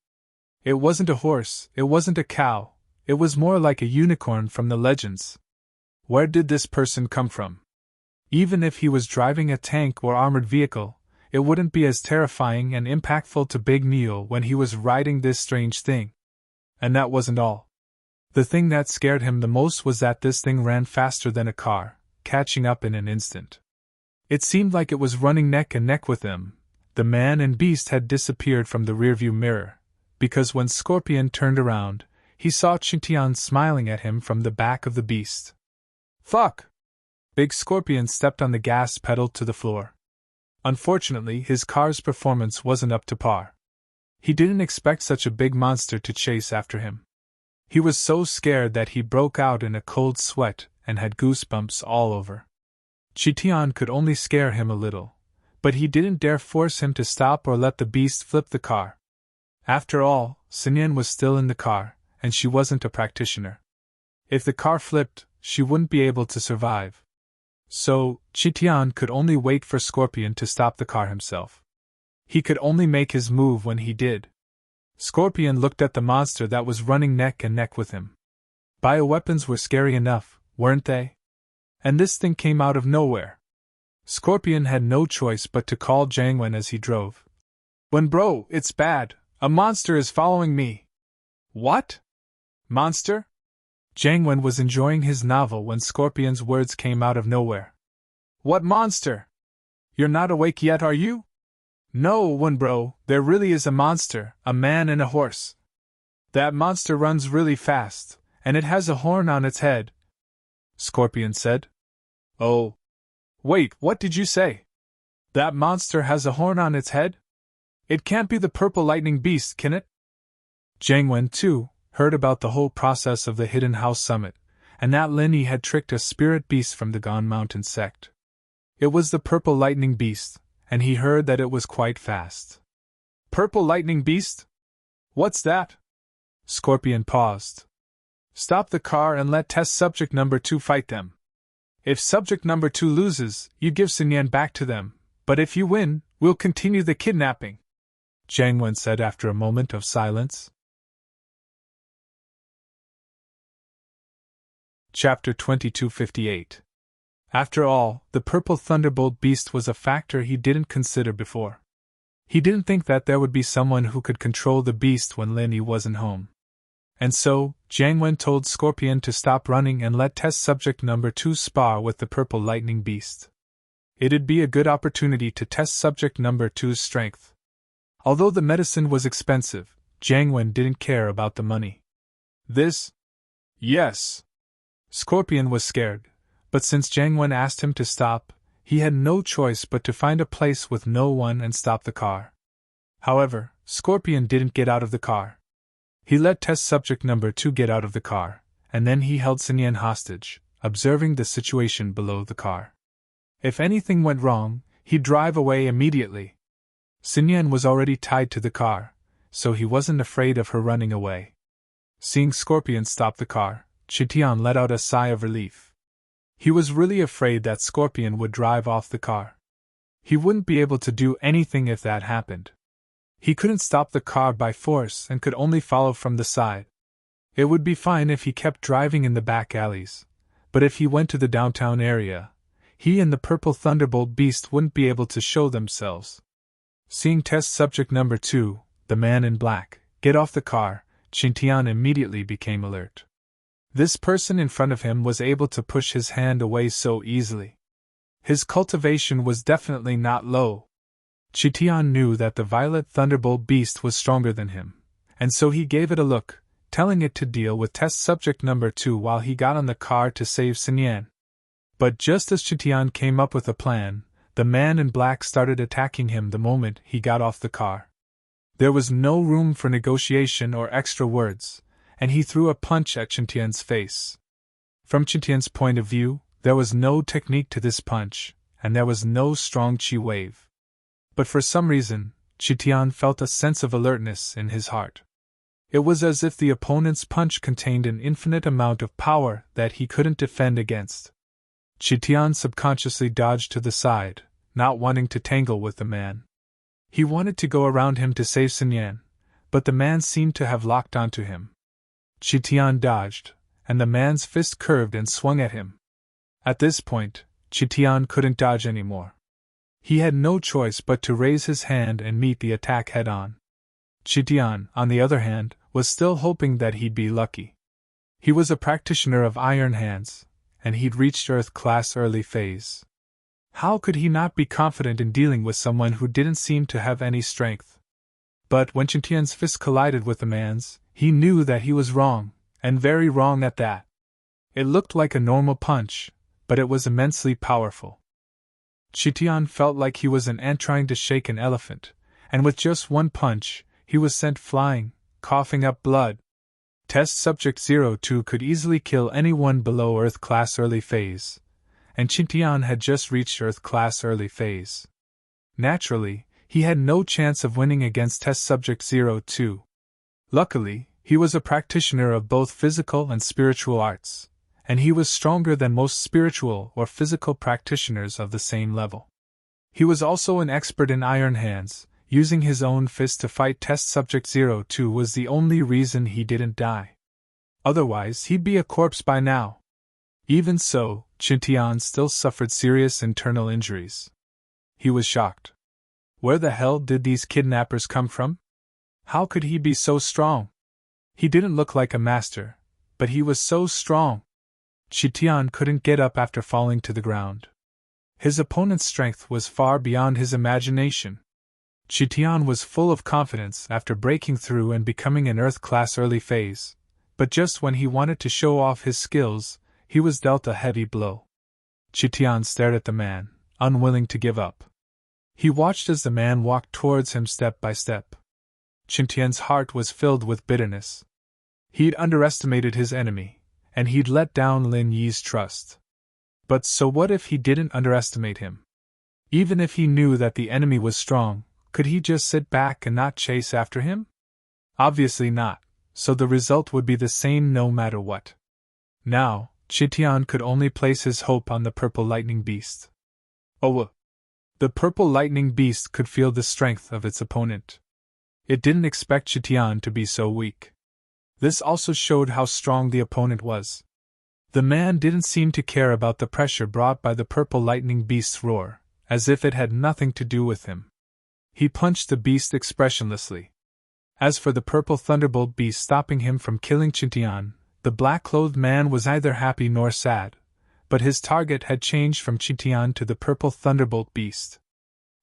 It wasn't a horse, it wasn't a cow, it was more like a unicorn from the legends. Where did this person come from? Even if he was driving a tank or armored vehicle, it wouldn't be as terrifying and impactful to Big Neil when he was riding this strange thing. And that wasn't all. The thing that scared him the most was that this thing ran faster than a car, catching up in an instant. It seemed like it was running neck and neck with him. The man and beast had disappeared from the rearview mirror, because when Scorpion turned around, he saw Chitian smiling at him from the back of the beast. "Fuck!" Big Scorpion stepped on the gas pedal to the floor. Unfortunately, his car's performance wasn't up to par. He didn't expect such a big monster to chase after him. He was so scared that he broke out in a cold sweat and had goosebumps all over. Chitian could only scare him a little, but he didn't dare force him to stop or let the beast flip the car. After all, Sinyan was still in the car, and she wasn't a practitioner. If the car flipped, she wouldn't be able to survive. So, Chitian could only wait for Scorpion to stop the car himself. He could only make his move when he did. Scorpion looked at the monster that was running neck and neck with him. Bioweapons were scary enough, weren't they? And this thing came out of nowhere. Scorpion had no choice but to call Jiang Wen as he drove. "Wen bro, it's bad. A monster is following me." "What? Monster?" Jiang Wen was enjoying his novel when Scorpion's words came out of nowhere. "What monster? You're not awake yet, are you?" "No, Wen bro, there really is a monster, a man and a horse. That monster runs really fast, and it has a horn on its head," Scorpion said. "Oh. Wait, what did you say? That monster has a horn on its head? It can't be the purple lightning beast, can it?" Jiang Wen, too, heard about the whole process of the Hidden House Summit, and that Linny had tricked a spirit beast from the Gone Mountain sect. It was the purple lightning beast, and he heard that it was quite fast. "Purple lightning beast? What's that?" Scorpion paused. Stop the car and let test subject number 2 fight them. If subject number 2 loses, you give Sinyan back to them, but if you win, we'll continue the kidnapping, Jiang Wen said after a moment of silence. Chapter 2258. After all, the purple thunderbolt beast was a factor he didn't consider before. He didn't think that there would be someone who could control the beast when Lin Yi wasn't home. And so, Jiang Wen told Scorpion to stop running and let test subject number 2 spar with the purple lightning beast. It'd be a good opportunity to test subject number 2's strength. Although the medicine was expensive, Jiang Wen didn't care about the money. Yes. Scorpion was scared, but since Jiang Wen asked him to stop, he had no choice but to find a place with no one and stop the car. However, Scorpion didn't get out of the car. He let test subject number 2 get out of the car, and then he held Sinyan hostage, observing the situation below the car. If anything went wrong, he'd drive away immediately. Sinyan was already tied to the car, so he wasn't afraid of her running away. Seeing Scorpion stop the car, Chitian let out a sigh of relief. He was really afraid that Scorpion would drive off the car. He wouldn't be able to do anything if that happened. He couldn't stop the car by force and could only follow from the side. It would be fine if he kept driving in the back alleys, but if he went to the downtown area, he and the purple thunderbolt beast wouldn't be able to show themselves. Seeing test subject number 2, the man in black, get off the car, Qintian immediately became alert. This person in front of him was able to push his hand away so easily. His cultivation was definitely not low. Qintian knew that the violet thunderbolt beast was stronger than him, and so he gave it a look, telling it to deal with test subject number 2 while he got on the car to save Sinyan. But just as Qintian came up with a plan, the man in black started attacking him the moment he got off the car. There was no room for negotiation or extra words, and he threw a punch at Qintian's face. From Qintian's point of view, there was no technique to this punch, and there was no strong qi wave. But for some reason, Qintian felt a sense of alertness in his heart. It was as if the opponent's punch contained an infinite amount of power that he couldn't defend against. Qintian subconsciously dodged to the side, not wanting to tangle with the man. He wanted to go around him to save Sinyan, but the man seemed to have locked onto him. Qintian dodged, and the man's fist curved and swung at him. At this point, Qintian couldn't dodge anymore. He had no choice but to raise his hand and meet the attack head-on. Qintian, on the other hand, was still hoping that he'd be lucky. He was a practitioner of iron hands, and he'd reached Earth class early phase. How could he not be confident in dealing with someone who didn't seem to have any strength? But when Qintian's fist collided with the man's, he knew that he was wrong, and very wrong at that. It looked like a normal punch, but it was immensely powerful. Qintian felt like he was an ant trying to shake an elephant, and with just one punch, he was sent flying, coughing up blood. Test Subject 02 could easily kill anyone below Earth class early phase, and Qintian had just reached Earth class early phase. Naturally, he had no chance of winning against Test Subject 02. Luckily, he was a practitioner of both physical and spiritual arts, and he was stronger than most spiritual or physical practitioners of the same level. He was also an expert in iron hands. Using his own fist to fight Test Subject 02 was the only reason he didn't die. Otherwise, he'd be a corpse by now. Even so, Qintian still suffered serious internal injuries. He was shocked. Where the hell did these kidnappers come from? How could he be so strong? He didn't look like a master, but he was so strong. Qintian couldn't get up after falling to the ground. His opponent's strength was far beyond his imagination. Qintian was full of confidence after breaking through and becoming an Earth class early phase, but just when he wanted to show off his skills, he was dealt a heavy blow. Qintian stared at the man, unwilling to give up. He watched as the man walked towards him step by step. Qintian's heart was filled with bitterness. He'd underestimated his enemy, and he'd let down Lin Yi's trust. But so what if he didn't underestimate him? Even if he knew that the enemy was strong, could he just sit back and not chase after him? Obviously not, so the result would be the same no matter what. Now, Chitian could only place his hope on the purple lightning beast. Oh! The purple lightning beast could feel the strength of its opponent. It didn't expect Chitian to be so weak. This also showed how strong the opponent was. The man didn't seem to care about the pressure brought by the purple lightning beast's roar, as if it had nothing to do with him. He punched the beast expressionlessly. As for the purple thunderbolt beast stopping him from killing Chitian, the black-clothed man was neither happy nor sad, but his target had changed from Chitian to the purple thunderbolt beast.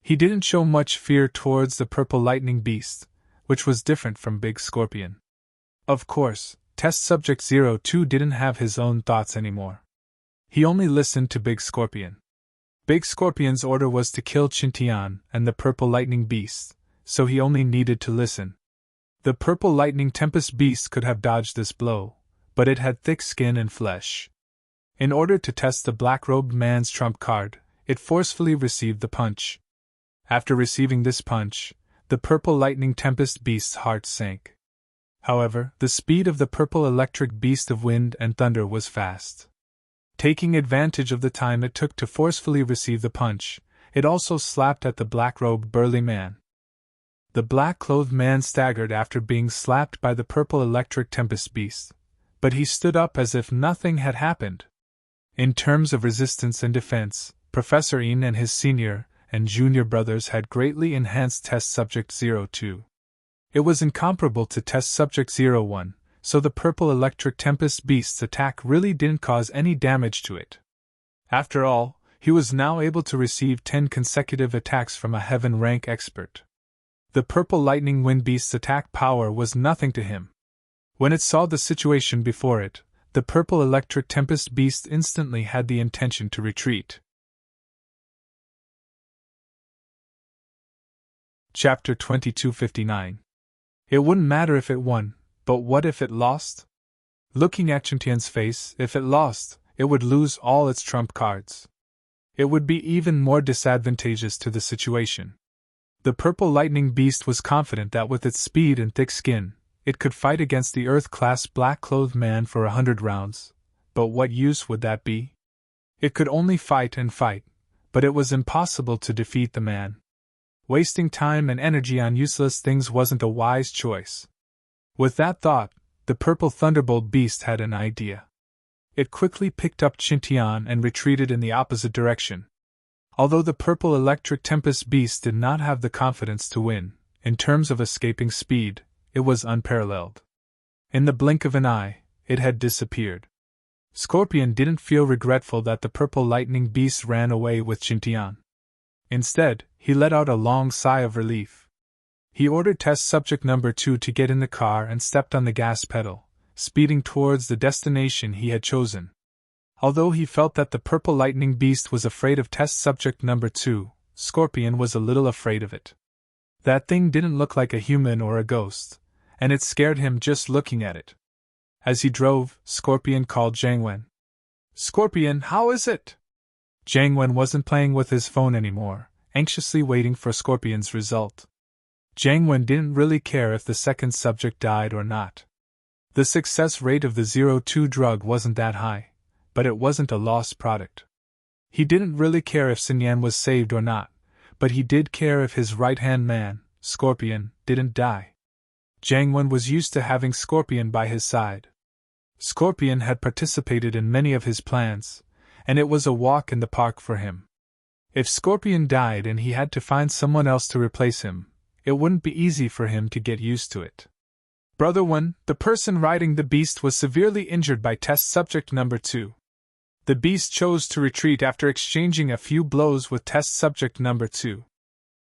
He didn't show much fear towards the purple lightning beast, which was different from Big Scorpion. Of course, Test Subject 02 didn't have his own thoughts anymore. He only listened to Big Scorpion. Big Scorpion's order was to kill Chitian and the purple lightning beast, so he only needed to listen. The purple lightning tempest beast could have dodged this blow, but it had thick skin and flesh. In order to test the black-robed man's trump card, it forcefully received the punch. After receiving this punch, the purple lightning tempest beast's heart sank. However, the speed of the purple electric beast of wind and thunder was fast. Taking advantage of the time it took to forcefully receive the punch, it also slapped at the black-robed burly man. The black-clothed man staggered after being slapped by the purple electric tempest beast, but he stood up as if nothing had happened. In terms of resistance and defense, Professor Ian and his senior and junior brothers had greatly enhanced Test Subject 02. It was incomparable to Test Subject 01, so the purple electric tempest beast's attack really didn't cause any damage to it. After all, he was now able to receive 10 consecutive attacks from a heaven rank expert. The purple lightning wind beast's attack power was nothing to him. When it saw the situation before it, the purple electric tempest beast instantly had the intention to retreat. Chapter 2259. It wouldn't matter if it won, but what if it lost? Looking at Chitian's face, if it lost, it would lose all its trump cards. It would be even more disadvantageous to the situation. The purple lightning beast was confident that with its speed and thick skin, it could fight against the Earth-class black-clothed man for 100 rounds, but what use would that be? It could only fight and fight, but it was impossible to defeat the man. Wasting time and energy on useless things wasn't a wise choice. With that thought, the purple thunderbolt beast had an idea. It quickly picked up Chitian and retreated in the opposite direction. Although the purple electric tempest beast did not have the confidence to win, in terms of escaping speed, it was unparalleled. In the blink of an eye, it had disappeared. Scorpion didn't feel regretful that the purple lightning beast ran away with Chitian. Instead, he let out a long sigh of relief. He ordered Test Subject number 2 to get in the car and stepped on the gas pedal, speeding towards the destination he had chosen. Although he felt that the purple lightning beast was afraid of Test Subject number 2, Scorpion was a little afraid of it. That thing didn't look like a human or a ghost, and it scared him just looking at it. As he drove, Scorpion called Jiang Wen. "Scorpion, how is it?" Jiang Wen wasn't playing with his phone anymore, anxiously waiting for Scorpion's result. Jiang Wen didn't really care if the second subject died or not. The success rate of the 02 drug wasn't that high, but it wasn't a lost product. He didn't really care if Sun Yan was saved or not, but he did care if his right-hand man, Scorpion, didn't die. Jiang Wen was used to having Scorpion by his side. Scorpion had participated in many of his plans, and it was a walk in the park for him. If Scorpion died and he had to find someone else to replace him, it wouldn't be easy for him to get used to it. "Brother Wen, the person riding the beast was severely injured by Test Subject number 2. The beast chose to retreat after exchanging a few blows with Test Subject number 2.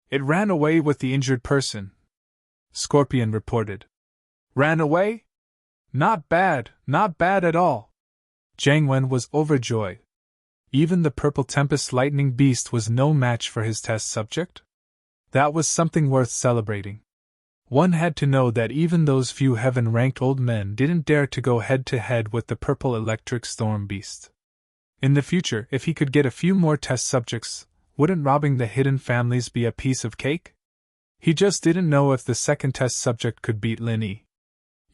It ran away with the injured person," Scorpion reported. "Ran away? Not bad at all." Jiang Wen was overjoyed. Even the purple tempest lightning beast was no match for his test subject? That was something worth celebrating. One had to know that even those few heaven-ranked old men didn't dare to go head-to-head with the purple electric storm beast. In the future, if he could get a few more test subjects, wouldn't robbing the hidden families be a piece of cake? He just didn't know if the second test subject could beat Lin Yi.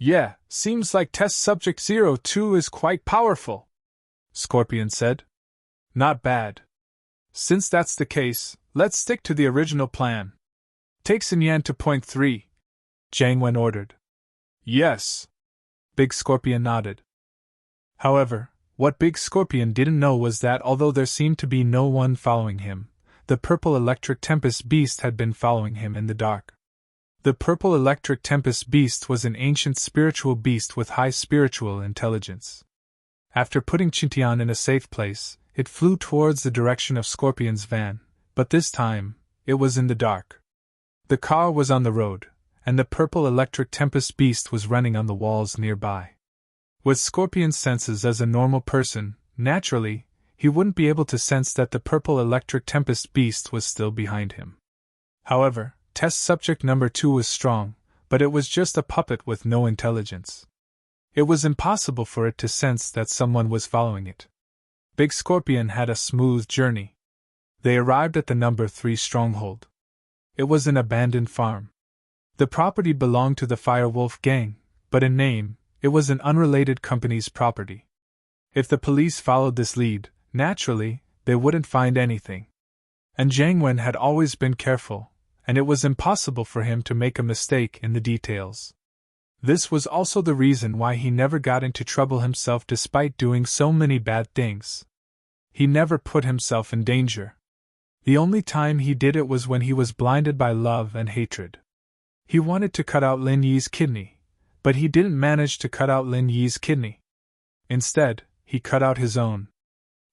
Yeah, seems like test subject 02 is quite powerful, Scorpion said. Not bad. Since that's the case, let's stick to the original plan. Take Sun Yan to point 3, Jiang Wen ordered. Yes. Big Scorpion nodded. However, what Big Scorpion didn't know was that although there seemed to be no one following him, the purple electric tempest beast had been following him in the dark. The purple electric tempest beast was an ancient spiritual beast with high spiritual intelligence. After putting Qintian in a safe place, it flew towards the direction of Scorpion's van, but this time, it was in the dark. The car was on the road, and the purple electric tempest beast was running on the walls nearby. With Scorpion's senses as a normal person, naturally, he wouldn't be able to sense that the purple electric tempest beast was still behind him. However, test subject number 2 was strong, but it was just a puppet with no intelligence. It was impossible for it to sense that someone was following it. Big Scorpion had a smooth journey. They arrived at the number 3 stronghold. It was an abandoned farm. The property belonged to the Firewolf gang, but in name, it was an unrelated company's property. If the police followed this lead, naturally, they wouldn't find anything. And Jiang Wen had always been careful, and it was impossible for him to make a mistake in the details. This was also the reason why he never got into trouble himself despite doing so many bad things. He never put himself in danger. The only time he did it was when he was blinded by love and hatred. He wanted to cut out Lin Yi's kidney, but he didn't manage to cut out Lin Yi's kidney. Instead, he cut out his own.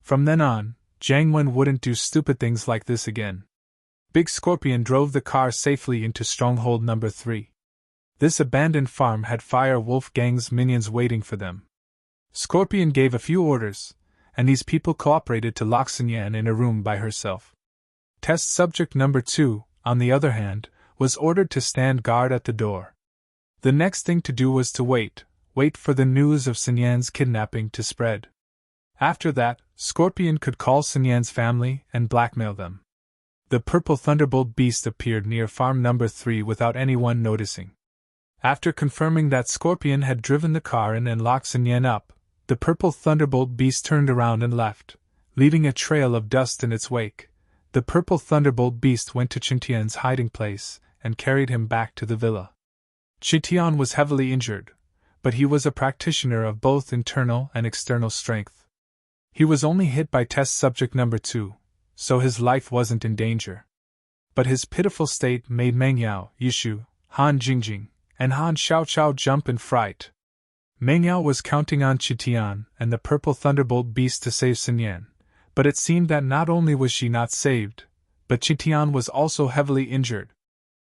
From then on, Jiang Wen wouldn't do stupid things like this again. Big Scorpion drove the car safely into stronghold number 3. This abandoned farm had Fire Wolf Gang's minions waiting for them. Scorpion gave a few orders, and these people cooperated to lock Sun Yan in a room by herself. Test subject number 2, on the other hand, was ordered to stand guard at the door. The next thing to do was to wait for the news of Sun Yan's kidnapping to spread. After that, Scorpion could call Sun Yan's family and blackmail them. The purple thunderbolt beast appeared near farm number 3 without anyone noticing. After confirming that Scorpion had driven the car in and locked Sun Yan up, the purple thunderbolt beast turned around and left, leaving a trail of dust in its wake. The purple thunderbolt beast went to Qintian's hiding place and carried him back to the villa. Qintian was heavily injured, but he was a practitioner of both internal and external strength. He was only hit by test subject number 2, so his life wasn't in danger. But his pitiful state made Meng Yao, Yishu, Han Jingjing, and Han Xiaoqiao jump in fright. Meng Yao was counting on Qintian and the purple thunderbolt beast to save Sun Yan, but it seemed that not only was she not saved, but Qintian was also heavily injured.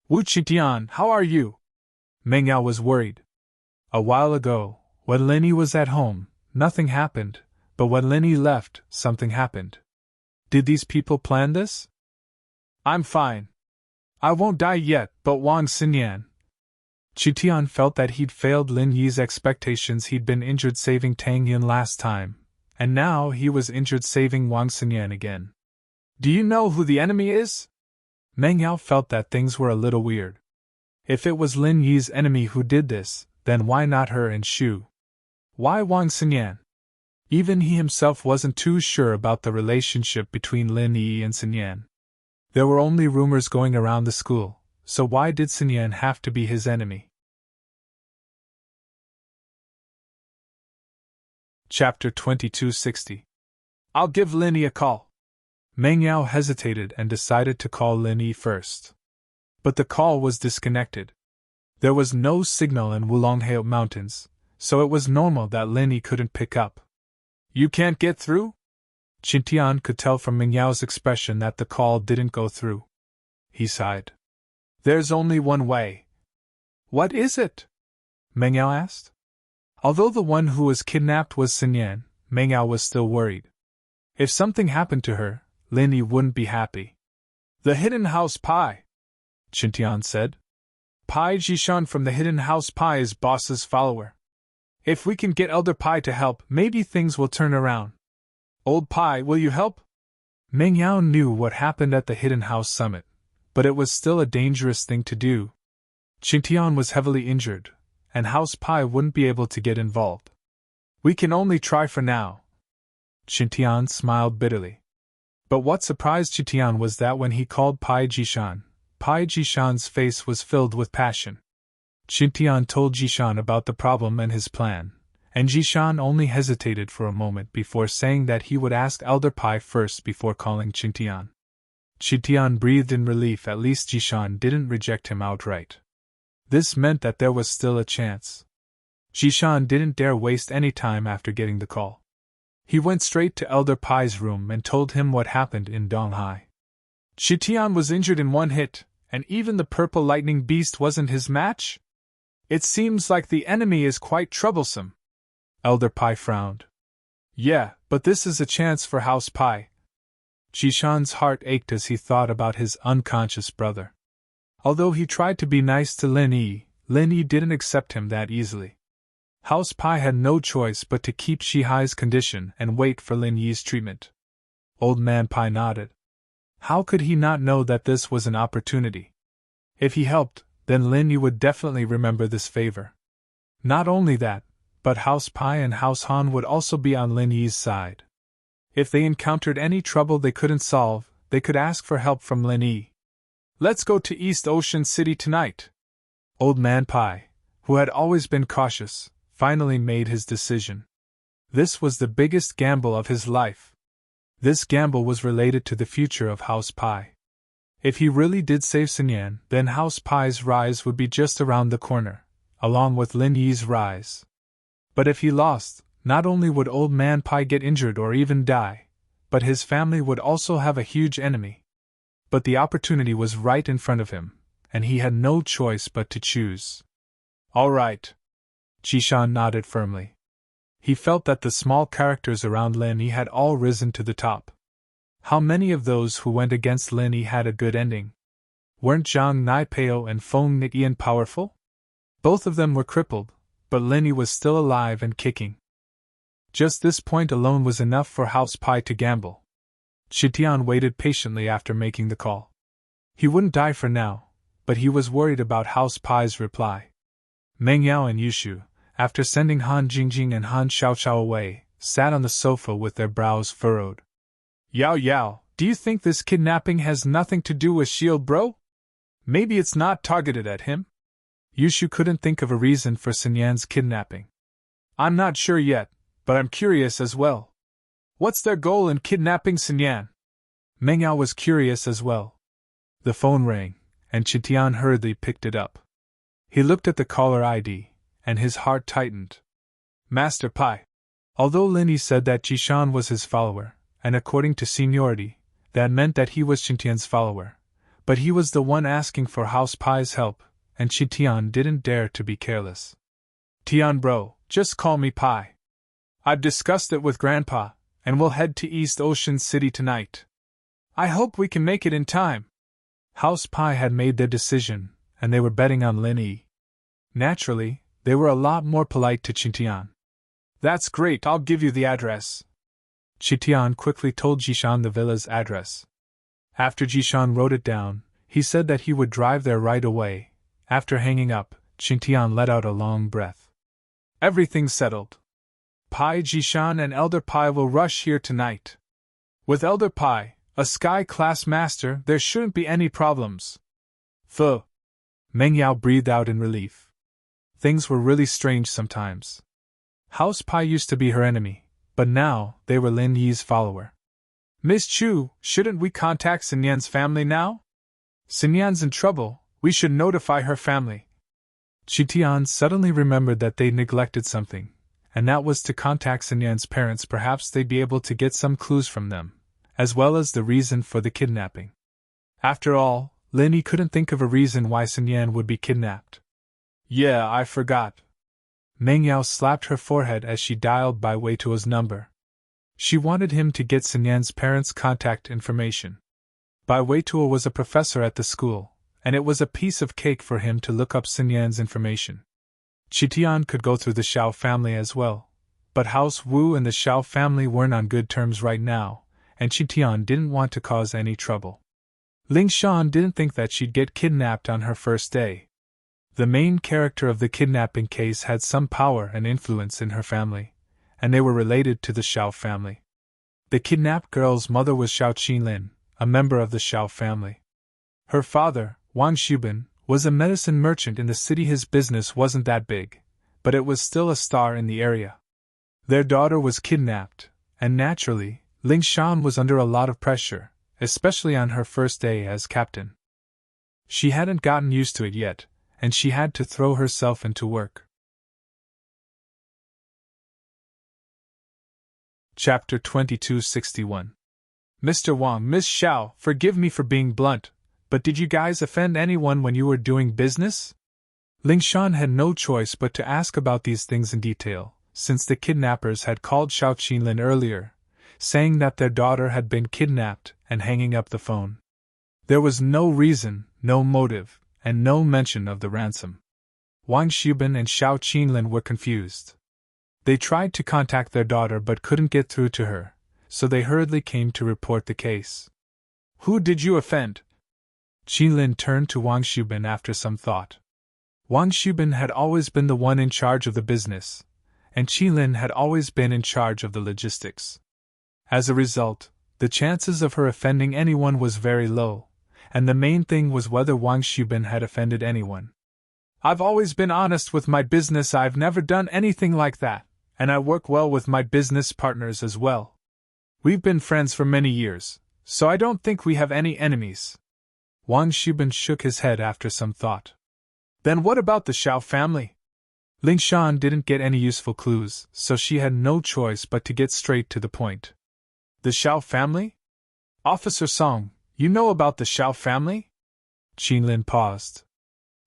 Wu Qintian, how are you? Meng Yao was worried. A while ago, when Lin Yi was at home, nothing happened, but when Lin Yi left, something happened. Did these people plan this? I'm fine. I won't die yet, but Wang Sun Yan. Qintian felt that he'd failed Lin Yi's expectations. He'd been injured saving Tang Yin last time, and now he was injured saving Wang Sun Yan again. Do you know who the enemy is? Meng Yao felt that things were a little weird. If it was Lin Yi's enemy who did this, then why not her and Shu? Why Wang Sun Yan? Even he himself wasn't too sure about the relationship between Lin Yi and Sun Yan. There were only rumors going around the school, so why did Sun Yan have to be his enemy? Chapter 2260. I'll give Lin Yi a call. Meng Yao hesitated and decided to call Lin Yi first. But the call was disconnected. There was no signal in Wulonghao Mountains, so it was normal that Lin Yi couldn't pick up. You can't get through? Qintian could tell from Meng Yao's expression that the call didn't go through. He sighed. There's only one way. What is it? Meng Yao asked. Although the one who was kidnapped was Sun Yan, Meng Yao was still worried. If something happened to her, Lin Yi wouldn't be happy. The Hidden House Pie, Qintian said. Pai Jishan from the Hidden House Pie is boss's follower. If we can get Elder Pai to help, maybe things will turn around. Old Pai, will you help? Meng Yao knew what happened at the Hidden House Summit, but it was still a dangerous thing to do. Qintian was heavily injured, and House Pai wouldn't be able to get involved. We can only try for now. Qintian smiled bitterly. But what surprised Qintian was that when he called Pai Jishan's face was filled with passion. Qintian told Jishan about the problem and his plan, and Jishan only hesitated for a moment before saying that he would ask Elder Pai first before calling Qintian. Qintian breathed in relief. At least Jishan didn't reject him outright. This meant that there was still a chance. Jishan didn't dare waste any time after getting the call. He went straight to Elder Pai's room and told him what happened in Donghai. Qintian was injured in one hit, and even the purple lightning beast wasn't his match? It seems like the enemy is quite troublesome. Elder Pai frowned. Yeah, but this is a chance for House Pai. Jishan's heart ached as he thought about his unconscious brother. Although he tried to be nice to Lin Yi didn't accept him that easily. House Pai had no choice but to keep Shihai's condition and wait for Lin Yi's treatment. Old Man Pai nodded. How could he not know that this was an opportunity? If he helped, then Lin Yi would definitely remember this favor. Not only that, but House Pai and House Han would also be on Lin Yi's side. If they encountered any trouble they couldn't solve, they could ask for help from Lin Yi. Let's go to East Ocean City tonight. Old Man Pai, who had always been cautious, finally made his decision. This was the biggest gamble of his life. This gamble was related to the future of House Pai. If he really did save Xinyan, then House Pai's rise would be just around the corner, along with Lin Yi's rise. But if he lost, not only would Old Man Pai get injured or even die, but his family would also have a huge enemy. But the opportunity was right in front of him, and he had no choice but to choose. All right. Jishan nodded firmly. He felt that the small characters around Lin Yi had all risen to the top. How many of those who went against Lin Yi had a good ending? Weren't Zhang Naipeo and Feng Niqian powerful? Both of them were crippled, but Lin Yi was still alive and kicking. Just this point alone was enough for House Pai to gamble. Qintian waited patiently after making the call. He wouldn't die for now, but he was worried about House Pai's reply. Meng Yao and Yushu, after sending Han Jingjing and Han Xiaoqiao away, sat on the sofa with their brows furrowed. Yao, do you think this kidnapping has nothing to do with Shield Bro? Maybe it's not targeted at him? Yushu couldn't think of a reason for Xinyan's kidnapping. I'm not sure yet, but I'm curious as well. What's their goal in kidnapping Xinyan? Meng Yao was curious as well. The phone rang, and Qintian hurriedly picked it up. He looked at the caller ID, and his heart tightened. Master Pai. Although Lin Yi said that Jishan was his follower, and according to seniority, that meant that he was Qintian's follower, but he was the one asking for House Pai's help, and Qintian didn't dare to be careless. Tian bro, just call me Pai. I've discussed it with Grandpa, and we'll head to East Ocean City tonight. I hope we can make it in time. House Pai had made their decision, and they were betting on Lin Yi. Naturally, they were a lot more polite to Qintian. That's great, I'll give you the address. Qintian quickly told Jishan the villa's address. After Jishan wrote it down, he said that he would drive there right away. After hanging up, Qintian let out a long breath. Everything's settled. Pai Jishan and Elder Pai will rush here tonight. With Elder Pai, a sky-class master, there shouldn't be any problems. Pho. Meng Yao breathed out in relief. Things were really strange sometimes. House Pai used to be her enemy, but now they were Lin Yi's follower. Miss Chu, shouldn't we contact Xinyan's family now? Xinyan's in trouble, we should notify her family. Qintian suddenly remembered that they'd neglected something, and that was to contact Xinyan's parents. Perhaps they'd be able to get some clues from them, as well as the reason for the kidnapping. After all, Lin Yi couldn't think of a reason why Xinyan would be kidnapped. Yeah, I forgot. Meng Yao slapped her forehead as she dialed Bai Weituo's number. She wanted him to get Xinyan's parents' contact information. Bai Weituo was a professor at the school, and it was a piece of cake for him to look up Xinyan's information. Qintian could go through the Xiao family as well, but House Wu and the Xiao family weren't on good terms right now, and Qintian didn't want to cause any trouble. Ling Shan didn't think that she'd get kidnapped on her first day. The main character of the kidnapping case had some power and influence in her family, and they were related to the Xiao family. The kidnapped girl's mother was Xiao Qinlin, a member of the Xiao family. Her father, Wang Xubin, was a medicine merchant in the city. His business wasn't that big, but it was still a star in the area. Their daughter was kidnapped, and naturally, Ling Shan was under a lot of pressure, especially on her first day as captain. She hadn't gotten used to it yet, and she had to throw herself into work. Chapter 2261. Mr. Wang, Miss Xiao, forgive me for being blunt, but did you guys offend anyone when you were doing business? Ling Shan had no choice but to ask about these things in detail, since the kidnappers had called Xiao Qinlin earlier, saying that their daughter had been kidnapped, and hanging up the phone. There was no reason, no motive, and no mention of the ransom. Wang Xubin and Xiao Qinlin were confused. They tried to contact their daughter but couldn't get through to her, so they hurriedly came to report the case. Who did you offend? Qinlin turned to Wang Xubin after some thought. Wang Xubin had always been the one in charge of the business, and Qinlin had always been in charge of the logistics. As a result, the chances of her offending anyone was very low, and the main thing was whether Wang Xubin had offended anyone. I've always been honest with my business. I've never done anything like that, and I work well with my business partners as well. We've been friends for many years, so I don't think we have any enemies. Wang Xubin shook his head after some thought. Then what about the Xiao family? Ling Shan didn't get any useful clues, so she had no choice but to get straight to the point. The Xiao family? Officer Song, you know about the Xiao family? Qinlin paused.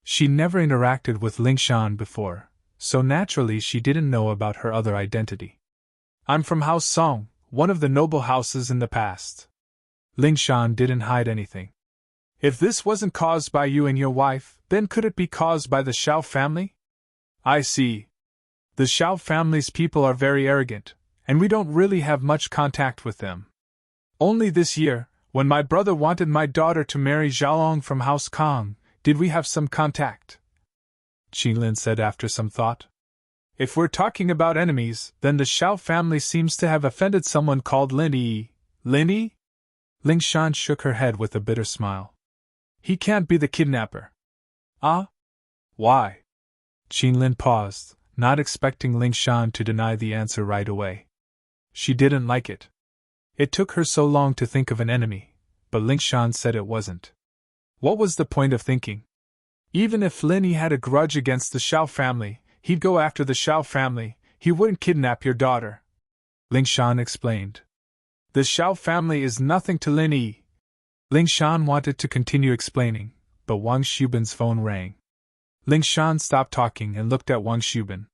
She never interacted with Ling Shan before, so naturally she didn't know about her other identity. I'm from House Song, one of the noble houses in the past. Ling Shan didn't hide anything. If this wasn't caused by you and your wife, then could it be caused by the Xiao family? I see. The Xiao family's people are very arrogant, and we don't really have much contact with them. Only this year, when my brother wanted my daughter to marry Xiaolong from House Kong, did we have some contact? Qinlin said after some thought. If we're talking about enemies, then the Xiao family seems to have offended someone called Lin Yi. Lin Yi? Ling Shan shook her head with a bitter smile. He can't be the kidnapper. Ah? Why? Qinlin paused, not expecting Ling Shan to deny the answer right away. She didn't like it. It took her so long to think of an enemy, but Ling Shan said it wasn't. What was the point of thinking? Even if Lin Yi had a grudge against the Xiao family, he'd go after the Xiao family, he wouldn't kidnap your daughter. Ling Shan explained. The Xiao family is nothing to Lin Yi. Ling Shan wanted to continue explaining, but Wang Xubin's phone rang. Ling Shan stopped talking and looked at Wang Xubin.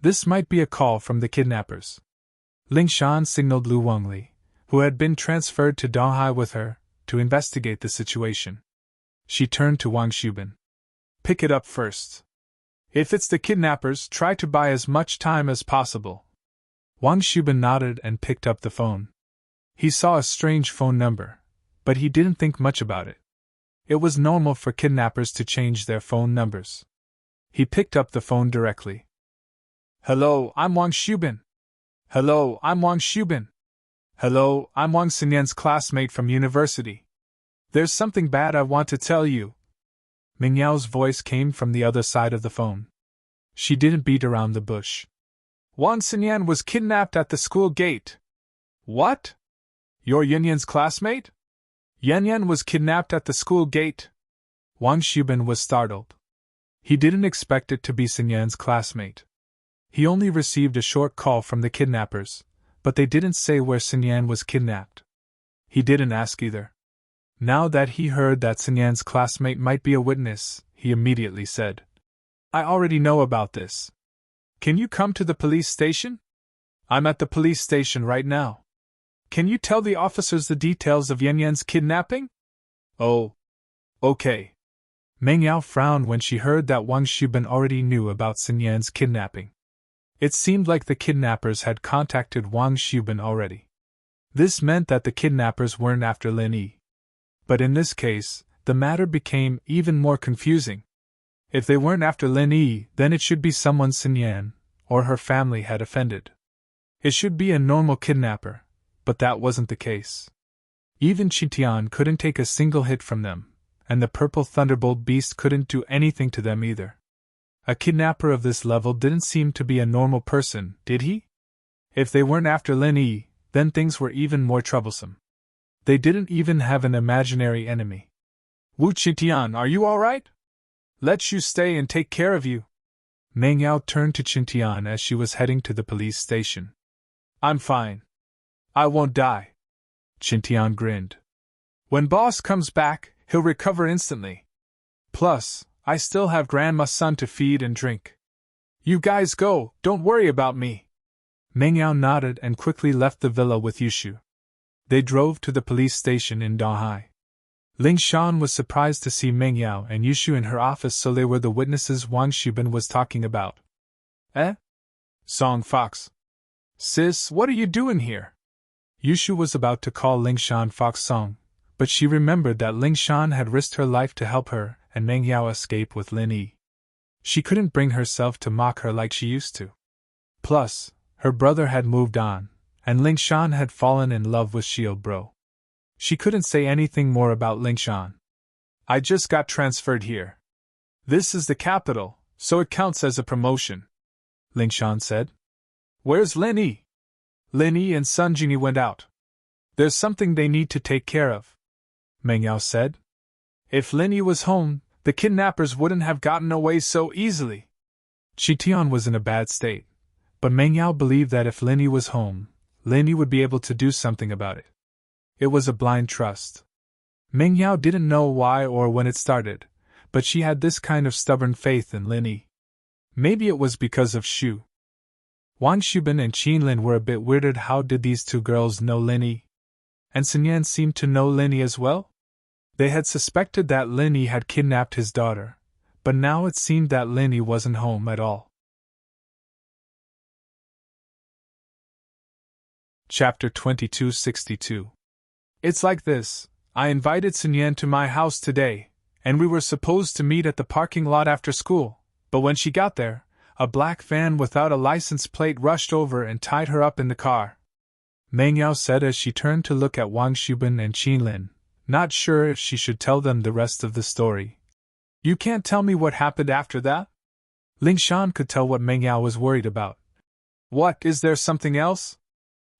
This might be a call from the kidnappers. Ling Shan signaled Lu Wengli, who had been transferred to Donghai with her, to investigate the situation. She turned to Wang Xubin. Pick it up first. If it's the kidnappers, try to buy as much time as possible. Wang Xubin nodded and picked up the phone. He saw a strange phone number, but he didn't think much about it. It was normal for kidnappers to change their phone numbers. He picked up the phone directly. Hello, I'm Wang Xubin. Hello, I'm Wang Xubin. Hello, I'm Wang Xinyan's classmate from university. There's something bad I want to tell you. Ming Yao's voice came from the other side of the phone. She didn't beat around the bush. Wang Xinyan was kidnapped at the school gate. What? You're Yanyan's classmate? Yanyan was kidnapped at the school gate. Wang Xubin was startled. He didn't expect it to be Xinyan's classmate. He only received a short call from the kidnappers, but they didn't say where Xinyan was kidnapped. He didn't ask either. Now that he heard that Xinyan's classmate might be a witness, he immediately said, I already know about this. Can you come to the police station? I'm at the police station right now. Can you tell the officers the details of Yanyan's kidnapping? Oh. Okay. Meng Yao frowned when she heard that Wang Xubin already knew about Xinyan's kidnapping. It seemed like the kidnappers had contacted Wang Xubin already. This meant that the kidnappers weren't after Lin Yi. But in this case, the matter became even more confusing. If they weren't after Lin Yi, then it should be someone Sun Yan, or her family, had offended. It should be a normal kidnapper, but that wasn't the case. Even Qitian couldn't take a single hit from them, and the purple thunderbolt beast couldn't do anything to them either. A kidnapper of this level didn't seem to be a normal person, did he? If they weren't after Lin Yi, then things were even more troublesome. They didn't even have an imaginary enemy. Wu Qitian, are you all right? Let you stay and take care of you. Meng Yao turned to Qitian as she was heading to the police station. I'm fine. I won't die. Qitian grinned. When boss comes back, he'll recover instantly. Plus, I still have Grandma's son to feed and drink. You guys go, don't worry about me. Meng Yao nodded and quickly left the villa with Yushu. They drove to the police station in Dahai. Ling Shan was surprised to see Meng Yao and Yushu in her office, so they were the witnesses Wang Xubin was talking about. Song Fox. Sis, what are you doing here? Yushu was about to call Ling Shan Fox Song, but she remembered that Ling Shan had risked her life to help her and Meng Yao escape with Lin Yi. She couldn't bring herself to mock her like she used to. Plus, her brother had moved on, and Ling Shan had fallen in love with Shield Bro. She couldn't say anything more about Ling Shan. I just got transferred here. This is the capital, so it counts as a promotion, Ling Shan said. Where's Lin Yi? Lin Yi and Sun Jini went out. There's something they need to take care of, Meng Yao said. If Lin Yi was home, the kidnappers wouldn't have gotten away so easily. Qitian was in a bad state, but Meng Yao believed that if Lin Yi was home, Lin Yi would be able to do something about it. It was a blind trust. Meng Yao didn't know why or when it started, but she had this kind of stubborn faith in Lin Yi. Maybe it was because of Shu. Wang Xubin and Qin Lin were a bit weirded. How did these two girls know Lin Yi? And Sun Yan seemed to know Lin Yi as well? They had suspected that Lin Yi had kidnapped his daughter, but now it seemed that Lin Yi wasn't home at all. Chapter 2262. It's like this. I invited Sun Yan to my house today, and we were supposed to meet at the parking lot after school, but when she got there, a black van without a license plate rushed over and tied her up in the car, Meng Yao said as she turned to look at Wang Xubin and Qin Lin, not sure if she should tell them the rest of the story. You can't tell me what happened after that? Ling Shan could tell what Meng Yao was worried about. What, is there something else?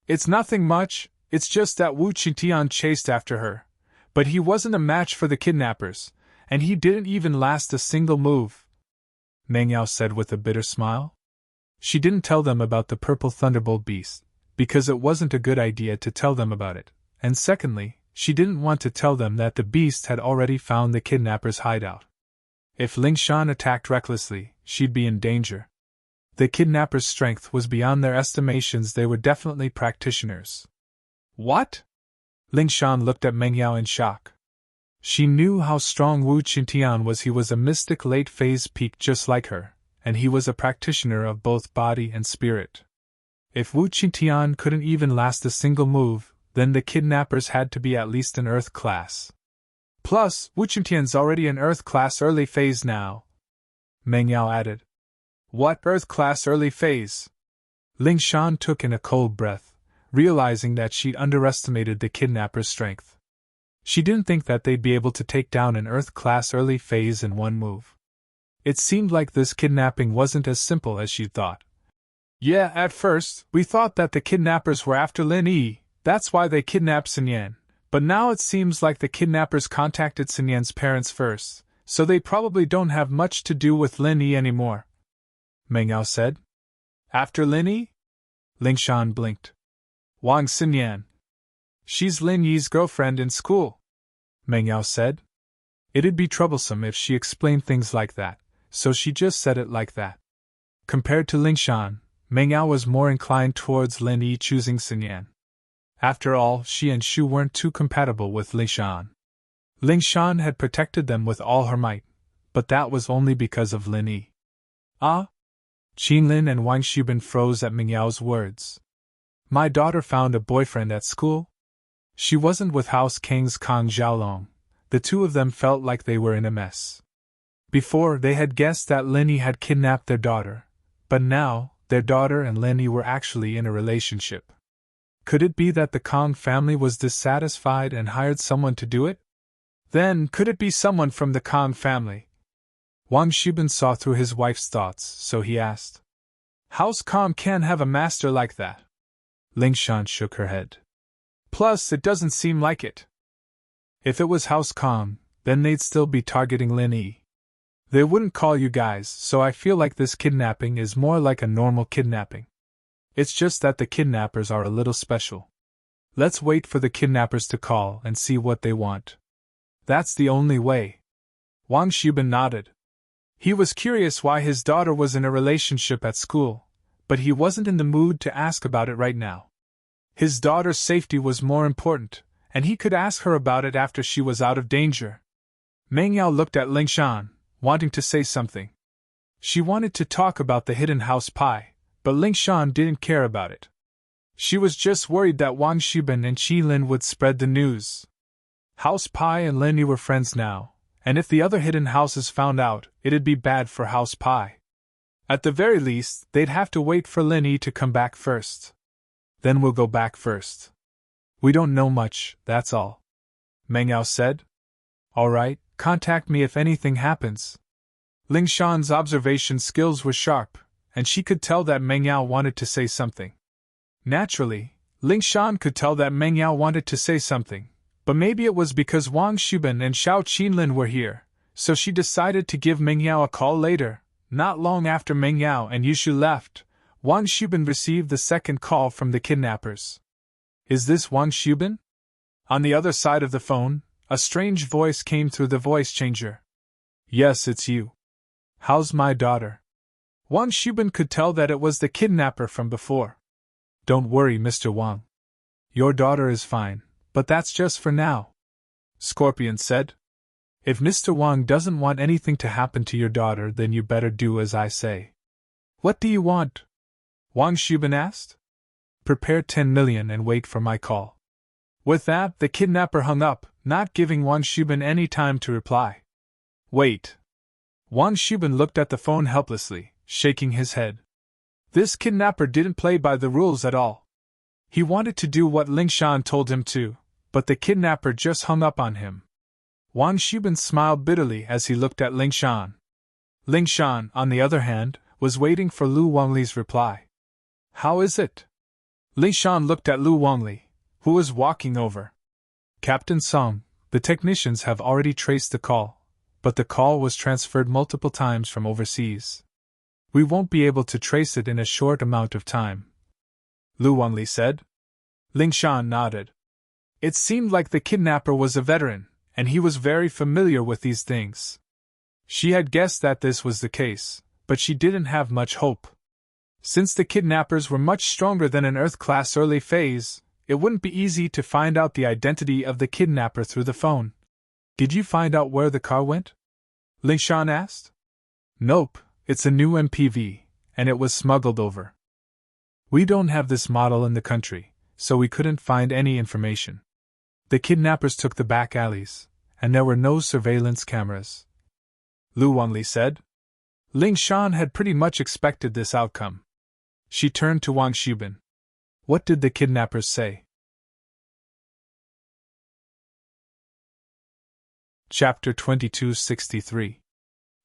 It's nothing much, it's just that Wu Qitian chased after her, but he wasn't a match for the kidnappers, and he didn't even last a single move, Meng Yao said with a bitter smile. She didn't tell them about the purple thunderbolt beast, because it wasn't a good idea to tell them about it, and secondly, she didn't want to tell them that the beast had already found the kidnappers' hideout. If Ling Shan attacked recklessly, she'd be in danger. The kidnappers' strength was beyond their estimations. They were definitely practitioners. What? Ling Shan looked at Meng Yao in shock. She knew how strong Wu Qitian was. He was a mystic late-phase peak just like her, and he was a practitioner of both body and spirit. If Wu Qitian couldn't even last a single move, then the kidnappers had to be at least an Earth class. Plus, Wu Qitian's already an Earth class early phase now, Meng Yao added. What Earth class early phase? Ling Shan took in a cold breath, realizing that she'd underestimated the kidnappers' strength. She didn't think that they'd be able to take down an Earth class early phase in one move. It seemed like this kidnapping wasn't as simple as she'd thought. Yeah, at first, we thought that the kidnappers were after Lin Yi, that's why they kidnapped Sun Yan, but now it seems like the kidnappers contacted Sun Yan's parents first, so they probably don't have much to do with Lin Yi anymore, Meng Yao said. After Lin Yi? Ling Shan blinked. Wang Sun Yan. She's Lin Yi's girlfriend in school, Meng Yao said. It'd be troublesome if she explained things like that, so she just said it like that. Compared to Ling Shan, Meng Yao was more inclined towards Lin Yi choosing Sun Yan. After all, she and Shu weren't too compatible with Ling Shan. Ling Shan had protected them with all her might, but that was only because of Lin Yi. Ah? Qin Lin and Wang Xubin froze at Meng Yao's words. My daughter found a boyfriend at school? She wasn't with House King's Kang Xiaolong. The two of them felt like they were in a mess. Before, they had guessed that Linny had kidnapped their daughter, but now, their daughter and Linny were actually in a relationship. Could it be that the Kong family was dissatisfied and hired someone to do it? Then, could it be someone from the Kong family? Wang Shubin saw through his wife's thoughts, so he asked. House Kong can't have a master like that. Ling Shan shook her head. Plus, it doesn't seem like it. If it was House Kong, then they'd still be targeting Lin Yi. They wouldn't call you guys, so I feel like this kidnapping is more like a normal kidnapping. It's just that the kidnappers are a little special. Let's wait for the kidnappers to call and see what they want. That's the only way. Wang Shubin nodded. He was curious why his daughter was in a relationship at school, but he wasn't in the mood to ask about it right now. His daughter's safety was more important, and he could ask her about it after she was out of danger. Meng Yao looked at Ling Shan, wanting to say something. She wanted to talk about the hidden house pie, but Ling Shan didn't care about it. She was just worried that Wang Shubin and Qi Lin would spread the news. House Pie and Lin Yi were friends now, and if the other hidden houses found out, it'd be bad for House Pie. At the very least, they'd have to wait for Lin Yi to come back first. Then we'll go back first. We don't know much, that's all. Meng Yao said. All right, contact me if anything happens. Ling Shan's observation skills were sharp, and she could tell that Meng Yao wanted to say something. Naturally, Ling Shan could tell that Meng Yao wanted to say something, but maybe it was because Wang Shubin and Xiao Qinlin were here, so she decided to give Meng Yao a call later. Not long after Meng Yao and Yushu left, Wang Shubin received the second call from the kidnappers. Is this Wang Shubin? On the other side of the phone, a strange voice came through the voice changer. Yes, it's you. How's my daughter? Wang Shubin could tell that it was the kidnapper from before. Don't worry, Mr. Wang. Your daughter is fine, but that's just for now. Scorpion said. If Mr. Wang doesn't want anything to happen to your daughter, then you better do as I say. What do you want? Wang Shubin asked. Prepare 10 million and wait for my call. With that, the kidnapper hung up, not giving Wang Shubin any time to reply. Wait. Wang Shubin looked at the phone helplessly, shaking his head. This kidnapper didn't play by the rules at all. He wanted to do what Ling Shan told him to, but the kidnapper just hung up on him. Wang Shubin smiled bitterly as he looked at Ling Shan. Ling Shan, on the other hand, was waiting for Lu Wangli's reply. How is it? Ling Shan looked at Lu Wangli, who was walking over. Captain Song, the technicians have already traced the call, but the call was transferred multiple times from overseas. We won't be able to trace it in a short amount of time. Lu Wangli said. Ling Shan nodded. It seemed like the kidnapper was a veteran, and he was very familiar with these things. She had guessed that this was the case, but she didn't have much hope. Since the kidnappers were much stronger than an Earth-class early phase, it wouldn't be easy to find out the identity of the kidnapper through the phone. Did you find out where the car went? Ling Shan asked. Nope, it's a new MPV, and it was smuggled over. We don't have this model in the country, so we couldn't find any information. The kidnappers took the back alleys, and there were no surveillance cameras. Lu Wangli said. Ling Shan had pretty much expected this outcome. She turned to Wang Shubin. What did the kidnappers say? Chapter 2263.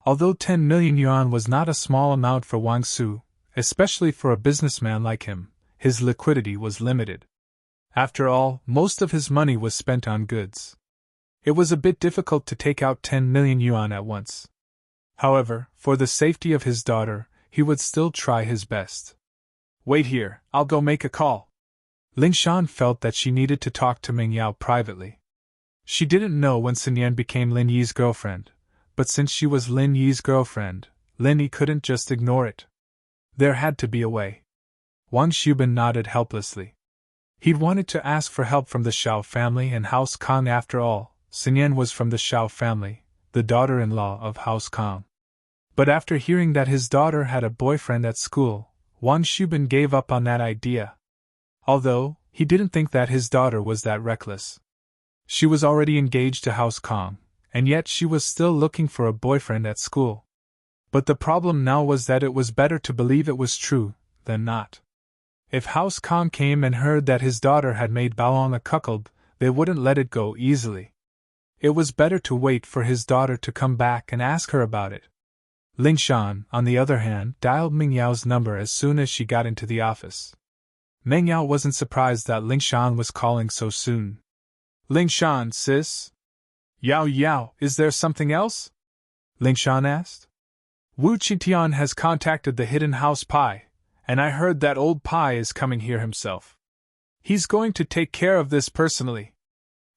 Although 10 million yuan was not a small amount for Wang Su, especially for a businessman like him, his liquidity was limited. After all, most of his money was spent on goods. It was a bit difficult to take out 10 million yuan at once. However, for the safety of his daughter, he would still try his best. Wait here, I'll go make a call. Ling Shan felt that she needed to talk to Meng Yao privately. She didn't know when Sun Yan became Lin Yi's girlfriend, but since she was Lin Yi's girlfriend, Lin Yi couldn't just ignore it. There had to be a way. Wang Shubin nodded helplessly. He'd wanted to ask for help from the Xiao family and House Kong after all. Sun Yan was from the Xiao family, the daughter-in-law of House Kong. But after hearing that his daughter had a boyfriend at school, Wang Shubin gave up on that idea. Although, he didn't think that his daughter was that reckless. She was already engaged to House Kong, and yet she was still looking for a boyfriend at school. But the problem now was that it was better to believe it was true than not. If House Kong came and heard that his daughter had made Baoong a cuckold, they wouldn't let it go easily. It was better to wait for his daughter to come back and ask her about it. Ling Shan, on the other hand, dialed Meng Yao's number as soon as she got into the office. Meng Yao wasn't surprised that Ling Shan was calling so soon. Ling Shan, sis? Yao, is there something else? Ling Shan asked. Wu Qitian has contacted the Hidden House Pai, and I heard that old Pai is coming here himself. He's going to take care of this personally.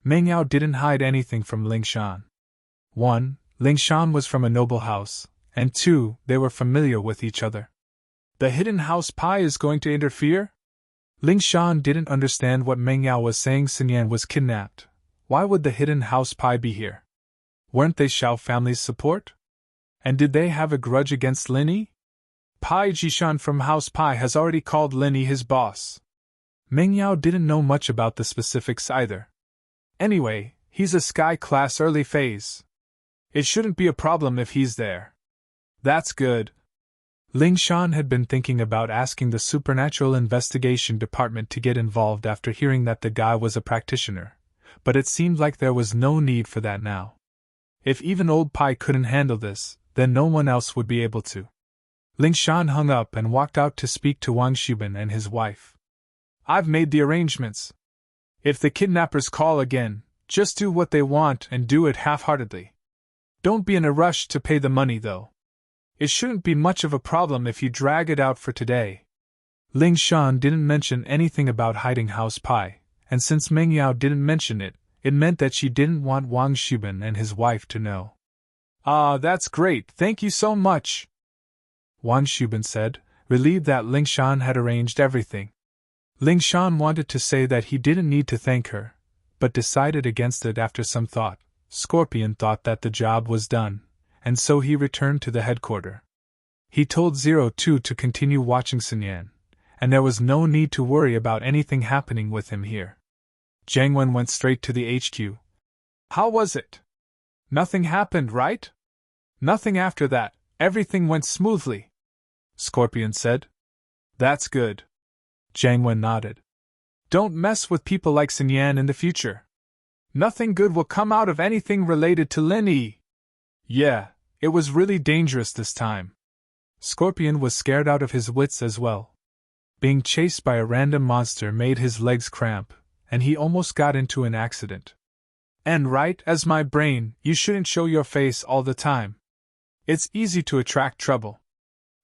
Meng Yao didn't hide anything from Ling Shan. 1. Ling Shan was from a noble house, and 2. They were familiar with each other. The Hidden House Pai is going to interfere? Ling Shan didn't understand what Meng Yao was saying. Sun Yan was kidnapped. Why would the Hidden House Pai be here? Weren't they Xiao family's support? And did they have a grudge against Linny? Pai Jishan from House Pai has already called Linny his boss. Meng Yao didn't know much about the specifics either. Anyway, he's a sky class early phase. It shouldn't be a problem if he's there. That's good. Ling Shan had been thinking about asking the Supernatural Investigation Department to get involved after hearing that the guy was a practitioner, but it seemed like there was no need for that now. If even old Pai couldn't handle this, then no one else would be able to. Ling Shan hung up and walked out to speak to Wang Xubin and his wife. I've made the arrangements. If the kidnappers call again, just do what they want and do it half-heartedly. Don't be in a rush to pay the money, though. It shouldn't be much of a problem if you drag it out for today. Ling Shan didn't mention anything about hiding House Pai, and since Meng Yao didn't mention it, it meant that she didn't want Wang Xubin and his wife to know. Ah, that's great, thank you so much, Wang Xubin said, relieved that Ling Shan had arranged everything. Ling Shan wanted to say that he didn't need to thank her, but decided against it after some thought. Scorpion thought that the job was done, and so he returned to the headquarters. He told 02 to continue watching Sun Yan, and there was no need to worry about anything happening with him here. Jiang Wen went straight to the HQ. How was it? Nothing happened, right? Nothing after that, everything went smoothly, Scorpion said. That's good. Jiang Wen nodded. Don't mess with people like Sun Yan in the future. Nothing good will come out of anything related to Lin Yi. Yeah, it was really dangerous this time. Scorpion was scared out of his wits as well. Being chased by a random monster made his legs cramp, and he almost got into an accident. And right as my brain, you shouldn't show your face all the time. It's easy to attract trouble.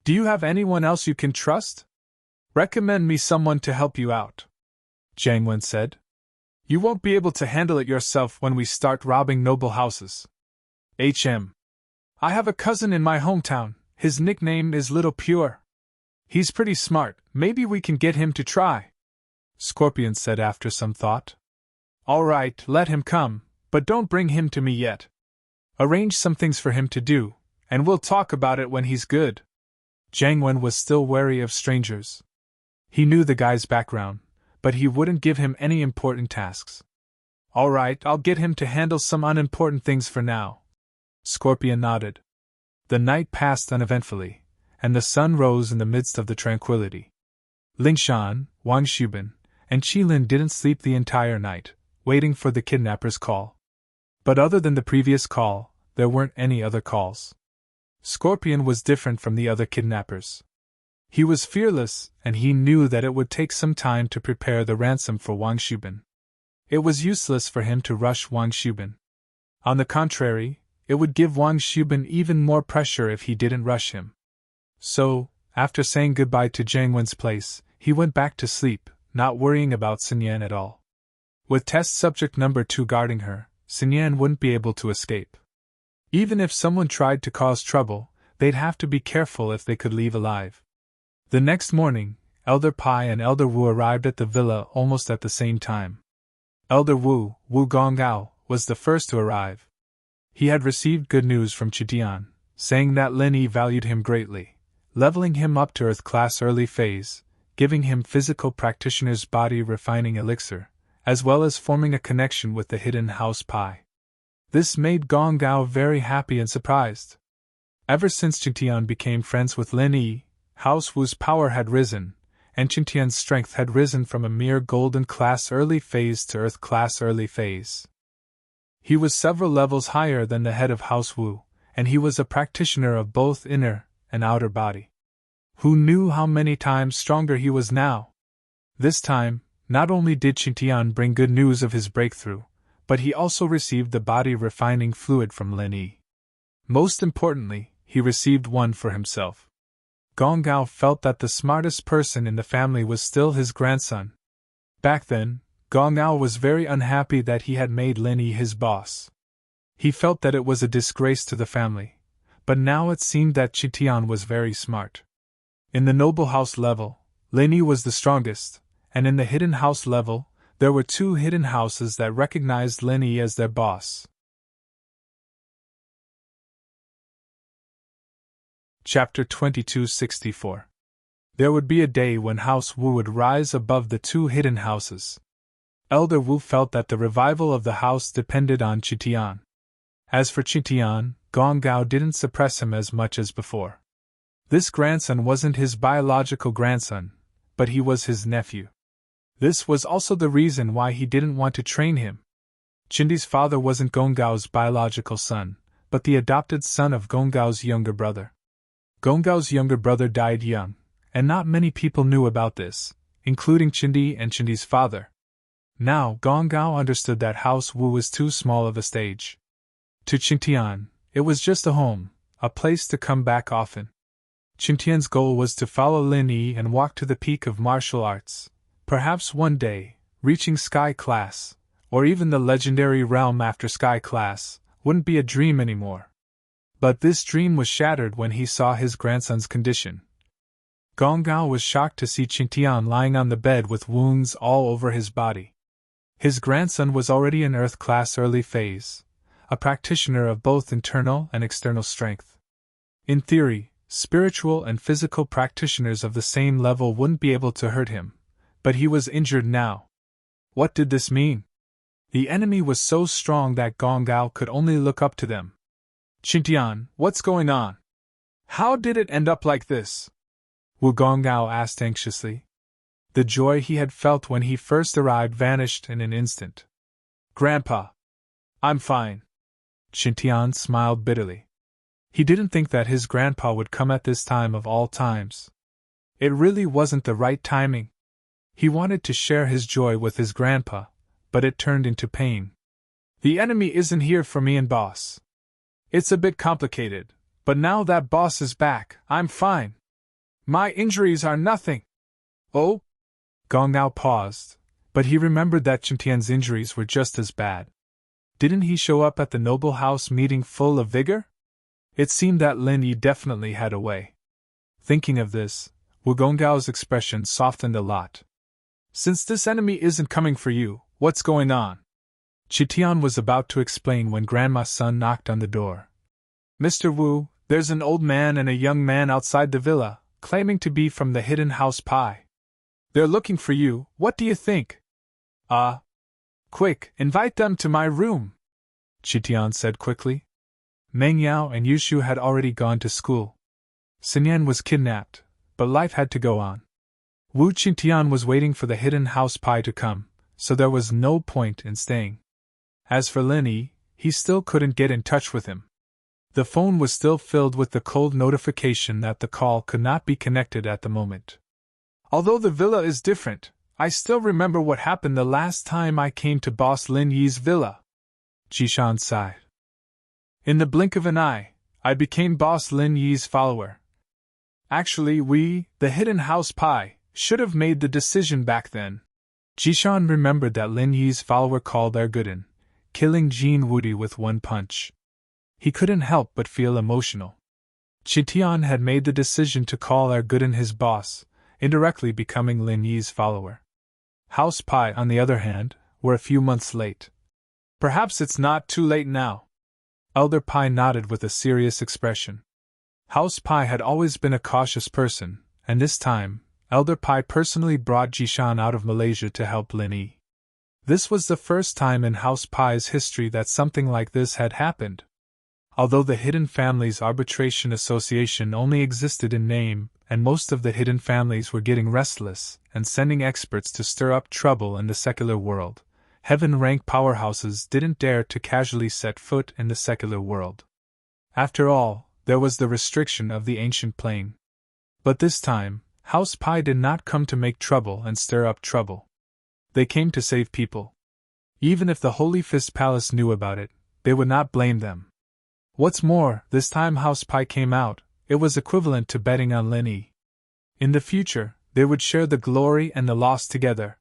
Do you have anyone else you can trust? Recommend me someone to help you out, Jiang Wen said. You won't be able to handle it yourself when we start robbing noble houses. I have a cousin in my hometown, his nickname is Little Pure. He's pretty smart, maybe we can get him to try, Scorpion said after some thought. All right, let him come, but don't bring him to me yet. Arrange some things for him to do, and we'll talk about it when he's good. Jiang Wen was still wary of strangers. He knew the guy's background, but he wouldn't give him any important tasks. All right, I'll get him to handle some unimportant things for now. Scorpion nodded. The night passed uneventfully, and the sun rose in the midst of the tranquility. Ling Shan, Wang Xubin, and Qilin didn't sleep the entire night, waiting for the kidnapper's call. But other than the previous call, there weren't any other calls. Scorpion was different from the other kidnappers. He was fearless, and he knew that it would take some time to prepare the ransom for Wang Xubin. It was useless for him to rush Wang Xubin. On the contrary, it would give Wang Xubin even more pressure if he didn't rush him. So, after saying goodbye to Jiang Wen's place, he went back to sleep, not worrying about Sun Yan at all. With test subject number 2 guarding her, Sun Yan wouldn't be able to escape. Even if someone tried to cause trouble, they'd have to be careful if they could leave alive. The next morning, Elder Pai and Elder Wu arrived at the villa almost at the same time. Elder Wu, Wu Gonggao, was the first to arrive. He had received good news from Qitian, saying that Lin Yi valued him greatly, leveling him up to Earth class early phase, giving him physical practitioner's body refining elixir, as well as forming a connection with the Hidden House Pai. This made Gong Gao very happy and surprised. Ever since Qingtian became friends with Lin Yi, House Wu's power had risen, and Qingtian's strength had risen from a mere golden class early phase to earth class early phase. He was several levels higher than the head of House Wu, and he was a practitioner of both inner and outer body. Who knew how many times stronger he was now? This time, not only did Qingtian bring good news of his breakthrough, but he also received the body-refining fluid from Lin Yi. Most importantly, he received one for himself. Gong Gao felt that the smartest person in the family was still his grandson. Back then, Gong Gao was very unhappy that he had made Lin Yi his boss. He felt that it was a disgrace to the family, but now it seemed that Qingtian was very smart. In the noble house level, Lin Yi was the strongest, and in the hidden house level, there were 2 hidden houses that recognized Lin Yi as their boss. Chapter 2264. There would be a day when House Wu would rise above the 2 hidden houses. Elder Wu felt that the revival of the house depended on Qingtian. As for Qingtian, Gong Gao didn't suppress him as much as before. This grandson wasn't his biological grandson, but he was his nephew. This was also the reason why he didn't want to train him. Qindi's father wasn't Gong Gao's biological son, but the adopted son of Gong Gao's younger brother. Gong Gao's younger brother died young, and not many people knew about this, including Qindi and Qindi's father. Now Gong Gao understood that House Wu was too small of a stage. To Qingtian, it was just a home, a place to come back often. Qingtian's goal was to follow Lin Yi and walk to the peak of martial arts, perhaps one day, reaching Sky Class, or even the legendary realm after Sky Class, wouldn't be a dream anymore. But this dream was shattered when he saw his grandson's condition. Gong Gao was shocked to see Qingtian lying on the bed with wounds all over his body. His grandson was already in Earth Class early phase, a practitioner of both internal and external strength. In theory, spiritual and physical practitioners of the same level wouldn't be able to hurt him, but he was injured now. What did this mean? The enemy was so strong that Gong Gao could only look up to them. Qingtian, what's going on? How did it end up like this? Wu Gong Gao asked anxiously. The joy he had felt when he first arrived vanished in an instant. Grandpa, I'm fine. Qingtian smiled bitterly. He didn't think that his grandpa would come at this time of all times. It really wasn't the right timing. He wanted to share his joy with his grandpa, but it turned into pain. The enemy isn't here for me and boss. It's a bit complicated, but now that boss is back, I'm fine. My injuries are nothing. Oh? Gong Gao paused, but he remembered that Qingtian's injuries were just as bad. Didn't he show up at the noble house meeting full of vigor? It seemed that Lin Yi definitely had a way. Thinking of this, Wu Gong Gao's expression softened a lot. Since this enemy isn't coming for you, what's going on? Qingtian was about to explain when Grandma's son knocked on the door. Mr. Wu, there's an old man and a young man outside the villa, claiming to be from the hidden house Pi. They're looking for you, what do you think? Quick, invite them to my room, Qingtian said quickly. Meng Yao and Yushu had already gone to school. Xinyan was kidnapped, but life had to go on. Wu Qingtian was waiting for the hidden house Pi to come, so there was no point in staying. As for Lin Yi, he still couldn't get in touch with him. The phone was still filled with the cold notification that the call could not be connected at the moment. Although the villa is different, I still remember what happened the last time I came to Boss Lin Yi's villa. Jishan sighed. In the blink of an eye, I became Boss Lin Yi's follower. Actually, we, the hidden house Pi, should have made the decision back then. Jishan remembered that Lin Yi's follower called Ergudin, killing Jin Wudi with one punch. He couldn't help but feel emotional. Qingtian had made the decision to call Ergudin his boss, indirectly becoming Lin Yi's follower. House Pi, on the other hand, were a few months late. Perhaps it's not too late now. Elder Pi nodded with a serious expression. House Pi had always been a cautious person, and this time, Elder Pi personally brought Jishan out of Malaysia to help Lin Yi. This was the first time in House Pai's history that something like this had happened. Although the Hidden Families Arbitration Association only existed in name, and most of the hidden families were getting restless and sending experts to stir up trouble in the secular world, heaven-rank powerhouses didn't dare to casually set foot in the secular world. After all, there was the restriction of the ancient plane. But this time, House Pai did not come to make trouble and stir up trouble. They came to save people. Even if the Holy Fist Palace knew about it, they would not blame them. What's more, this time House Pai came out, it was equivalent to betting on Lin Yi. In the future, they would share the glory and the loss together.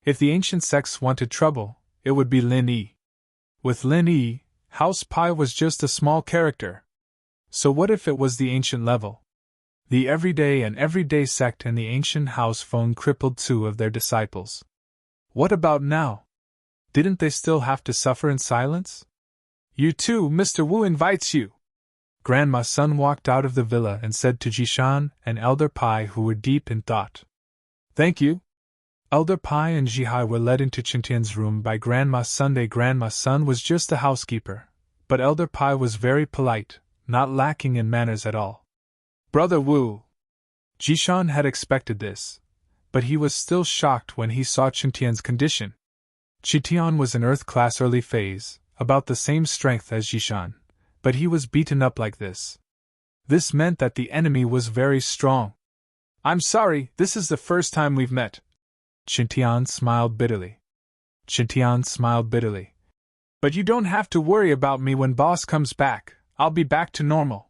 If the ancient sects wanted trouble, it would be Lin Yi. With Lin Yi, House Pai was just a small character. So what if it was the ancient level? The everyday sect and the ancient house phone crippled 2 of their disciples. What about now? Didn't they still have to suffer in silence? You too, Mr. Wu invites you. Grandma's son walked out of the villa and said to Jishan and Elder Pai, who were deep in thought. Thank you. Elder Pai and Jihai were led into Qintian's room by Grandma's Sunday. Grandma's son was just a housekeeper, but Elder Pai was very polite, not lacking in manners at all. Brother Wu. Jishan had expected this, but he was still shocked when he saw Qintian's condition. Qintian was in Earth class early phase, about the same strength as Jishan, but he was beaten up like this. This meant that the enemy was very strong. I'm sorry, this is the first time we've met. Qintian smiled bitterly. But you don't have to worry about me when boss comes back, I'll be back to normal.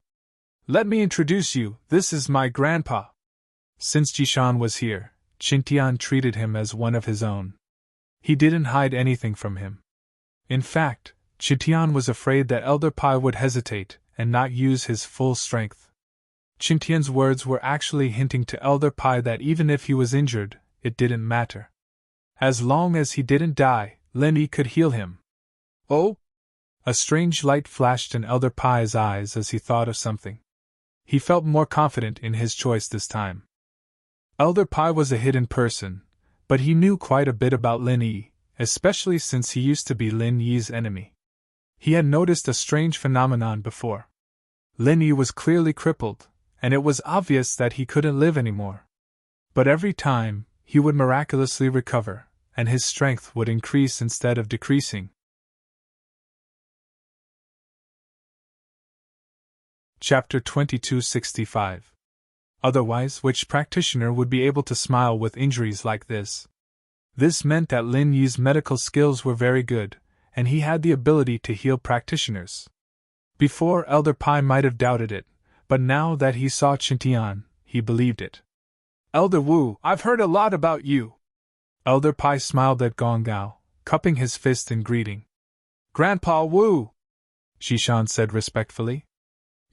Let me introduce you, this is my grandpa. Since Jishan was here, Qintian treated him as one of his own. He didn't hide anything from him. In fact, Qintian was afraid that Elder Pai would hesitate and not use his full strength. Qintian's words were actually hinting to Elder Pai that even if he was injured, it didn't matter. As long as he didn't die, Lin Yi could heal him. Oh? A strange light flashed in Elder Pai's eyes as he thought of something. He felt more confident in his choice this time. Elder Pai was a hidden person, but he knew quite a bit about Lin Yi, especially since he used to be Lin Yi's enemy. He had noticed a strange phenomenon before. Lin Yi was clearly crippled, and it was obvious that he couldn't live anymore. But every time, he would miraculously recover, and his strength would increase instead of decreasing. Chapter 2265. Otherwise, which practitioner would be able to smile with injuries like this? This meant that Lin Yi's medical skills were very good, and he had the ability to heal practitioners. Before, Elder Pai might have doubted it, but now that he saw Qintian, he believed it. Elder Wu, I've heard a lot about you. Elder Pai smiled at Gong Gao, cupping his fist in greeting. Grandpa Wu, Jishan said respectfully.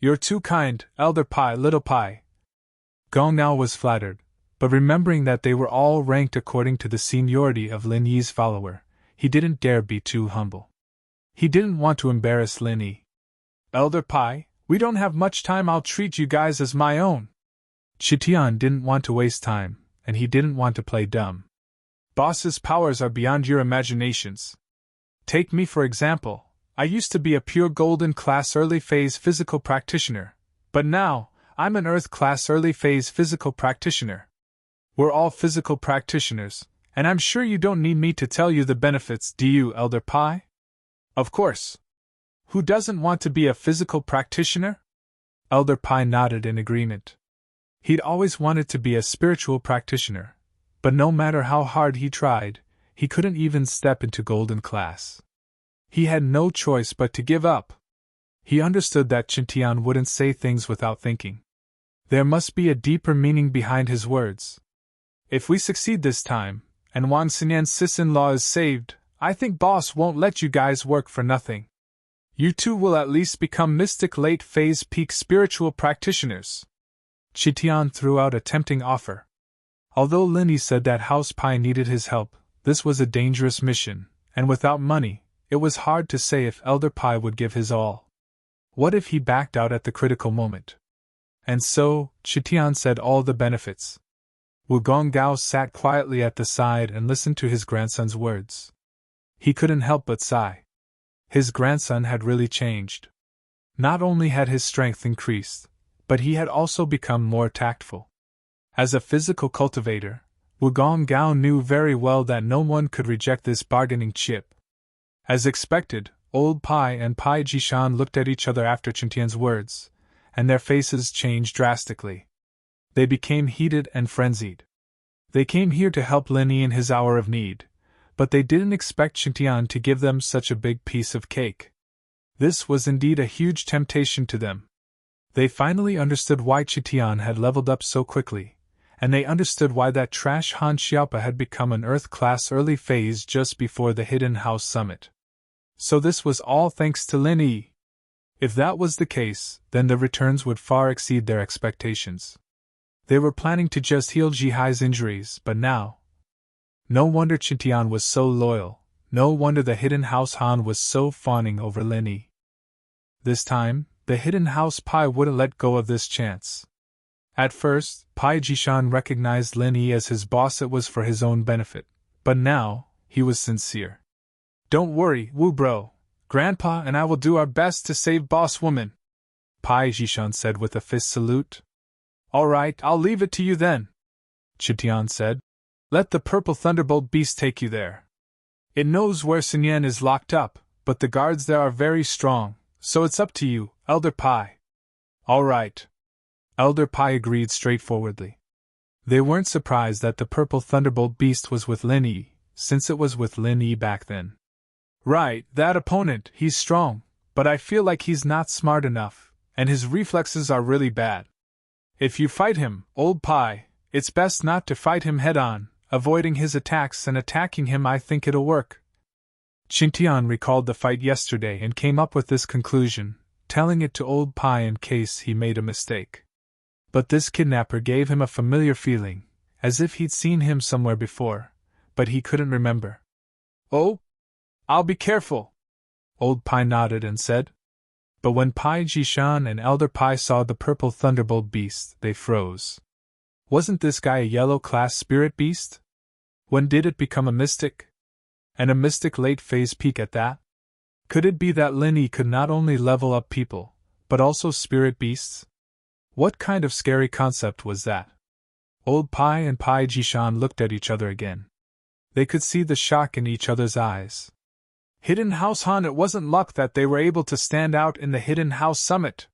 You're too kind, Elder Pai, Little Pai. Gong Gao was flattered, but remembering that they were all ranked according to the seniority of Lin Yi's follower, he didn't dare be too humble. He didn't want to embarrass Lin Yi. Elder Pai, we don't have much time, I'll treat you guys as my own. Qintian didn't want to waste time, and he didn't want to play dumb. Boss's powers are beyond your imaginations. Take me for example, I used to be a pure golden class early phase physical practitioner, but now, I'm an Earth class early phase physical practitioner. We're all physical practitioners, and I'm sure you don't need me to tell you the benefits, do you, Elder Pai? Of course. Who doesn't want to be a physical practitioner? Elder Pai nodded in agreement. He'd always wanted to be a spiritual practitioner, but no matter how hard he tried, he couldn't even step into golden class. He had no choice but to give up. He understood that Qintian wouldn't say things without thinking. There must be a deeper meaning behind his words. If we succeed this time, and Wang Xinyan's sis-in-law is saved, I think boss won't let you guys work for nothing. You two will at least become mystic late-phase peak spiritual practitioners. Qintian threw out a tempting offer. Although Lin Yi said that House Pai needed his help, this was a dangerous mission, and without money, it was hard to say if Elder Pai would give his all. What if he backed out at the critical moment? And so, Qintian said all the benefits. Wu Gong Gao sat quietly at the side and listened to his grandson's words. He couldn't help but sigh. His grandson had really changed. Not only had his strength increased, but he had also become more tactful. As a physical cultivator, Wugong Gao knew very well that no one could reject this bargaining chip. As expected, Old Pai and Pai Jishan looked at each other after Chintian's words, and their faces changed drastically. They became heated and frenzied. They came here to help Lin Yi in his hour of need, but they didn't expect Chintian to give them such a big piece of cake. This was indeed a huge temptation to them. They finally understood why Chintian had leveled up so quickly, and they understood why that trash Han Xiaopa had become an Earth-class early phase just before the Hidden House Summit. So this was all thanks to Lin Yi. If that was the case, then the returns would far exceed their expectations. They were planning to just heal Jihai's injuries, but now... No wonder Chintian was so loyal, no wonder the Hidden House Han was so fawning over Lin Yi. This time, the Hidden House Pai wouldn't let go of this chance. At first, Pai Jishan recognized Lin Yi as his boss. It was for his own benefit, but now, he was sincere. Don't worry, Wu bro. Grandpa and I will do our best to save Boss Woman, Pai Jishan said with a fist salute. All right, I'll leave it to you then, Chintian said. Let the purple thunderbolt beast take you there. It knows where Sun Yan is locked up, but the guards there are very strong, so it's up to you, Elder Pai. All right. Elder Pai agreed straightforwardly. They weren't surprised that the purple thunderbolt beast was with Lin Yi, since it was with Lin Yi back then. Right, that opponent, he's strong, but I feel like he's not smart enough, and his reflexes are really bad. If you fight him, Old Pai, it's best not to fight him head-on, avoiding his attacks and attacking him. I think it'll work. Chintian recalled the fight yesterday and came up with this conclusion, telling it to Old Pai in case he made a mistake. But this kidnapper gave him a familiar feeling, as if he'd seen him somewhere before, but he couldn't remember. Oh? I'll be careful, Old Pai nodded and said. But when Pai Jishan and Elder Pai saw the purple thunderbolt beast, they froze. Wasn't this guy a yellow-class spirit beast? When did it become a mystic? And a mystic late-phase peak at that? Could it be that Lin Yi could not only level up people, but also spirit beasts? What kind of scary concept was that? Old Pai and Pai Jishan looked at each other again. They could see the shock in each other's eyes. Hidden House Han, it wasn't luck that they were able to stand out in the Hidden House Summit.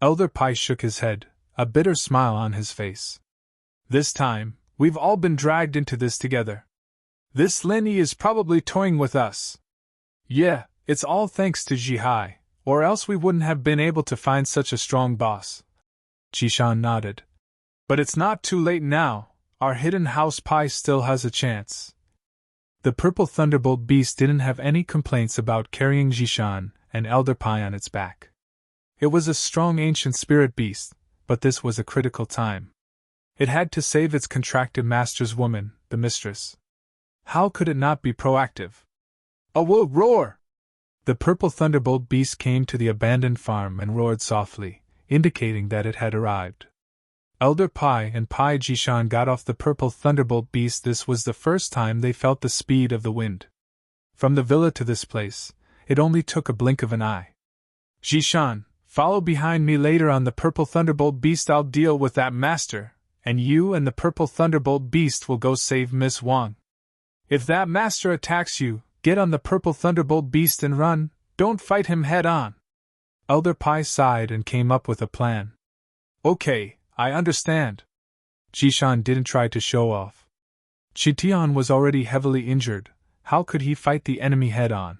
Elder Pai shook his head, a bitter smile on his face. This time, we've all been dragged into this together. This Lin Yi is probably toying with us. Yeah, it's all thanks to Jihai, or else we wouldn't have been able to find such a strong boss. Jishan nodded. But it's not too late now, our Hidden House Pai still has a chance. The purple thunderbolt beast didn't have any complaints about carrying Jishan and Elder Pai on its back. It was a strong ancient spirit beast, but this was a critical time. It had to save its contracted master's woman, the mistress. How could it not be proactive? A roar! The purple thunderbolt beast came to the abandoned farm and roared softly, indicating that it had arrived. Elder Pai and Pai Jishan got off the purple thunderbolt beast. This was the first time they felt the speed of the wind. From the villa to this place, it only took a blink of an eye. Jishan, follow behind me later on the purple thunderbolt beast. I'll deal with that master, and you and the purple thunderbolt beast will go save Miss Wang. If that master attacks you, get on the purple thunderbolt beast and run, don't fight him head on. Elder Pai sighed and came up with a plan. Okay, I understand. Jishan didn't try to show off. Chintian was already heavily injured. How could he fight the enemy head on?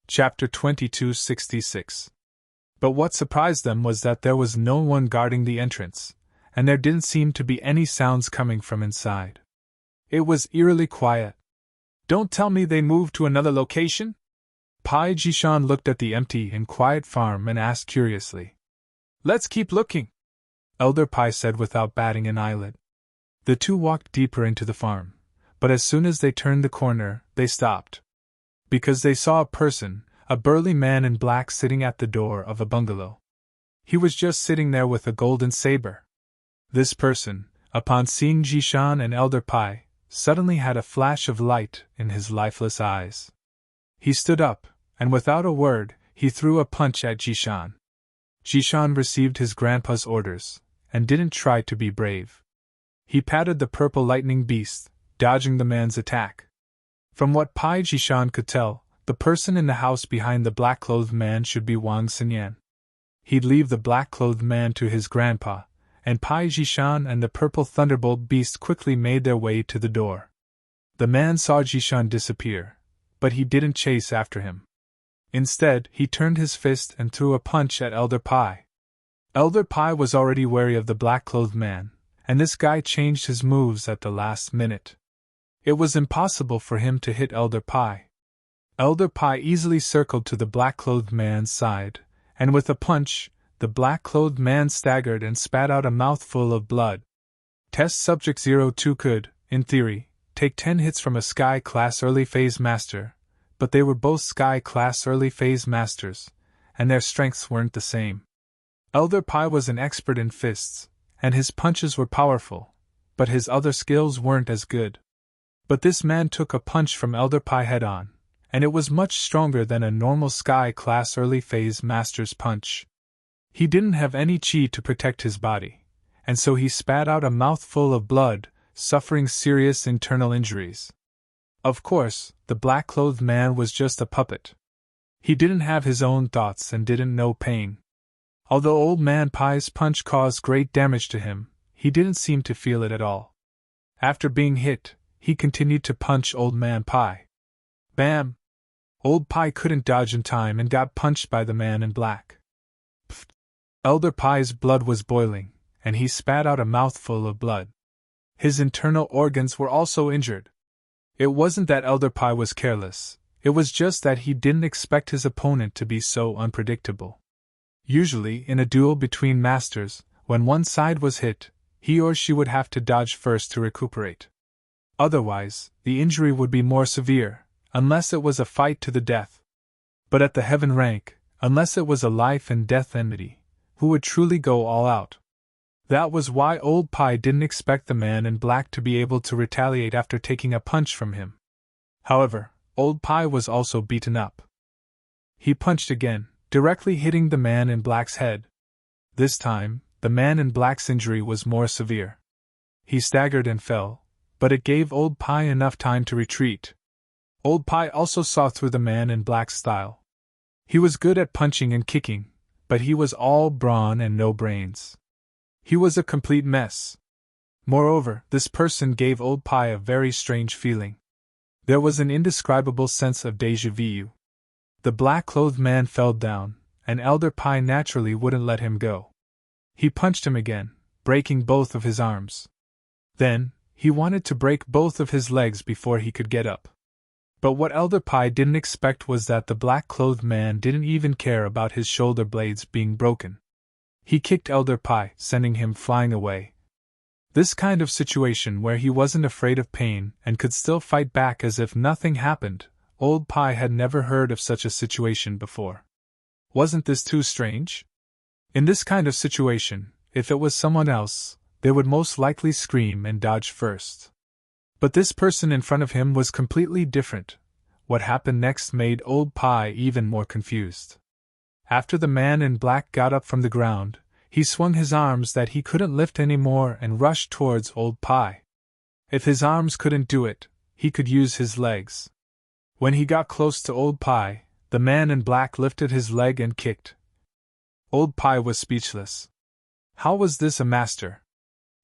Chapter 2266. But what surprised them was that there was no one guarding the entrance, and there didn't seem to be any sounds coming from inside. It was eerily quiet. Don't tell me they moved to another location? Pai Jishan looked at the empty and quiet farm and asked curiously. Let's keep looking, Elder Pai said without batting an eyelid. The two walked deeper into the farm, but as soon as they turned the corner, they stopped. Because they saw a person, a burly man in black, sitting at the door of a bungalow. He was just sitting there with a golden saber. This person, upon seeing Jishan and Elder Pai, suddenly had a flash of light in his lifeless eyes. He stood up, and without a word, he threw a punch at Jishan. Jishan received his grandpa's orders, and didn't try to be brave. He patted the purple lightning beast, dodging the man's attack. From what Pai Jishan could tell, the person in the house behind the black-clothed man should be Wang Xinyan. He'd leave the black-clothed man to his grandpa, and Pai Jishan and the purple thunderbolt beast quickly made their way to the door. The man saw Jishan disappear, but he didn't chase after him. Instead, he turned his fist and threw a punch at Elder Pai. Elder Pai was already wary of the black-clothed man, and this guy changed his moves at the last minute. It was impossible for him to hit Elder Pai. Elder Pai easily circled to the black-clothed man's side, and with a punch, the black-clothed man staggered and spat out a mouthful of blood. Test Subject 02 could, in theory, take 10 hits from a Sky-class early-phase master, but they were both Sky-class early-phase masters, and their strengths weren't the same. Elder Pai was an expert in fists, and his punches were powerful, but his other skills weren't as good. But this man took a punch from Elder Pai head-on, and it was much stronger than a normal Sky-class early-phase master's punch. He didn't have any chi to protect his body, and so he spat out a mouthful of blood, suffering serious internal injuries. Of course, the black-clothed man was just a puppet. He didn't have his own thoughts and didn't know pain. Although Old Man Pai's punch caused great damage to him, he didn't seem to feel it at all. After being hit, he continued to punch Old Man Pai. Bam! Old Pai couldn't dodge in time and got punched by the man in black. Pfft! Elder Pai's blood was boiling, and he spat out a mouthful of blood. His internal organs were also injured. It wasn't that Elder Pai was careless, it was just that he didn't expect his opponent to be so unpredictable. Usually, in a duel between masters, when one side was hit, he or she would have to dodge first to recuperate. Otherwise, the injury would be more severe, unless it was a fight to the death. But at the heaven rank, unless it was a life-and-death enmity, who would truly go all out? That was why Old Pai didn't expect the man in black to be able to retaliate after taking a punch from him. However, Old Pai was also beaten up. He punched again, directly hitting the man in black's head. This time, the man in black's injury was more severe. He staggered and fell, but it gave Old Pai enough time to retreat. Old Pai also saw through the man in black's style. He was good at punching and kicking, but he was all brawn and no brains. He was a complete mess. Moreover, this person gave Old Pai a very strange feeling. There was an indescribable sense of déjà vu. The black-clothed man fell down, and Elder Pai naturally wouldn't let him go. He punched him again, breaking both of his arms. Then, he wanted to break both of his legs before he could get up. But what Elder Pai didn't expect was that the black-clothed man didn't even care about his shoulder blades being broken. He kicked Elder Pai, sending him flying away. This kind of situation where he wasn't afraid of pain and could still fight back as if nothing happened, Old Pai had never heard of such a situation before. Wasn't this too strange? In this kind of situation, if it was someone else, they would most likely scream and dodge first. But this person in front of him was completely different. What happened next made Old Pai even more confused. After the man in black got up from the ground, he swung his arms that he couldn't lift anymore and rushed towards Old Pai. If his arms couldn't do it, he could use his legs. When he got close to Old Pai, the man in black lifted his leg and kicked. Old Pai was speechless. How was this a master?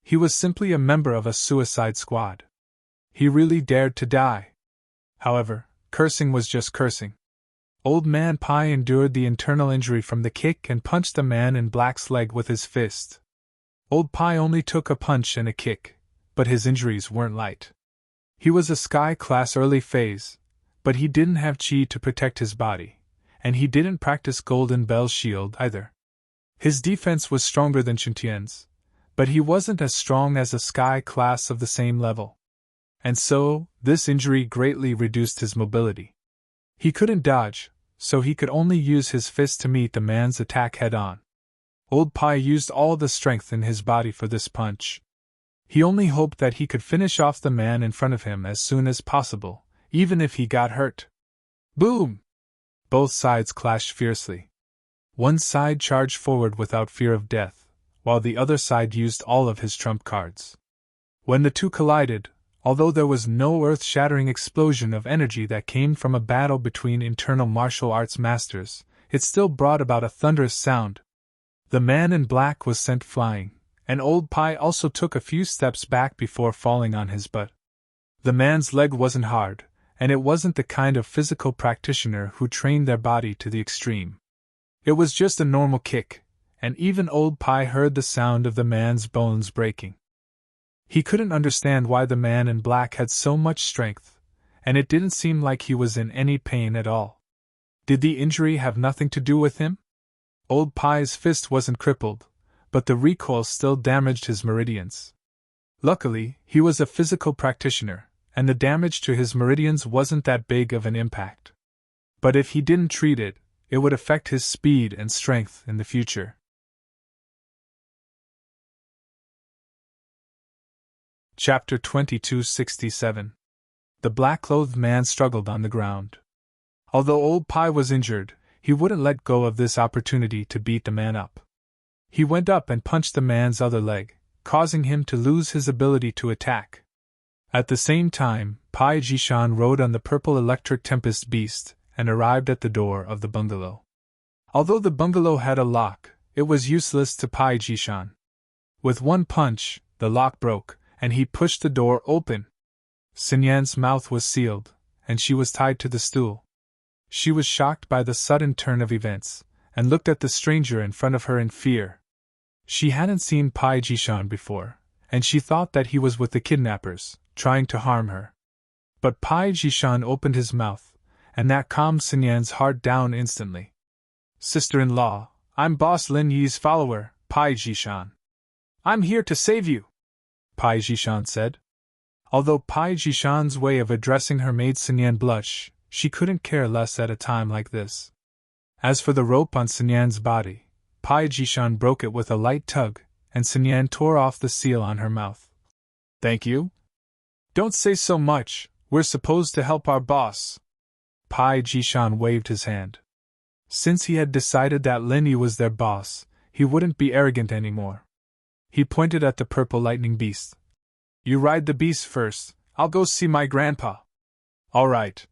He was simply a member of a suicide squad. He really dared to die. However, cursing was just cursing. Old Man Pai endured the internal injury from the kick and punched the man in black's leg with his fist. Old Pai only took a punch and a kick, but his injuries weren't light. He was a Sky-class early phase, but he didn't have chi to protect his body, and he didn't practice Golden Bell Shield either. His defense was stronger than Chuntian's, but he wasn't as strong as a Sky-class of the same level. And so, this injury greatly reduced his mobility. He couldn't dodge, so he could only use his fist to meet the man's attack head-on. Old Pai used all the strength in his body for this punch. He only hoped that he could finish off the man in front of him as soon as possible, even if he got hurt. Boom! Both sides clashed fiercely. One side charged forward without fear of death, while the other side used all of his trump cards. When the two collided, although there was no earth-shattering explosion of energy that came from a battle between internal martial arts masters, it still brought about a thunderous sound. The man in black was sent flying, and Old Pie also took a few steps back before falling on his butt. The man's leg wasn't hard, and it wasn't the kind of physical practitioner who trained their body to the extreme. It was just a normal kick, and even Old Pie heard the sound of the man's bones breaking. He couldn't understand why the man in black had so much strength, and it didn't seem like he was in any pain at all. Did the injury have nothing to do with him? Old Pie's fist wasn't crippled, but the recoil still damaged his meridians. Luckily, he was a physical practitioner, and the damage to his meridians wasn't that big of an impact. But if he didn't treat it, it would affect his speed and strength in the future. Chapter 2267. The black-clothed man struggled on the ground. Although Old Pie was injured, he wouldn't let go of this opportunity to beat the man up. He went up and punched the man's other leg, causing him to lose his ability to attack. At the same time, Pai Jishan rode on the purple electric tempest beast and arrived at the door of the bungalow. Although the bungalow had a lock, it was useless to Pai Jishan. With one punch, the lock broke, and he pushed the door open. Xinyan's mouth was sealed, and she was tied to the stool. She was shocked by the sudden turn of events, and looked at the stranger in front of her in fear. She hadn't seen Pai Jishan before, and she thought that he was with the kidnappers, trying to harm her. But Pai Jishan opened his mouth, and that calmed Xinyan's heart down instantly. "Sister-in-law, I'm Boss Lin Yi's follower, Pai Jishan. I'm here to save you," Pai Jishan said. Although Pai Jishan's way of addressing her made Xinyan blush, she couldn't care less at a time like this. As for the rope on Xinyan's body, Pai Jishan broke it with a light tug, and Xinyan tore off the seal on her mouth. "Thank you? Don't say so much, we're supposed to help our boss." Pai Jishan waved his hand. Since he had decided that Lin Yi was their boss, he wouldn't be arrogant anymore. He pointed at the purple lightning beast. "You ride the beast first, I'll go see my grandpa." "All right."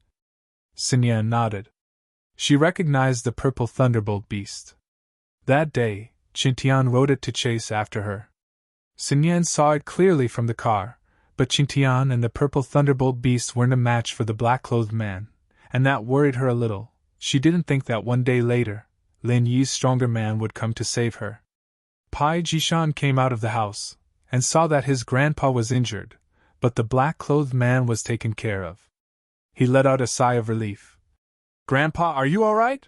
Xinyan nodded. She recognized the purple thunderbolt beast. That day, Qintian rode it to chase after her. Xinyan saw it clearly from the car, but Qintian and the purple thunderbolt beast weren't a match for the black-clothed man, and that worried her a little. She didn't think that one day later, Lin Yi's stronger man would come to save her. Pai Jishan came out of the house, and saw that his grandpa was injured, but the black-clothed man was taken care of. He let out a sigh of relief. "Grandpa, are you all right?"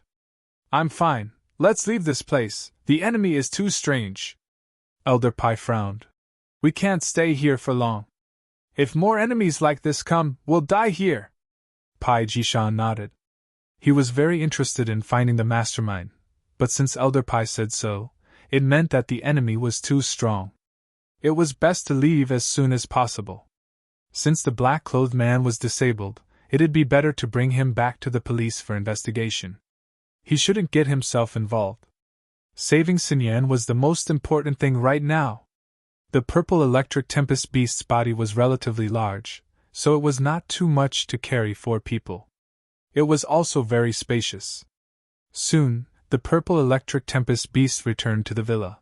"I'm fine. Let's leave this place. The enemy is too strange." Elder Pai frowned. "We can't stay here for long. If more enemies like this come, we'll die here." Pai Jishan nodded. He was very interested in finding the mastermind, but since Elder Pai said so, it meant that the enemy was too strong. It was best to leave as soon as possible. Since the black-clothed man was disabled, it'd be better to bring him back to the police for investigation. He shouldn't get himself involved. Saving Xinyan was the most important thing right now. The purple electric tempest beast's body was relatively large, so it was not too much to carry 4 people. It was also very spacious. Soon, the purple electric tempest beast returned to the villa.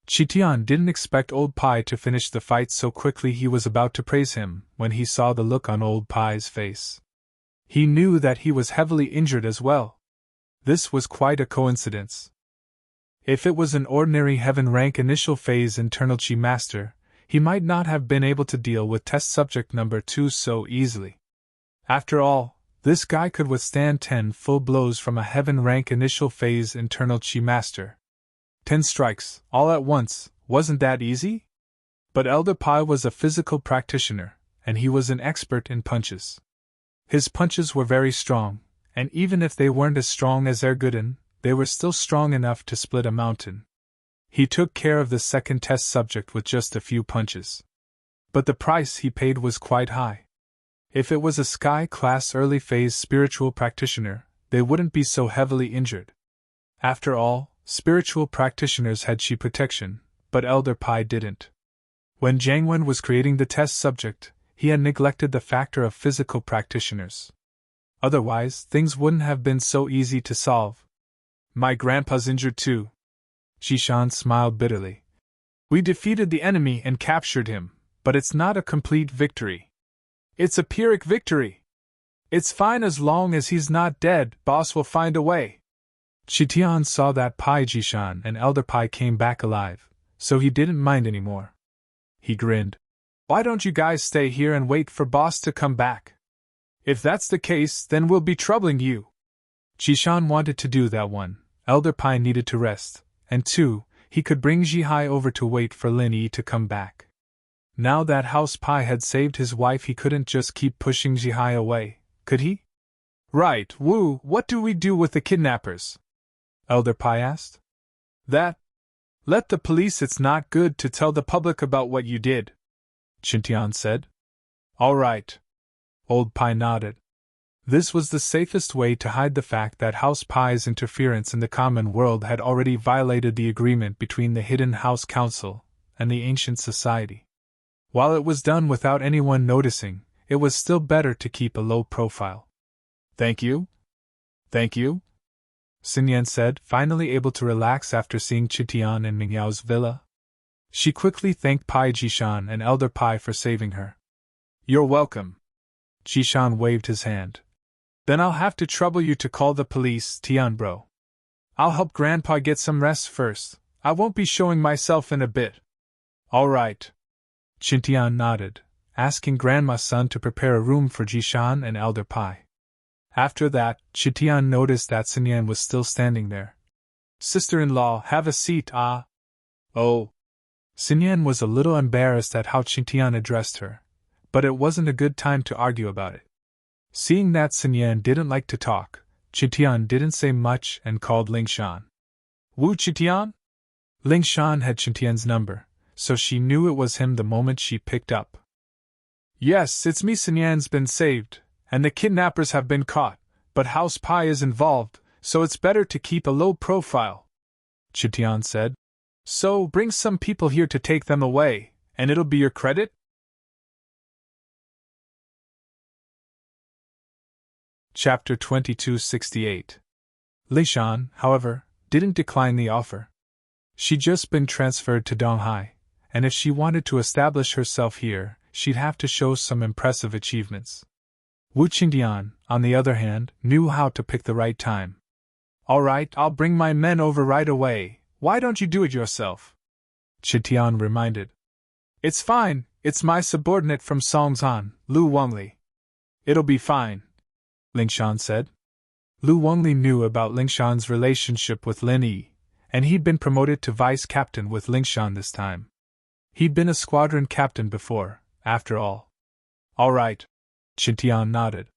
Qitian didn't expect Old Pai to finish the fight so quickly. He was about to praise him when he saw the look on Old Pai's face. He knew that he was heavily injured as well. This was quite a coincidence. If it was an ordinary heaven rank initial phase internal Chi master, he might not have been able to deal with test subject number 2 so easily. After all, this guy could withstand 10 full blows from a heaven rank initial phase internal Chi master. 10 strikes, all at once, wasn't that easy? But Elder Pai was a physical practitioner, and he was an expert in punches. His punches were very strong, and even if they weren't as strong as Erguden, they were still strong enough to split a mountain. He took care of the second test subject with just a few punches. but the price he paid was quite high. If it was a Sky-class early-phase spiritual practitioner, they wouldn't be so heavily injured. After all, spiritual practitioners had Chi protection, but Elder Pai didn't. When Jiang Wen was creating the test subject, he had neglected the factor of physical practitioners. Otherwise, things wouldn't have been so easy to solve. My grandpa's injured too. Jishan smiled bitterly. We defeated the enemy and captured him, but it's not a complete victory. It's a Pyrrhic victory. It's fine as long as he's not dead, boss will find a way. Chitian saw that Pai Jishan and Elder Pai came back alive, so he didn't mind anymore. He grinned. Why don't you guys stay here and wait for boss to come back? If that's the case, then we'll be troubling you. Jishan wanted to do that. 1. Elder Pai needed to rest, and 2. He could bring Jihai over to wait for Lin Yi to come back. Now that House Pai had saved his wife, he couldn't just keep pushing Jihai away, could he? Right, Wu, what do we do with the kidnappers? Elder Pai asked. That? Let the police, it's not good to tell the public about what you did, Qintian said. All right. Old Pai nodded. This was the safest way to hide the fact that House Pai's interference in the common world had already violated the agreement between the Hidden House Council and the Ancient Society. While it was done without anyone noticing, it was still better to keep a low profile. Thank you? Thank you? Xinyan said, finally able to relax after seeing Qitian in Mingyao's villa. She quickly thanked Pai Jishan and Elder Pai for saving her. You're welcome. Jishan waved his hand. Then I'll have to trouble you to call the police, Tian bro. I'll help Grandpa get some rest first. I won't be showing myself in a bit. All right. Qintian nodded, asking Grandma's son to prepare a room for Jishan and Elder Pai. After that, Qitian noticed that Xinyan was still standing there. Sister-in-law, have a seat, ah. Oh. Xinyan was a little embarrassed at how Qitian addressed her, but it wasn't a good time to argue about it. Seeing that Xinyan didn't like to talk, Qitian didn't say much and called Lingshan. Wu Qitian? Lingshan had Qitian's number, so she knew it was him the moment she picked up. Yes, it's me. Xinyan's been saved, and the kidnappers have been caught, but House Pai is involved, so it's better to keep a low profile, Qitian said. So bring some people here to take them away, and it'll be your credit? Chapter 2268. Lishan, however, didn't decline the offer. She'd just been transferred to Donghai, and if she wanted to establish herself here, she'd have to show some impressive achievements. Wu Qingdian, on the other hand, knew how to pick the right time. All right, I'll bring my men over right away. Why don't you do it yourself? Qitian reminded. It's fine, it's my subordinate from Songzhan, Lu Wengli. It'll be fine, Lingshan said. Lu Wengli knew about Lingshan's relationship with Lin Yi, and he'd been promoted to vice captain with Lingshan this time. He'd been a squadron captain before, after all. All right, Qitian nodded.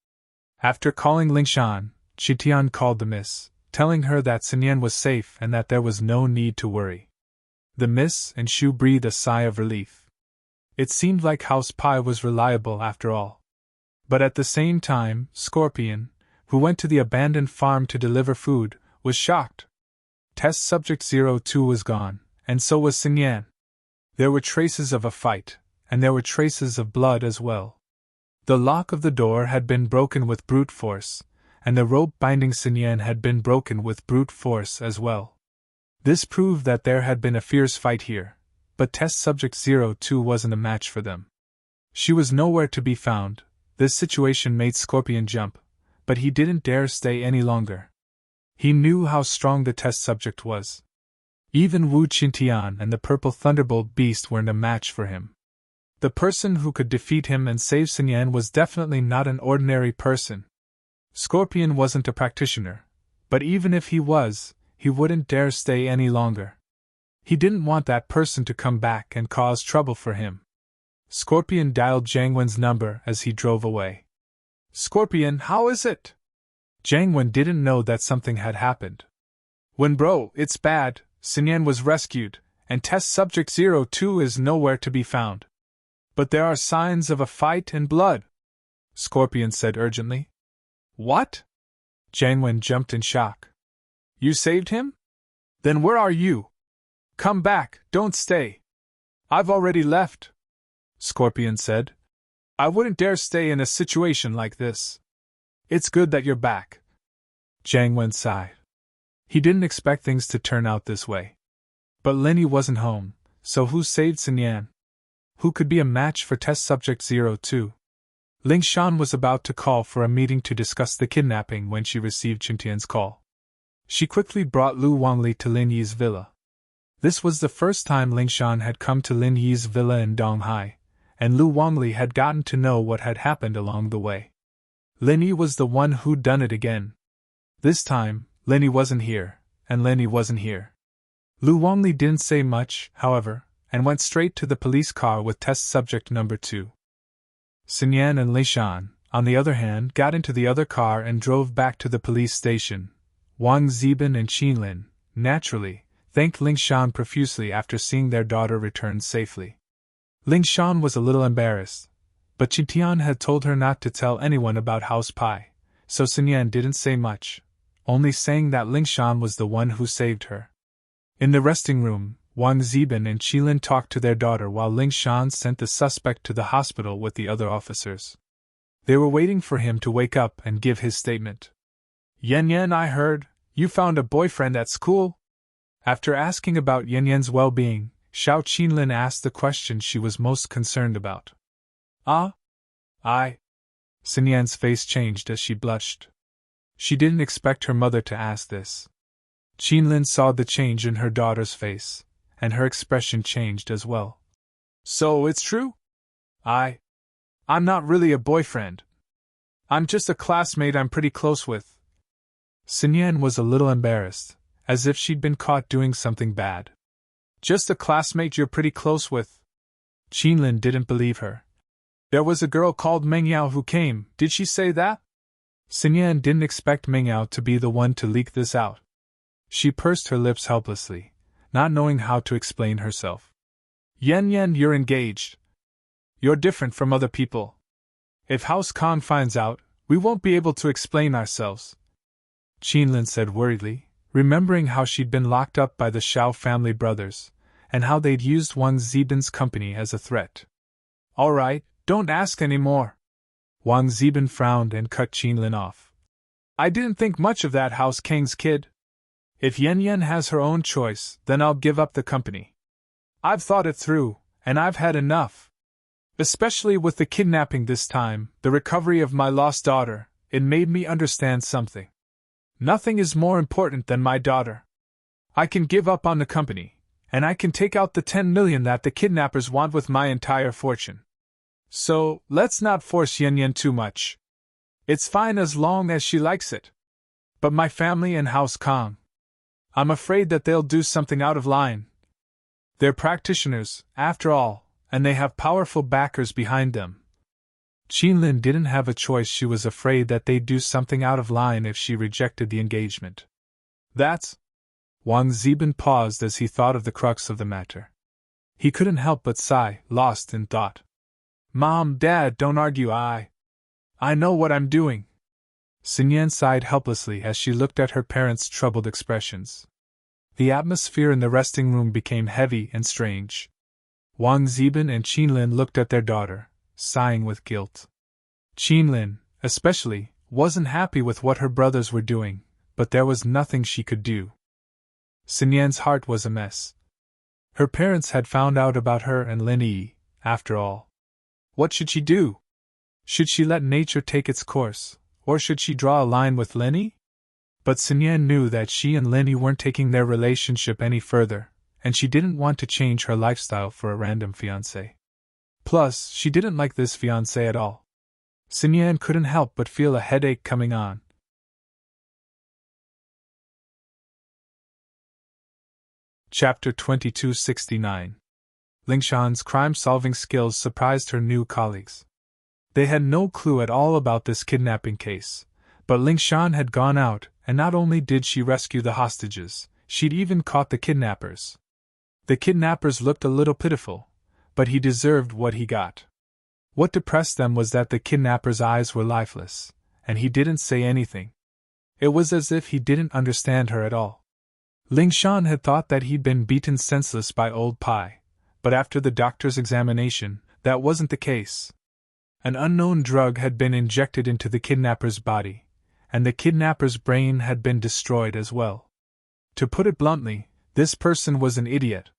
After calling Lingshan, Qitian called the miss, telling her that Xinyan was safe and that there was no need to worry. The miss and Shu breathed a sigh of relief. It seemed like House Pai was reliable after all. But at the same time, Scorpion, who went to the abandoned farm to deliver food, was shocked. Test Subject 02 was gone, and so was Xinyan. There were traces of a fight, and there were traces of blood as well. The lock of the door had been broken with brute force, and the rope binding Xinyan had been broken with brute force as well. This proved that there had been a fierce fight here, but Test Subject 02 wasn't a match for them. She was nowhere to be found. This situation made Scorpion jump, but he didn't dare stay any longer. He knew how strong the test subject was. Even Wu Qintian and the Purple Thunderbolt Beast weren't a match for him. The person who could defeat him and save Xinyan was definitely not an ordinary person. Scorpion wasn't a practitioner, but even if he was, he wouldn't dare stay any longer. He didn't want that person to come back and cause trouble for him. Scorpion dialed Jiang Wen's number as he drove away. Scorpion, how is it? Jiang Wen didn't know that something had happened. Wen bro, it's bad. Xinyan was rescued, and Test Subject 02 is nowhere to be found. But there are signs of a fight and blood, Scorpion said urgently. What? Jiangwen jumped in shock. You saved him? Then where are you? Come back, don't stay. I've already left, Scorpion said. I wouldn't dare stay in a situation like this. It's good that you're back. Jiangwen sighed. He didn't expect things to turn out this way. But Lenny wasn't home, so who saved Xinyan? Who could be a match for test subject 02? Ling Shan was about to call for a meeting to discuss the kidnapping when she received Qingtian's call. She quickly brought Lu Wangli to Lin Yi's villa. This was the first time Ling Shan had come to Lin Yi's villa in Donghai, and Lu Wangli had gotten to know what had happened along the way. Lin Yi was the one who'd done it again. This time, Lin Yi wasn't here, and Lin Yi wasn't here. Lu Wangli didn't say much, however, and went straight to the police car with test subject number 2. Xinyan and Li Shan, on the other hand, got into the other car and drove back to the police station. Wang Zibin and Qinlin, naturally, thanked Ling Shan profusely after seeing their daughter return safely. Ling Shan was a little embarrassed, but Qingtian had told her not to tell anyone about House Pie, so Xinyan didn't say much, only saying that Ling Shan was the one who saved her. In the resting room, Wang Zibin and Qilin talked to their daughter while Ling Shan sent the suspect to the hospital with the other officers. They were waiting for him to wake up and give his statement. Yan, I heard, you found a boyfriend at school? After asking about Yan's well-being, Xiao Qinlin asked the question she was most concerned about. Xinyan's face changed as she blushed. She didn't expect her mother to ask this. Qinlin saw the change in her daughter's face, and her expression changed as well. So it's true? I'm not really a boyfriend. I'm just a classmate I'm pretty close with. Xinyan was a little embarrassed, as if she'd been caught doing something bad. Just a classmate you're pretty close with? Qinlin didn't believe her. There was a girl called Mengyao who came, did she say that? Xinyan didn't expect Mengyao to be the one to leak this out. She pursed her lips helplessly, not knowing how to explain herself. Yan, you're engaged. You're different from other people. If House Kong finds out, we won't be able to explain ourselves, Qinlin said worriedly, remembering how she'd been locked up by the Xiao family brothers, and how they'd used Wang Zibin's company as a threat. All right, don't ask any more. Wang Zibin frowned and cut Qinlin off. I didn't think much of that House Kang's kid. If Yan has her own choice, then I'll give up the company. I've thought it through, and I've had enough. Especially with the kidnapping this time, the recovery of my lost daughter, it made me understand something. Nothing is more important than my daughter. I can give up on the company, and I can take out the 10 million that the kidnappers want with my entire fortune. So, let's not force Yan too much. It's fine as long as she likes it. But my family and House Kong, I'm afraid that they'll do something out of line. They're practitioners, after all, and they have powerful backers behind them. Qinlin didn't have a choice. She was afraid that they'd do something out of line if she rejected the engagement. That's... Wang Zibin paused as he thought of the crux of the matter. He couldn't help but sigh, lost in thought. Mom, Dad, don't argue. I know what I'm doing. Xinyan sighed helplessly as she looked at her parents' troubled expressions. The atmosphere in the resting room became heavy and strange. Wang Zibin and Qinlin looked at their daughter, sighing with guilt. Qinlin, especially, wasn't happy with what her brothers were doing, but there was nothing she could do. Xinyan's heart was a mess. Her parents had found out about her and Lin Yi, after all. What should she do? Should she let nature take its course, or should she draw a line with Lin Yi? But Xinyan knew that she and Lin Yi weren't taking their relationship any further, and she didn't want to change her lifestyle for a random fiancé. Plus, she didn't like this fiancé at all. Xinyan couldn't help but feel a headache coming on. Chapter 2269. Ling Shan's crime-solving skills surprised her new colleagues. They had no clue at all about this kidnapping case, but Ling Shan had gone out, and not only did she rescue the hostages, she'd even caught the kidnappers. The kidnappers looked a little pitiful, but he deserved what he got. What depressed them was that the kidnapper's eyes were lifeless, and he didn't say anything. It was as if he didn't understand her at all. Ling Shan had thought that he'd been beaten senseless by Old Pai, but after the doctor's examination, that wasn't the case. An unknown drug had been injected into the kidnapper's body, and the kidnapper's brain had been destroyed as well. To put it bluntly, this person was an idiot.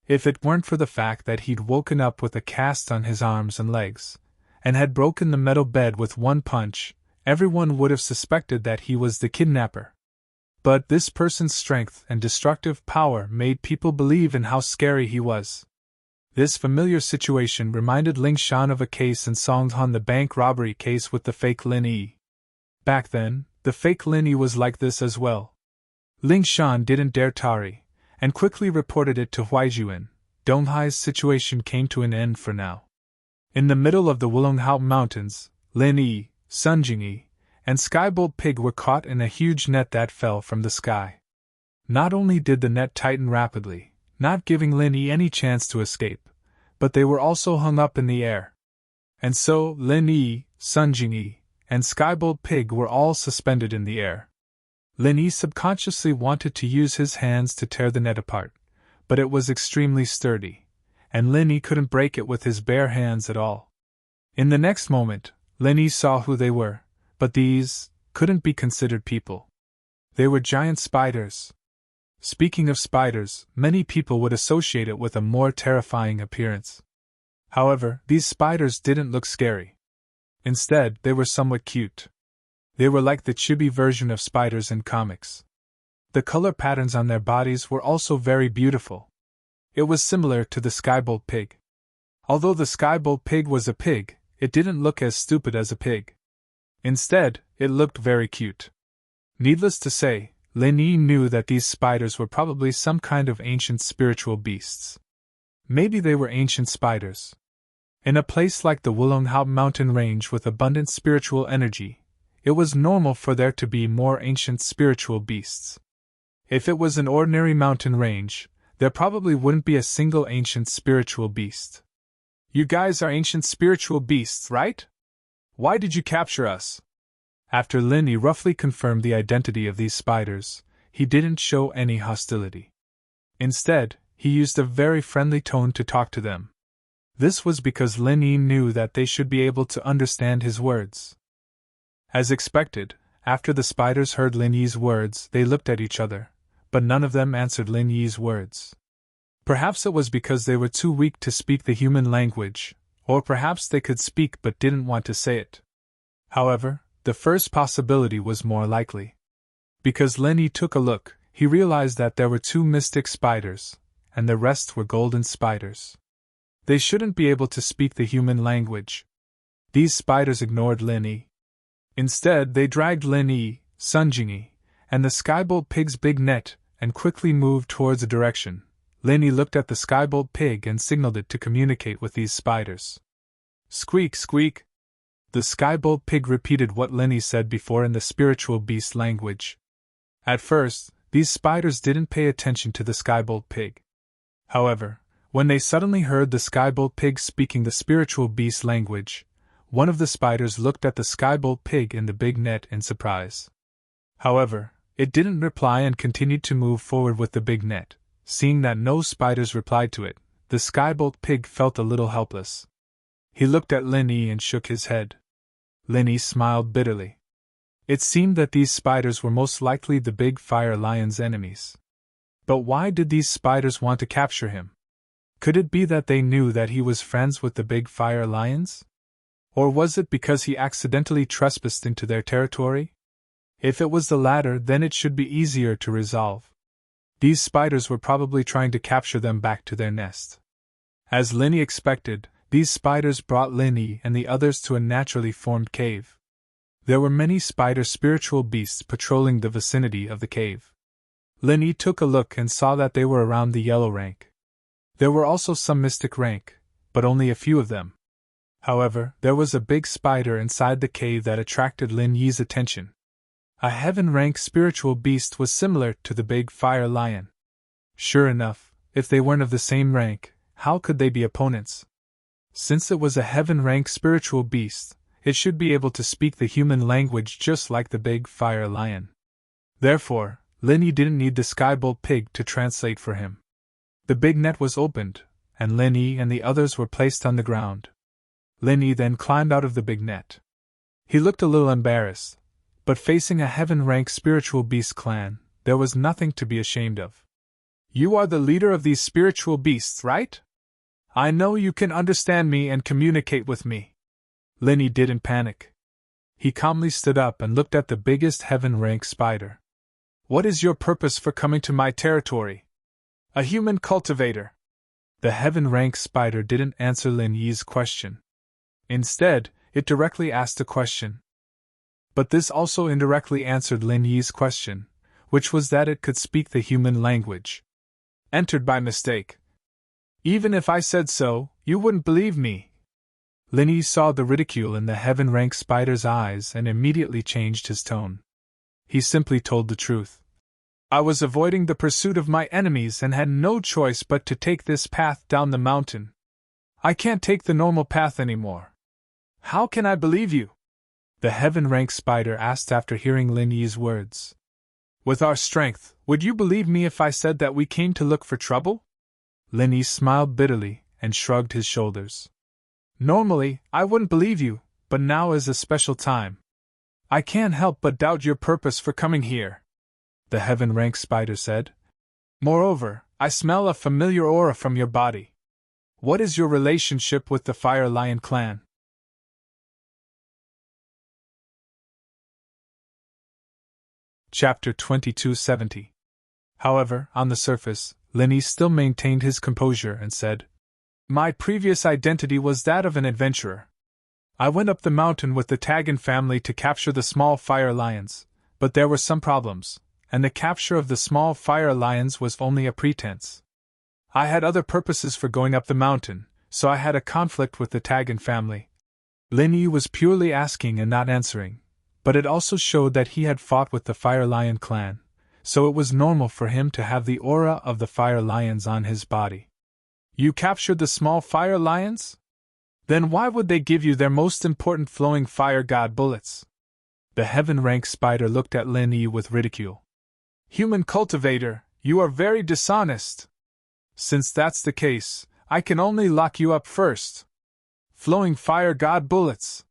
If it weren't for the fact that he'd woken up with a cast on his arms and legs, and had broken the metal bed with one punch, everyone would have suspected that he was the kidnapper. But this person's strength and destructive power made people believe in how scary he was. This familiar situation reminded Ling Shan of a case in Songhan, the bank robbery case with the fake Lin Yi. Back then, the fake Lin Yi was like this as well. Ling Shan didn't dare tarry, and quickly reported it to Huaijuan. Donghai's situation came to an end for now. In the middle of the Wulonghao Mountains, Lin Yi, Sun Jingyi, and Skybolt Pig were caught in a huge net that fell from the sky. Not only did the net tighten rapidly, not giving Lin Yi any chance to escape, but they were also hung up in the air. And so, Lin Yi, Sun Jingyi, and Skybolt Pig were all suspended in the air. Lin Yi subconsciously wanted to use his hands to tear the net apart, but it was extremely sturdy, and Lin Yi couldn't break it with his bare hands at all. In the next moment, Lin Yi saw who they were, but these couldn't be considered people. They were giant spiders. Speaking of spiders, many people would associate it with a more terrifying appearance. However, these spiders didn't look scary. Instead, they were somewhat cute. They were like the chibi version of spiders in comics. The color patterns on their bodies were also very beautiful. It was similar to the Skybolt Pig. Although the Skybolt Pig was a pig, it didn't look as stupid as a pig. Instead, it looked very cute. Needless to say, Lin Yi knew that these spiders were probably some kind of ancient spiritual beasts. Maybe they were ancient spiders. In a place like the Wulonghao mountain range with abundant spiritual energy, it was normal for there to be more ancient spiritual beasts. If it was an ordinary mountain range, there probably wouldn't be a single ancient spiritual beast. You guys are ancient spiritual beasts, right? Why did you capture us? After Lin Yi roughly confirmed the identity of these spiders, he didn't show any hostility. Instead, he used a very friendly tone to talk to them. This was because Lin Yi knew that they should be able to understand his words. As expected, after the spiders heard Lin Yi's words, they looked at each other, but none of them answered Lin Yi's words. Perhaps it was because they were too weak to speak the human language, or perhaps they could speak but didn't want to say it. However, the first possibility was more likely. Because Lin Yi took a look, he realized that there were two mystic spiders, and the rest were golden spiders. They shouldn't be able to speak the human language. These spiders ignored Lin Yi. Instead, they dragged Lin Yi, Sun Jingyi, and the Skybolt Pig's big net, and quickly moved towards a direction. Lin Yi looked at the Skybolt Pig and signaled it to communicate with these spiders. Squeak, squeak! The Skybolt Pig repeated what Lin Yi said before in the spiritual beast language. At first, these spiders didn't pay attention to the Skybolt Pig. However, when they suddenly heard the Skybolt Pig speaking the spiritual beast language, one of the spiders looked at the Skybolt Pig in the big net in surprise. However, it didn't reply and continued to move forward with the big net. Seeing that no spiders replied to it, the Skybolt Pig felt a little helpless. He looked at Lin Yi and shook his head. Lin Yi smiled bitterly. It seemed that these spiders were most likely the big fire lion's enemies. But why did these spiders want to capture him? Could it be that they knew that he was friends with the big fire lions? Or was it because he accidentally trespassed into their territory? If it was the latter, then it should be easier to resolve. These spiders were probably trying to capture them back to their nest. As Lin Yi expected, these spiders brought Lin Yi and the others to a naturally formed cave. There were many spider spiritual beasts patrolling the vicinity of the cave. Lin Yi took a look and saw that they were around the yellow rank. There were also some mystic rank, but only a few of them. However, there was a big spider inside the cave that attracted Lin Yi's attention. A heaven-rank spiritual beast was similar to the big fire lion. Sure enough, if they weren't of the same rank, how could they be opponents? Since it was a heaven-rank spiritual beast, it should be able to speak the human language just like the big fire lion. Therefore, Linny didn't need the skybolt pig to translate for him. The big net was opened, and Linny and the others were placed on the ground. Linny then climbed out of the big net. He looked a little embarrassed, but facing a heaven-rank spiritual beast clan, there was nothing to be ashamed of. You are the leader of these spiritual beasts, right? I know you can understand me and communicate with me. Linny didn't panic. He calmly stood up and looked at the biggest heaven-rank spider. What is your purpose for coming to my territory? A human cultivator. The heaven-rank spider didn't answer Lin Yi's question. Instead, it directly asked a question. But this also indirectly answered Lin Yi's question, which was that it could speak the human language. Entered by mistake. Even if I said so, you wouldn't believe me. Lin Yi saw the ridicule in the heaven-rank spider's eyes and immediately changed his tone. He simply told the truth. I was avoiding the pursuit of my enemies and had no choice but to take this path down the mountain. I can't take the normal path anymore. How can I believe you? The heaven-rank spider asked after hearing Lin Yi's words. With our strength, would you believe me if I said that we came to look for trouble? Lin Yi smiled bitterly and shrugged his shoulders. Normally, I wouldn't believe you, but now is a special time. I can't help but doubt your purpose for coming here, the heaven-rank spider said. Moreover, I smell a familiar aura from your body. What is your relationship with the Fire Lion clan? Chapter 2270. However, on the surface, Lin Yi still maintained his composure and said, My previous identity was that of an adventurer. I went up the mountain with the Tagan family to capture the small fire lions, but there were some problems, and the capture of the small fire lions was only a pretense. I had other purposes for going up the mountain, so I had a conflict with the Tagan family. Lin Yi was purely asking and not answering, but it also showed that he had fought with the Fire Lion clan, so it was normal for him to have the aura of the fire lions on his body. You captured the small fire lions? Then why would they give you their most important flowing fire god bullets? The heaven-rank spider looked at Lin Yi with ridicule. Human cultivator, you are very dishonest. Since that's the case, I can only lock you up first. Flowing fire god bullets.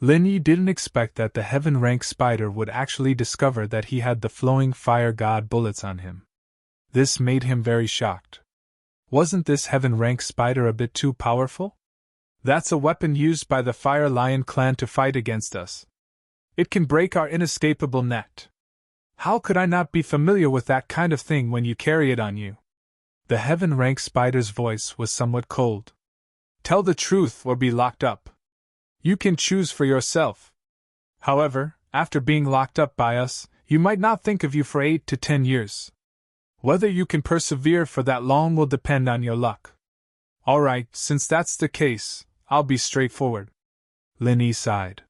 Lin Yi didn't expect that the heaven-rank spider would actually discover that he had the flowing fire god bullets on him. This made him very shocked. Wasn't this heaven-rank spider a bit too powerful? That's a weapon used by the Fire Lion clan to fight against us. It can break our inescapable net. How could I not be familiar with that kind of thing when you carry it on you? The heaven-rank spider's voice was somewhat cold. Tell the truth or be locked up. You can choose for yourself. However, after being locked up by us, you might not think of you for 8 to 10 years. Whether you can persevere for that long will depend on your luck. Alright, since that's the case, I'll be straightforward. Lin Yi sighed.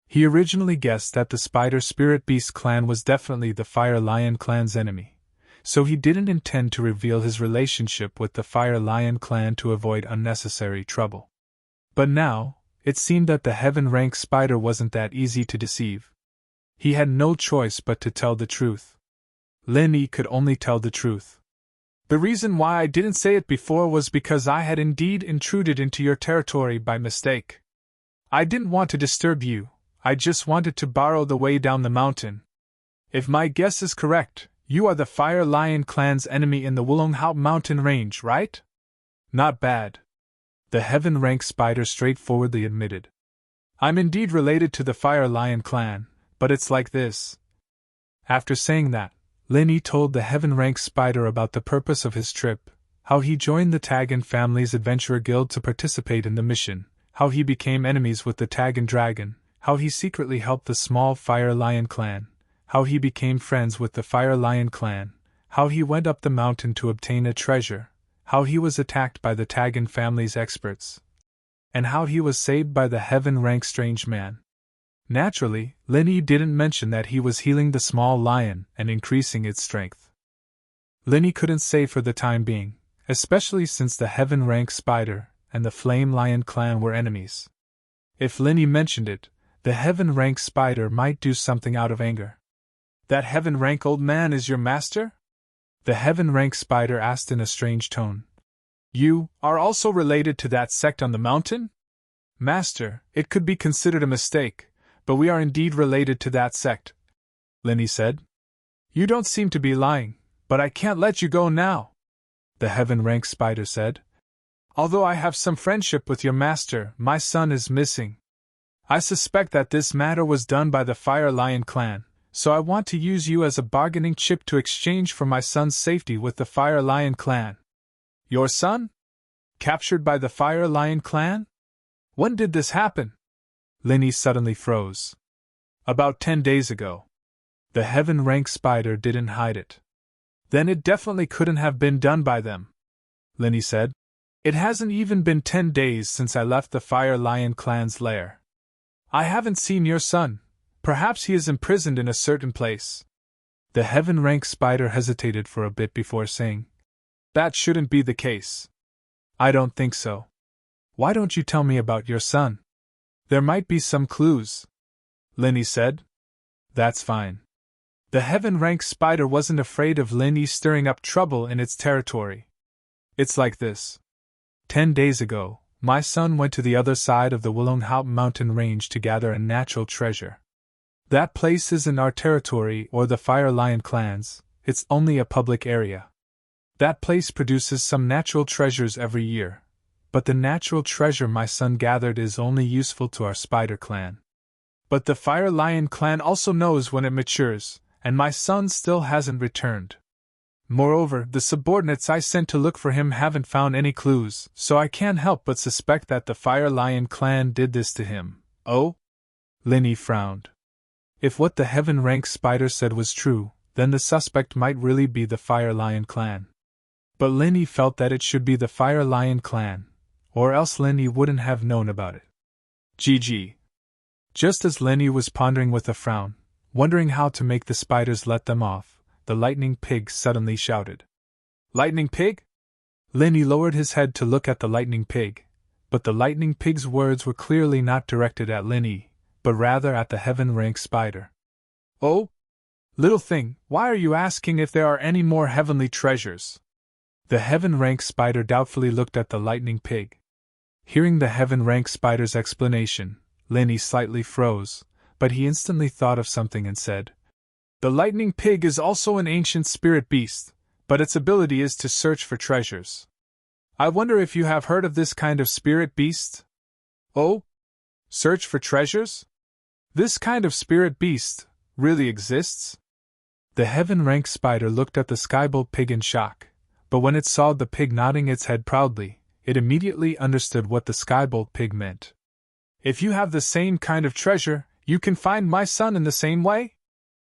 He originally guessed that the Spider Spirit Beast clan was definitely the Fire Lion clan's enemy, so he didn't intend to reveal his relationship with the Fire Lion clan to avoid unnecessary trouble. But now, it seemed that the heaven-rank spider wasn't that easy to deceive. He had no choice but to tell the truth. Lin Yi could only tell the truth. The reason why I didn't say it before was because I had indeed intruded into your territory by mistake. I didn't want to disturb you, I just wanted to borrow the way down the mountain. If my guess is correct, you are the Fire Lion clan's enemy in the Wulonghao mountain range, right? Not bad. The heaven-rank spider straightforwardly admitted. I'm indeed related to the Fire Lion clan, but it's like this. After saying that, Lin Yi told the heaven-rank spider about the purpose of his trip, how he joined the Tagan family's adventurer guild to participate in the mission, how he became enemies with the Tagan dragon, how he secretly helped the small Fire Lion clan, how he became friends with the Fire Lion clan, how he went up the mountain to obtain a treasure, how he was attacked by the Tagan family's experts, and how he was saved by the heaven-rank strange man. Naturally, Lin Yi didn't mention that he was healing the small lion and increasing its strength. Lin Yi couldn't say for the time being, especially since the Heaven Rank Spider and the Flame Lion clan were enemies. If Linny mentioned it, the Heaven Rank Spider might do something out of anger. That Heaven Rank old man is your master? The Heaven Rank Spider asked in a strange tone. You are also related to that sect on the mountain? Master, it could be considered a mistake, but we are indeed related to that sect, Linny said. You don't seem to be lying, but I can't let you go now, the Heaven Rank Spider said. Although I have some friendship with your master, my son is missing. I suspect that this matter was done by the Fire Lion clan, so I want to use you as a bargaining chip to exchange for my son's safety with the Fire Lion clan. Your son? Captured by the Fire Lion clan? When did this happen? Linny suddenly froze. About 10 days ago. The Heaven Rank Spider didn't hide it. Then it definitely couldn't have been done by them, Linny said. It hasn't even been 10 days since I left the Fire Lion clan's lair. I haven't seen your son. Perhaps he is imprisoned in a certain place. The Heaven Rank Spider hesitated for a bit before saying, That shouldn't be the case. I don't think so. Why don't you tell me about your son? There might be some clues, Linny said. That's fine. The Heaven Rank Spider wasn't afraid of Linny stirring up trouble in its territory. It's like this. 10 days ago, my son went to the other side of the Willowhaupt mountain range to gather a natural treasure. That place isn't our territory or the Fire Lion clan's, it's only a public area. That place produces some natural treasures every year, but the natural treasure my son gathered is only useful to our Spider clan. But the Fire Lion clan also knows when it matures, and my son still hasn't returned. Moreover, the subordinates I sent to look for him haven't found any clues, so I can't help but suspect that the Fire Lion clan did this to him. Oh? Linny frowned. If what the Heaven Rank Spider said was true, then the suspect might really be the Fire Lion clan. But Linny felt that it should be the Fire Lion clan, or else Linny wouldn't have known about it. GG. Just as Linny was pondering with a frown, wondering how to make the spiders let them off, the Lightning Pig suddenly shouted. Lightning Pig? Linny lowered his head to look at the Lightning Pig, but the Lightning Pig's words were clearly not directed at Linny, but rather at the Heaven Rank Spider. Oh? Little thing, why are you asking if there are any more heavenly treasures? The Heaven Rank Spider doubtfully looked at the Lightning Pig. Hearing the Heaven Rank Spider's explanation, Linny slightly froze, but he instantly thought of something and said, The Lightning Pig is also an ancient spirit beast, but its ability is to search for treasures. I wonder if you have heard of this kind of spirit beast? Oh? Search for treasures? This kind of spirit beast really exists? The Heaven Rank Spider looked at the Skybolt Pig in shock, but when it saw the pig nodding its head proudly, it immediately understood what the Skybolt Pig meant. If you have the same kind of treasure, you can find my son in the same way?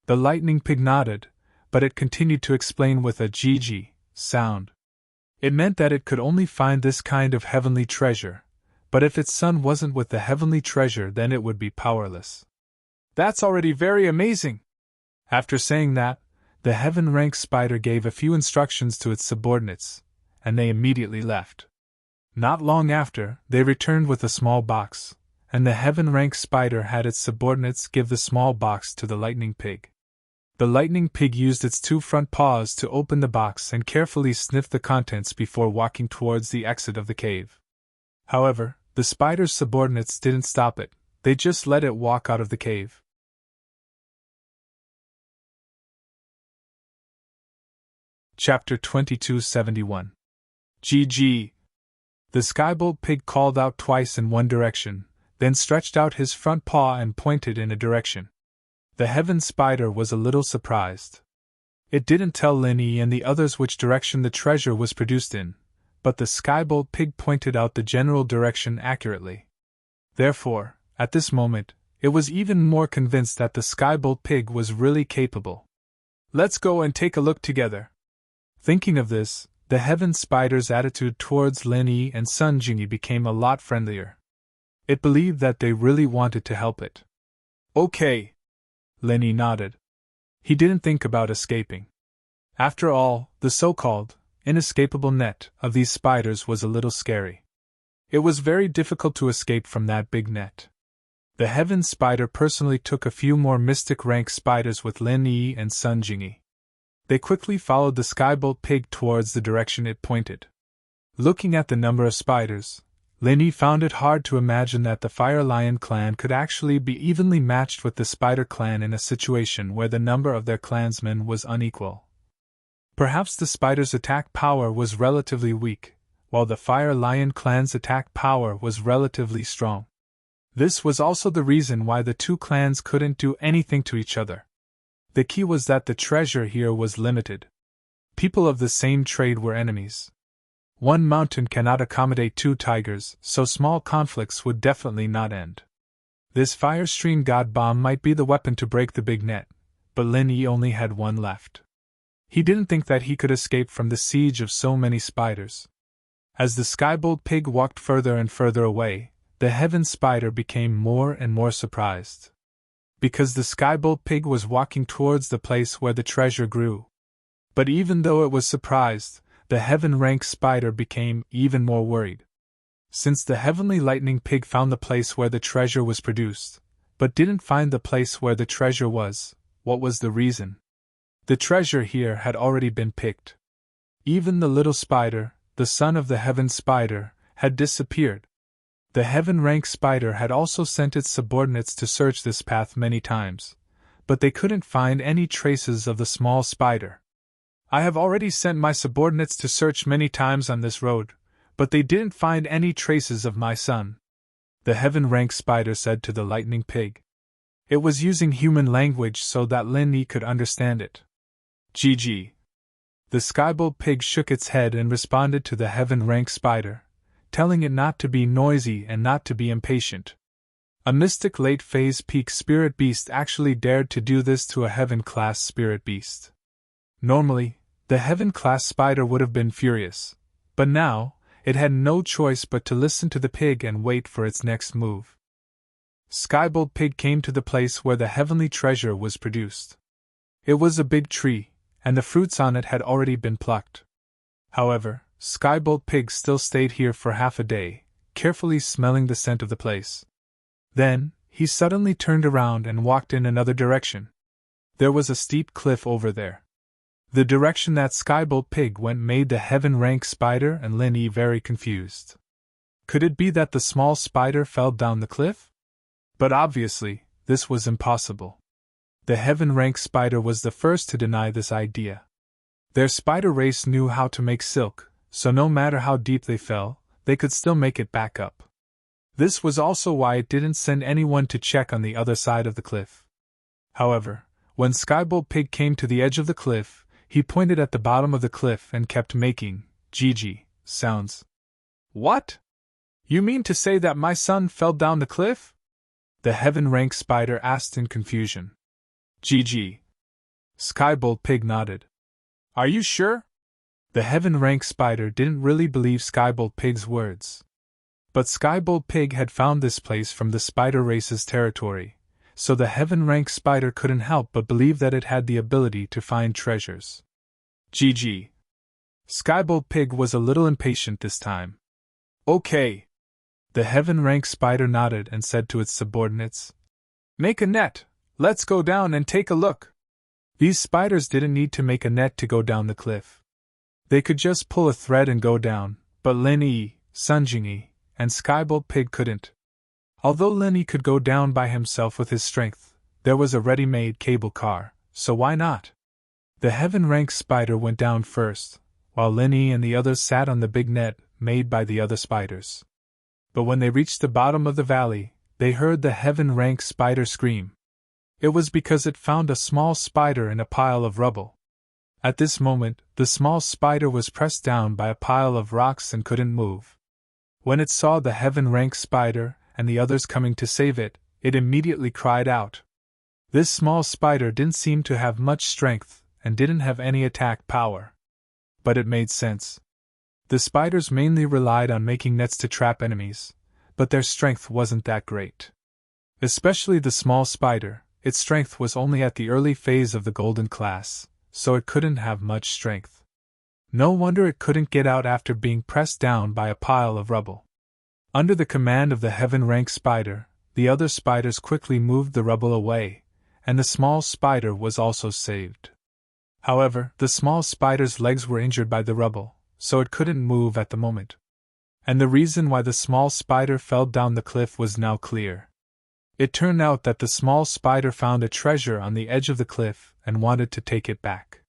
The Lightning Pig nodded, but it continued to explain with a GG sound. It meant that it could only find this kind of heavenly treasure, but if its son wasn't with the heavenly treasure, then it would be powerless. That's already very amazing! After saying that, the Heaven Rank Spider gave a few instructions to its subordinates, and they immediately left. Not long after, they returned with a small box, and the Heaven Rank Spider had its subordinates give the small box to the Lightning Pig. The Lightning Pig used its 2 front paws to open the box and carefully sniffed the contents before walking towards the exit of the cave. However, the spider's subordinates didn't stop it, they just let it walk out of the cave. Chapter 2271. GG. The Skybolt Pig called out twice in one direction, then stretched out his front paw and pointed in a direction. The Heaven Spider was a little surprised. It didn't tell Linny and the others which direction the treasure was produced in, but the Skybolt Pig pointed out the general direction accurately. Therefore, at this moment, it was even more convinced that the Skybolt Pig was really capable. Let's go and take a look together. Thinking of this, the Heaven Spider's attitude towards Linny and Sunjingy became a lot friendlier. It believed that they really wanted to help it. Okay. Linny nodded. He didn't think about escaping. After all, the so-called inescapable net of these spiders was a little scary. It was very difficult to escape from that big net. The heaven spider personally took a few more mystic rank spiders with Lin Yi and Sun Jingyi. They quickly followed the skybolt pig towards the direction it pointed. Looking at the number of spiders, Lin Yi found it hard to imagine that the Fire Lion clan could actually be evenly matched with the Spider clan in a situation where the number of their clansmen was unequal. Perhaps the Spider's attack power was relatively weak, while the Fire Lion clan's attack power was relatively strong. This was also the reason why the two clans couldn't do anything to each other. The key was that the treasure here was limited. People of the same trade were enemies. One mountain cannot accommodate two tigers, so small conflicts would definitely not end. This Fire Stream God Bomb might be the weapon to break the big net, but Lin Yi only had one left. He didn't think that he could escape from the siege of so many spiders. As the skybolt pig walked further and further away, the heaven spider became more and more surprised. Because the skybolt pig was walking towards the place where the treasure grew. But even though it was surprised, the heaven rank spider became even more worried. Since the heavenly lightning pig found the place where the treasure was produced, but didn't find the place where the treasure was, what was the reason? The treasure here had already been picked. Even the little spider, the son of the heaven spider, had disappeared. The heaven rank spider had also sent its subordinates to search this path many times, but they couldn't find any traces of the small spider. I have already sent my subordinates to search many times on this road, but they didn't find any traces of my son, the heaven rank spider said to the lightning pig. It was using human language so that Lin Yi could understand it. GG. The skybolt pig shook its head and responded to the heaven rank spider, telling it not to be noisy and not to be impatient. A mystic late-phase peak spirit beast actually dared to do this to a heaven-class spirit beast. Normally, the heaven-class spider would have been furious, but now, it had no choice but to listen to the pig and wait for its next move. Skybolt pig came to the place where the heavenly treasure was produced. It was a big tree, and the fruits on it had already been plucked. However, Skybolt pig still stayed here for half a day, carefully smelling the scent of the place. Then, he suddenly turned around and walked in another direction. There was a steep cliff over there. The direction that Skybolt pig went made the heaven rank spider and Lin Yi very confused. Could it be that the small spider fell down the cliff? But obviously, this was impossible. The heaven rank spider was the first to deny this idea. Their spider race knew how to make silk, so no matter how deep they fell, they could still make it back up. This was also why it didn't send anyone to check on the other side of the cliff. However, when Skybolt pig came to the edge of the cliff, he pointed at the bottom of the cliff and kept making GG sounds. What? You mean to say that my son fell down the cliff? The heaven rank spider asked in confusion. GG. Skybolt pig nodded. Are you sure? The heaven rank spider didn't really believe Skybolt pig's words. But Skybolt pig had found this place from the spider race's territory, so the heaven rank spider couldn't help but believe that it had the ability to find treasures. GG. Skybolt pig was a little impatient this time. Okay. The heaven rank spider nodded and said to its subordinates, Make a net, let's go down and take a look. These spiders didn't need to make a net to go down the cliff. They could just pull a thread and go down, but Lin Yi, Sun Jingyi, and Skybolt pig couldn't. Although Lin Yi could go down by himself with his strength, there was a ready-made cable car, so why not? The heaven rank spider went down first, while Lin Yi and the others sat on the big net made by the other spiders. But when they reached the bottom of the valley, they heard the heaven rank spider scream. It was because it found a small spider in a pile of rubble. At this moment, the small spider was pressed down by a pile of rocks and couldn't move. When it saw the heaven rank spider and the others coming to save it, it immediately cried out. This small spider didn't seem to have much strength and didn't have any attack power. But it made sense. The spiders mainly relied on making nets to trap enemies, but their strength wasn't that great. Especially the small spider, its strength was only at the early phase of the golden class, so it couldn't have much strength. No wonder it couldn't get out after being pressed down by a pile of rubble. Under the command of the heaven-rank spider, the other spiders quickly moved the rubble away, and the small spider was also saved. However, the small spider's legs were injured by the rubble, so it couldn't move at the moment. And the reason why the small spider fell down the cliff was now clear. It turned out that the small spider found a treasure on the edge of the cliff and wanted to take it back.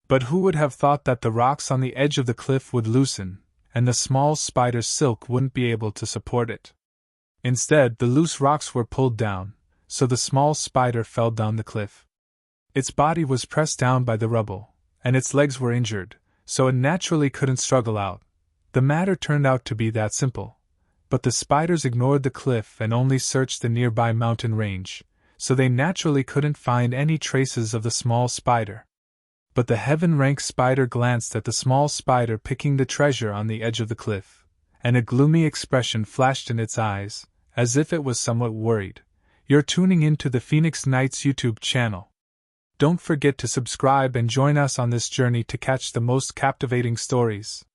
But who would have thought that the rocks on the edge of the cliff would loosen, and the small spider's silk wouldn't be able to support it? Instead, the loose rocks were pulled down, so the small spider fell down the cliff. Its body was pressed down by the rubble, and its legs were injured, so it naturally couldn't struggle out. The matter turned out to be that simple. But the spiders ignored the cliff and only searched the nearby mountain range, so they naturally couldn't find any traces of the small spider. But the heaven-rank spider glanced at the small spider picking the treasure on the edge of the cliff, and a gloomy expression flashed in its eyes, as if it was somewhat worried. You're tuning into the Phoenix Nights YouTube channel. Don't forget to subscribe and join us on this journey to catch the most captivating stories.